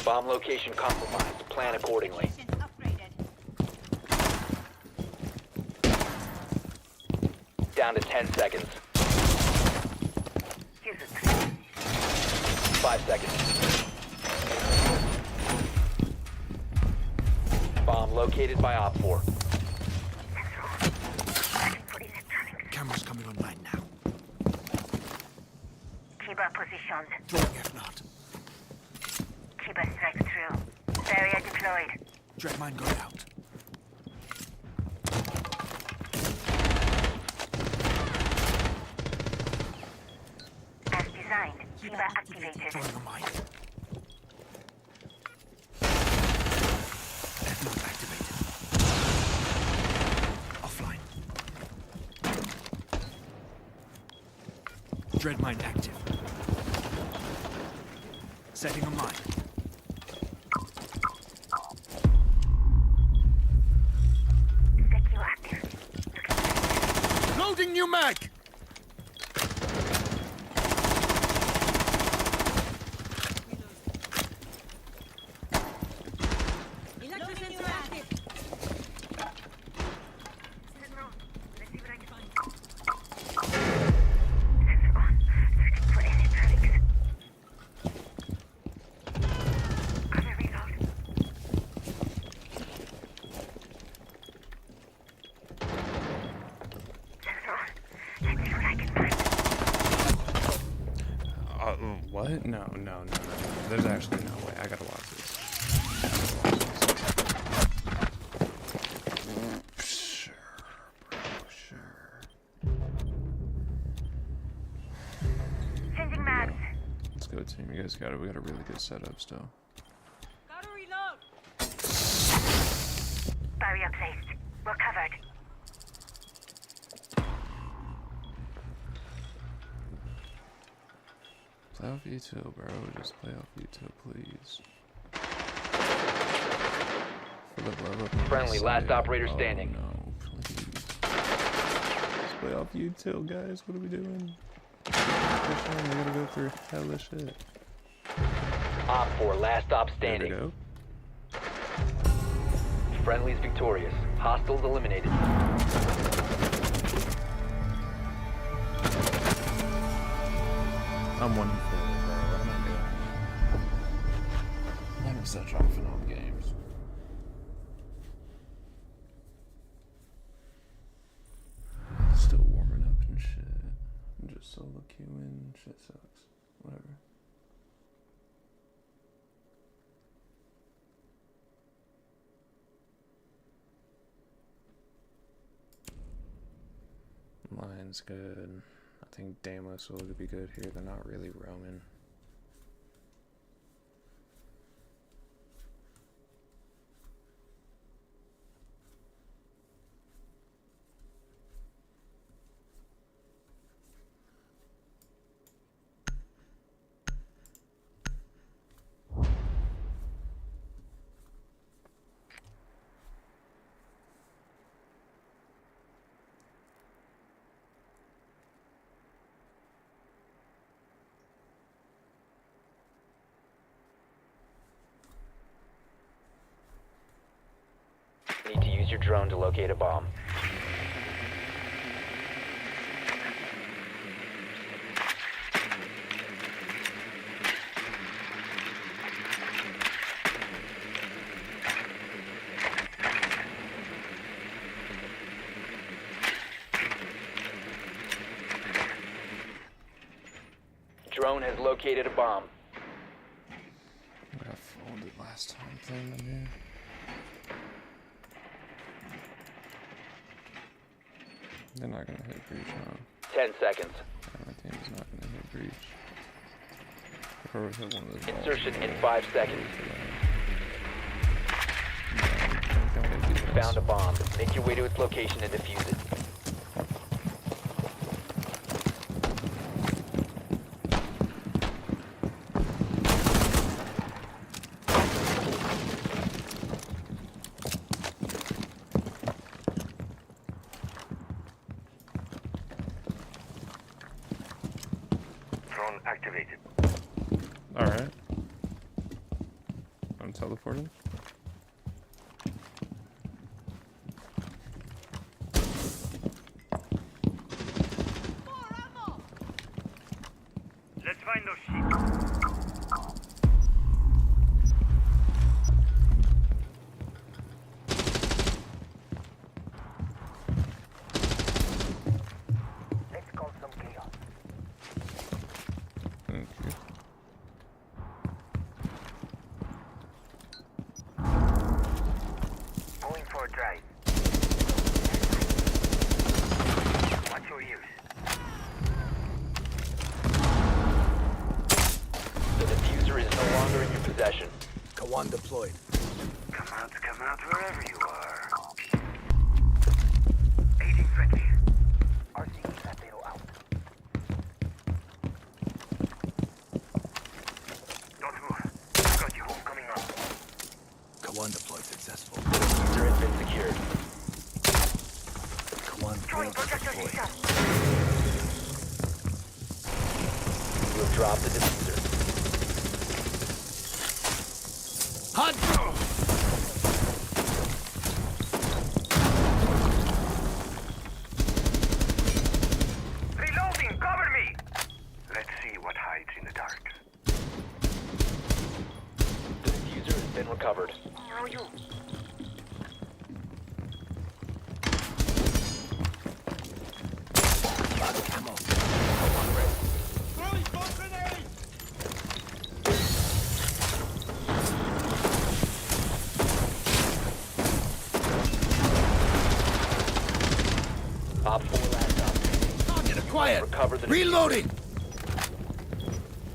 H: Bomb Bomb location compromised. Plan accordingly. Down to 10 seconds. 5 seconds. Bomb located by Op 4.
N: Camera's coming online now.
M: Keep our positions.
N: Drawing if not.
M: Keep us strike through. Barrier deployed.
N: Dread mine going out.
M: As designed, Kiba activated.
N: Throwing a mine. F not activated. Offline. Dread mine active. Setting a mine.
M: Secure active.
N: Loading new mag!
C: What? No. There's actually no way. I gotta watch this. Sure, bro. Sure.
M: Changing maps.
C: Let's go, team. You guys got it. We got a really good setup still.
O: Gotta reload.
M: Barrier placed. We're covered.
C: Play off util, bro. Just play off util, please. For the love of
H: Friendly, last operator standing.
C: No, please. Just play off util, guys. What are we doing? We gotta go through hella shit.
H: Op 4, last stop standing.
C: There we go.
H: Friendly's victorious. Hostiles eliminated.
C: I'm 1 for it, bro. I'm not good. I'm such off and on games. Still warming up and shit. I'm just solo queuing. Shit sucks. Whatever. Line's good. I think Deimos will be good here. They're not really roaming.
H: Need to use your drone to locate a bomb. Drone has located a bomb.
C: I got folded last time playing them here. They're not gonna hit breach, huh?
H: 10 seconds.
C: Yeah, my team's not gonna hit breach. Or hit one of those
H: Insertion
C: balls.
H: in 5 seconds. Found a bomb. Make your way to its location and defuse it.
P: Drone activated.
C: Alright. teleporting.
P: Let's find those sheep.
M: Let's call some chaos.
C: Okay.
P: Going for a drive. What's your use?
H: The diffuser is no longer in your possession.
N: Kawan deployed.
P: Come out wherever you are. Aiding friendly.
M: RCE Latero out.
P: Don't move. I've got you. Coming up.
N: Kawan deployed successful.
H: The diffuser has been secured.
N: Kawan
M: Throwing
N: failed to
M: projector
N: deploy.
M: system.
H: You have dropped the diffuser.
N: Hunt!
P: Reloading! Cover me! Let's see what hides in the dark.
H: The diffuser has been recovered.
M: How are you?
N: Ammo. Kawan ready.
H: Op 4 last op.
N: Target acquired.
H: Recover the
N: Reloading.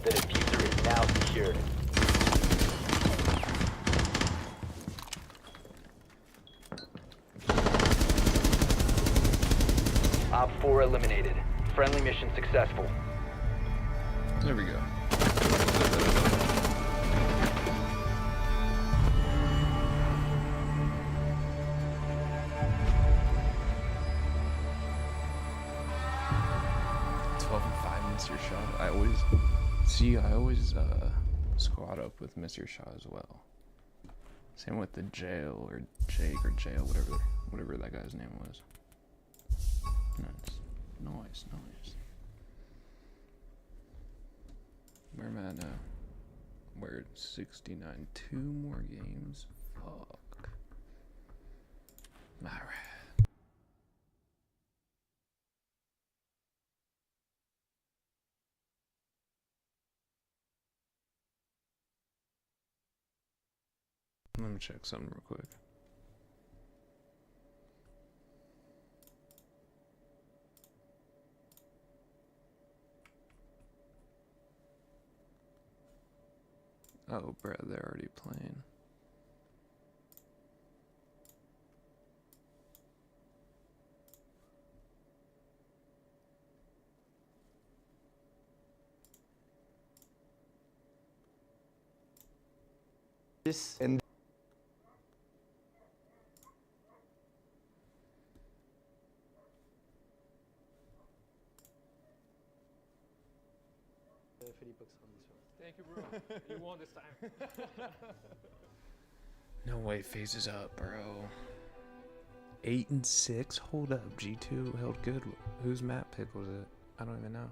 H: The diffuser is now secured. Op 4 eliminated. Friendly mission successful.
C: There we go. Miss your shot. I always squad up with miss your shot as well. Same with the jail or Jake or jail, whatever that guy's name was. Nice. Where am I at now? We're at 69. 2 more games. Fuck. Alright. Let me check something real quick. Oh, bruh, they're already playing.
Q: This and
B: Thank you, bro. You won this time.
C: No way, phases up, bro. 8 and 6. Hold up, G2 held good. Whose map pick was it? I don't even know.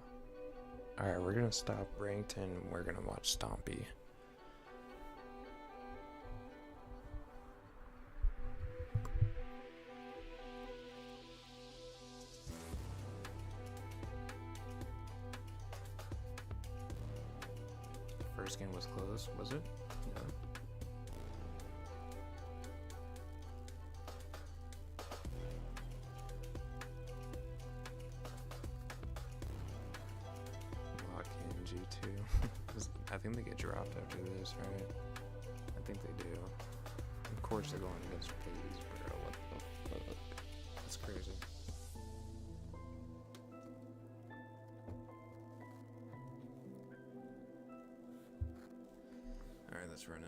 C: All right, we're gonna stop ranked and we're gonna watch Stompy. First game was close, was it? No. Lock in G2. I think they get dropped after this, right? I think they do. Of course they're going against FaZe, bro. What the fuck? That's crazy. Alright, let's run it.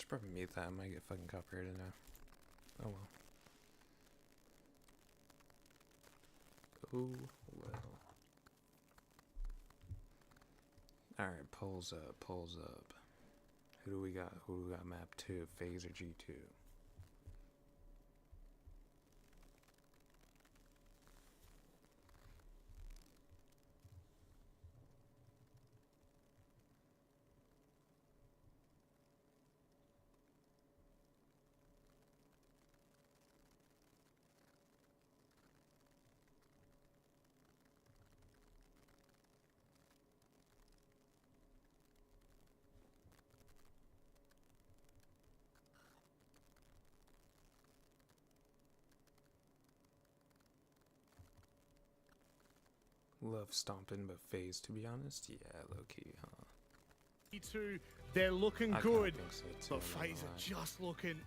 C: should probably mute that. I might get fucking copyrighted now. Oh well. Oh well. Alright, polls up, polls up. Who do we got? Who do we got map 2? FaZe or G2? Love stomping, but FaZe, to be honest, yeah, low-key, huh?
D: G2, they're looking
C: I
D: good,
C: kinda think so too,
D: but
C: I'm not
D: FaZe
C: gonna
D: are
C: lie.
D: just looking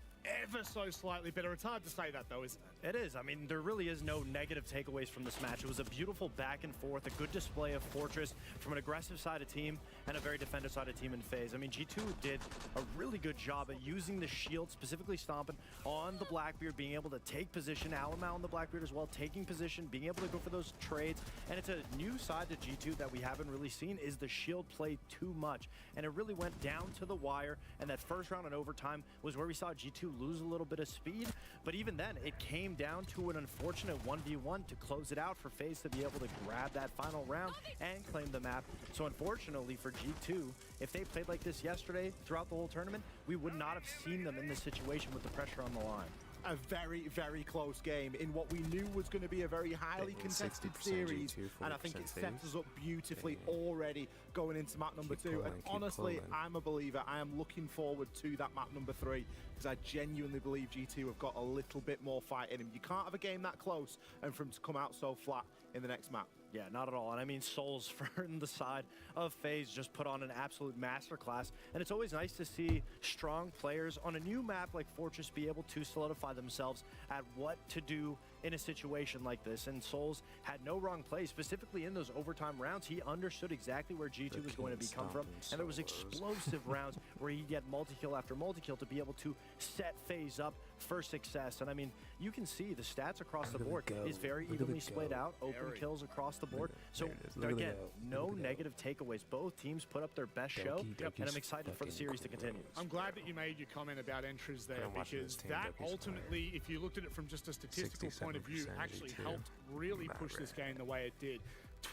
D: ever so slightly better. It's hard to say that though, isn't it?
E: It is. I mean, there really is no negative takeaways from this match. It was a beautiful back and forth, a good display of Fortress from an aggressive side of team and a very defensive side of team in FaZe. I mean, G2 did a really good job at using the shield, specifically stomping on the Blackbeard, being able to take position. Alamau on the Blackbeard as well, taking position, being able to go for those trades. And it's a new side to G2 that we haven't really seen, is the shield play too much. And it really went down to the wire. And that first round in overtime was where we saw G2 lose a little bit of speed. But even then, it came down to an unfortunate 1v1 to close it out for FaZe to be able to grab that final round and claim the map. So unfortunately for G2, if they played like this yesterday throughout the whole tournament, we would not have seen them in this situation with the pressure on the line.
F: A very, very close game in what we knew was going to be a very highly contested
C: 60%
F: series,
C: G2,
F: and I think it
C: 40%
F: sets
C: FaZe.
F: us up beautifully already going into map number
C: Keep
F: 2.
C: pulling,
F: And
C: keep
F: honestly,
C: pulling.
F: I'm a believer. I am looking forward to that map number 3 because I genuinely believe G2 have got a little bit more fight in them. You can't have a game that close and for them to come out so flat in the next map.
E: Yeah, not at all. And I mean, Souls from the side of FaZe just put on an absolute masterclass. And it's always nice to see strong players on a new map like Fortress be able to solidify themselves at what to do in a situation like this. And Souls had no wrong play, specifically in those overtime rounds. He understood exactly where G2 was going to be come from. And there was explosive rounds where he'd get multi-kill after multi-kill to be able to set FaZe up for success. And I mean, you can see the stats across the board is very evenly split out, open kills across the board. So again, no negative takeaways. Both teams put up their best show, and I'm excited for the series to continue.
D: I'm glad that you made your comment about entries there, because that ultimately, if you looked at it from just a statistical point of view, actually helped really push this game the way it did.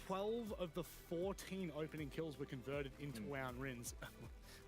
D: 12 of the 14 opening kills were converted into round wins.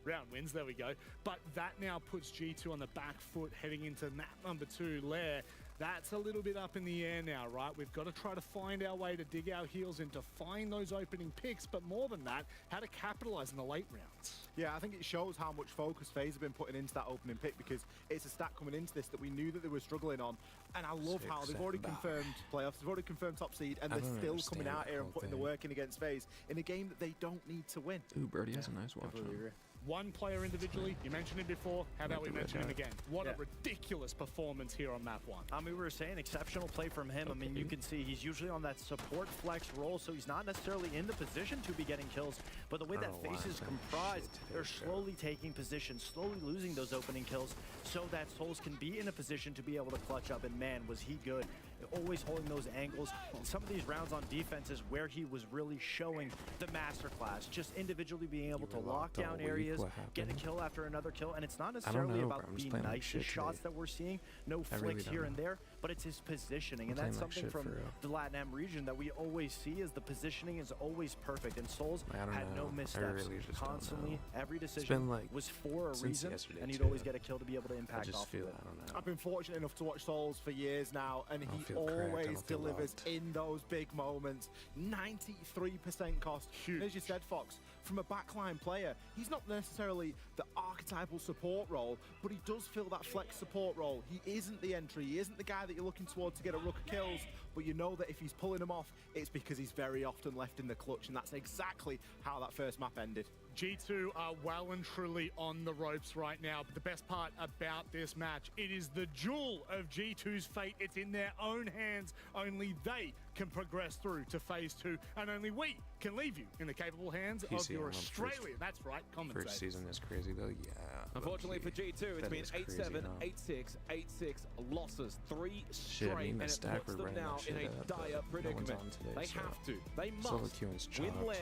D: Round wins, there we go. But that now puts G2 on the back foot heading into map number 2, Lair. That's a little bit up in the air now, right? We've got to try to find our way to dig our heels in to find those opening picks, but more than that, how to capitalize in the late rounds.
F: Yeah, I think it shows how much focus FaZe have been putting into that opening pick, because it's a stat coming into this that we knew that they were struggling on. And I love how they've already confirmed playoffs, they've already confirmed top seed, and they're still coming out here and putting the work in against FaZe in a game that they don't need to win.
C: Ooh, Birdie has a nice watch on.
D: One player individually, you mentioned him before, how about we mention him again? What a ridiculous performance here on map 1.
E: I mean, we were saying exceptional play from him. I mean, you can see he's usually on that support flex role, so he's not necessarily in the position to be getting kills, but the way that FaZe is comprised, they're slowly taking position, slowly losing those opening kills, so that Souls can be in a position to be able to clutch up, and man, was he good. Always holding those angles. Some of these rounds on defense is where he was really showing the masterclass, just individually being able to lock down areas, get a kill after another kill, and it's not necessarily about the nicest shots that we're seeing, no flicks here and there, but it's his positioning, and that's something from the LATAM region that we always see, is the positioning is always perfect, and Souls had no missteps. Constantly, every decision was for a reason, and he'd always get a kill to be able to impact off of it.
F: I've been fortunate enough to watch Souls for years now, and he always delivers in those big moments. 93% cost. And as you said, Fox, from a backline player, he's not necessarily the archetypal support role, but he does fill that flex support role. He isn't the entry, he isn't the guy that you're looking toward to get a ruck of kills, but you know that if he's pulling them off, it's because he's very often left in the clutch, and that's exactly how that first map ended.
D: G2 are well and truly on the ropes right now. But the best part about this match, it is the jewel of G2's fate. It's in their own hands. Only they can progress through to phase 2, and only we can leave you in the capable hands of your Australian. That's right, commentators.
C: First season is crazy though, yeah.
Q: Unfortunately for G2, it's been 8-7, 8-6, 8-6 losses, 3 straight, and it puts them now in a dire predicament. They have to, they must win Lair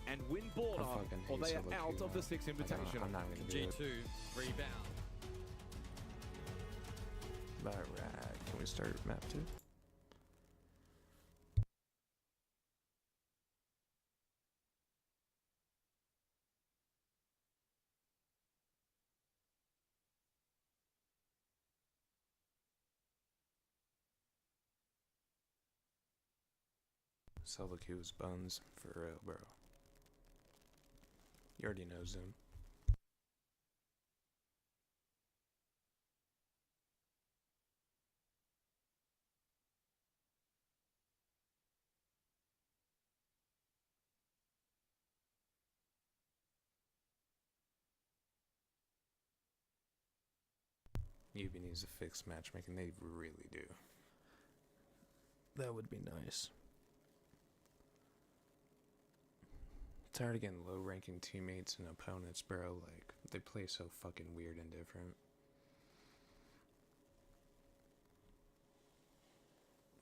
Q: and win Border, or they are out of the 6 Invitational.
C: I'm not gonna do
J: G2 rebound.
C: Alright, can we start map 2? SLICKK's buns, for real, bro. You already know Zoom. UB needs to fix matchmaking, they really do. That would be nice. Tired of getting low-ranking teammates and opponents, bro. Like, they play so fucking weird and different.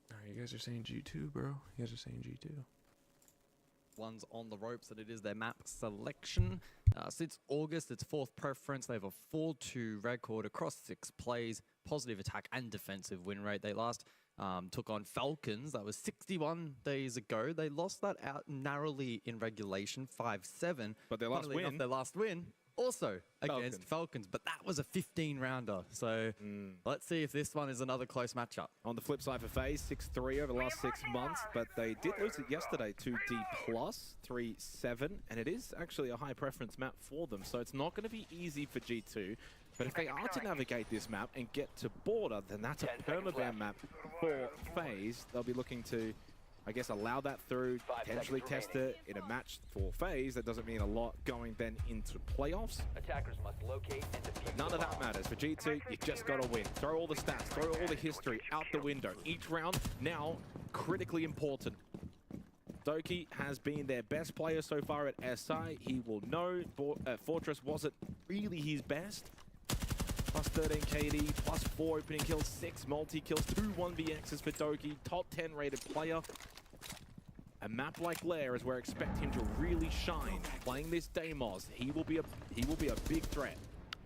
C: Alright, you guys are saying G2, bro? You guys are saying G2.
R: One's on the ropes, and it is their map selection. Since August, it's 4th preference. They have a 4-2 record across 6 plays, positive attack and defensive win rate. They last took on Falcons. That was 61 days ago. They lost that out narrowly in regulation, 5-7.
Q: But their last win.
R: Their last win also against Falcons, but that was a 15-rounder. So let's see if this one is another close matchup.
Q: On the flip side for FaZe, 6-3 over the last 6 months, but they did lose it yesterday to D+, 3-7, and it is actually a high preference map for them, so it's not going to be easy for G2. But if they are to navigate this map and get to Border, then that's a permaban map for FaZe. They'll be looking to, I guess, allow that through, potentially test it in a match for FaZe. That doesn't mean a lot going then into playoffs.
H: Attackers must locate and defuse.
Q: None of that matters. For G2, you just got to win. Throw all the stats, throw all the history out the window. Each round now critically important. Doki has been their best player so far at SI. He will know Fortress wasn't really his best. Plus 13 KD, plus 4 opening kills, 6 multi-kills, 2 1vx's for Doki, top 10 rated player. A map like Lair is where I expect him to really shine. Playing this Deimos, he will be a big threat.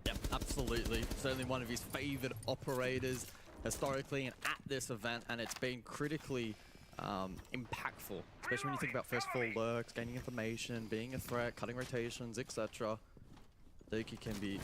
R: Yep, absolutely. Certainly one of his favorite operators historically and at this event, and it's been critically impactful, especially when you think about first 4 lurks, gaining information, being a threat, cutting rotations, etc. Doki can be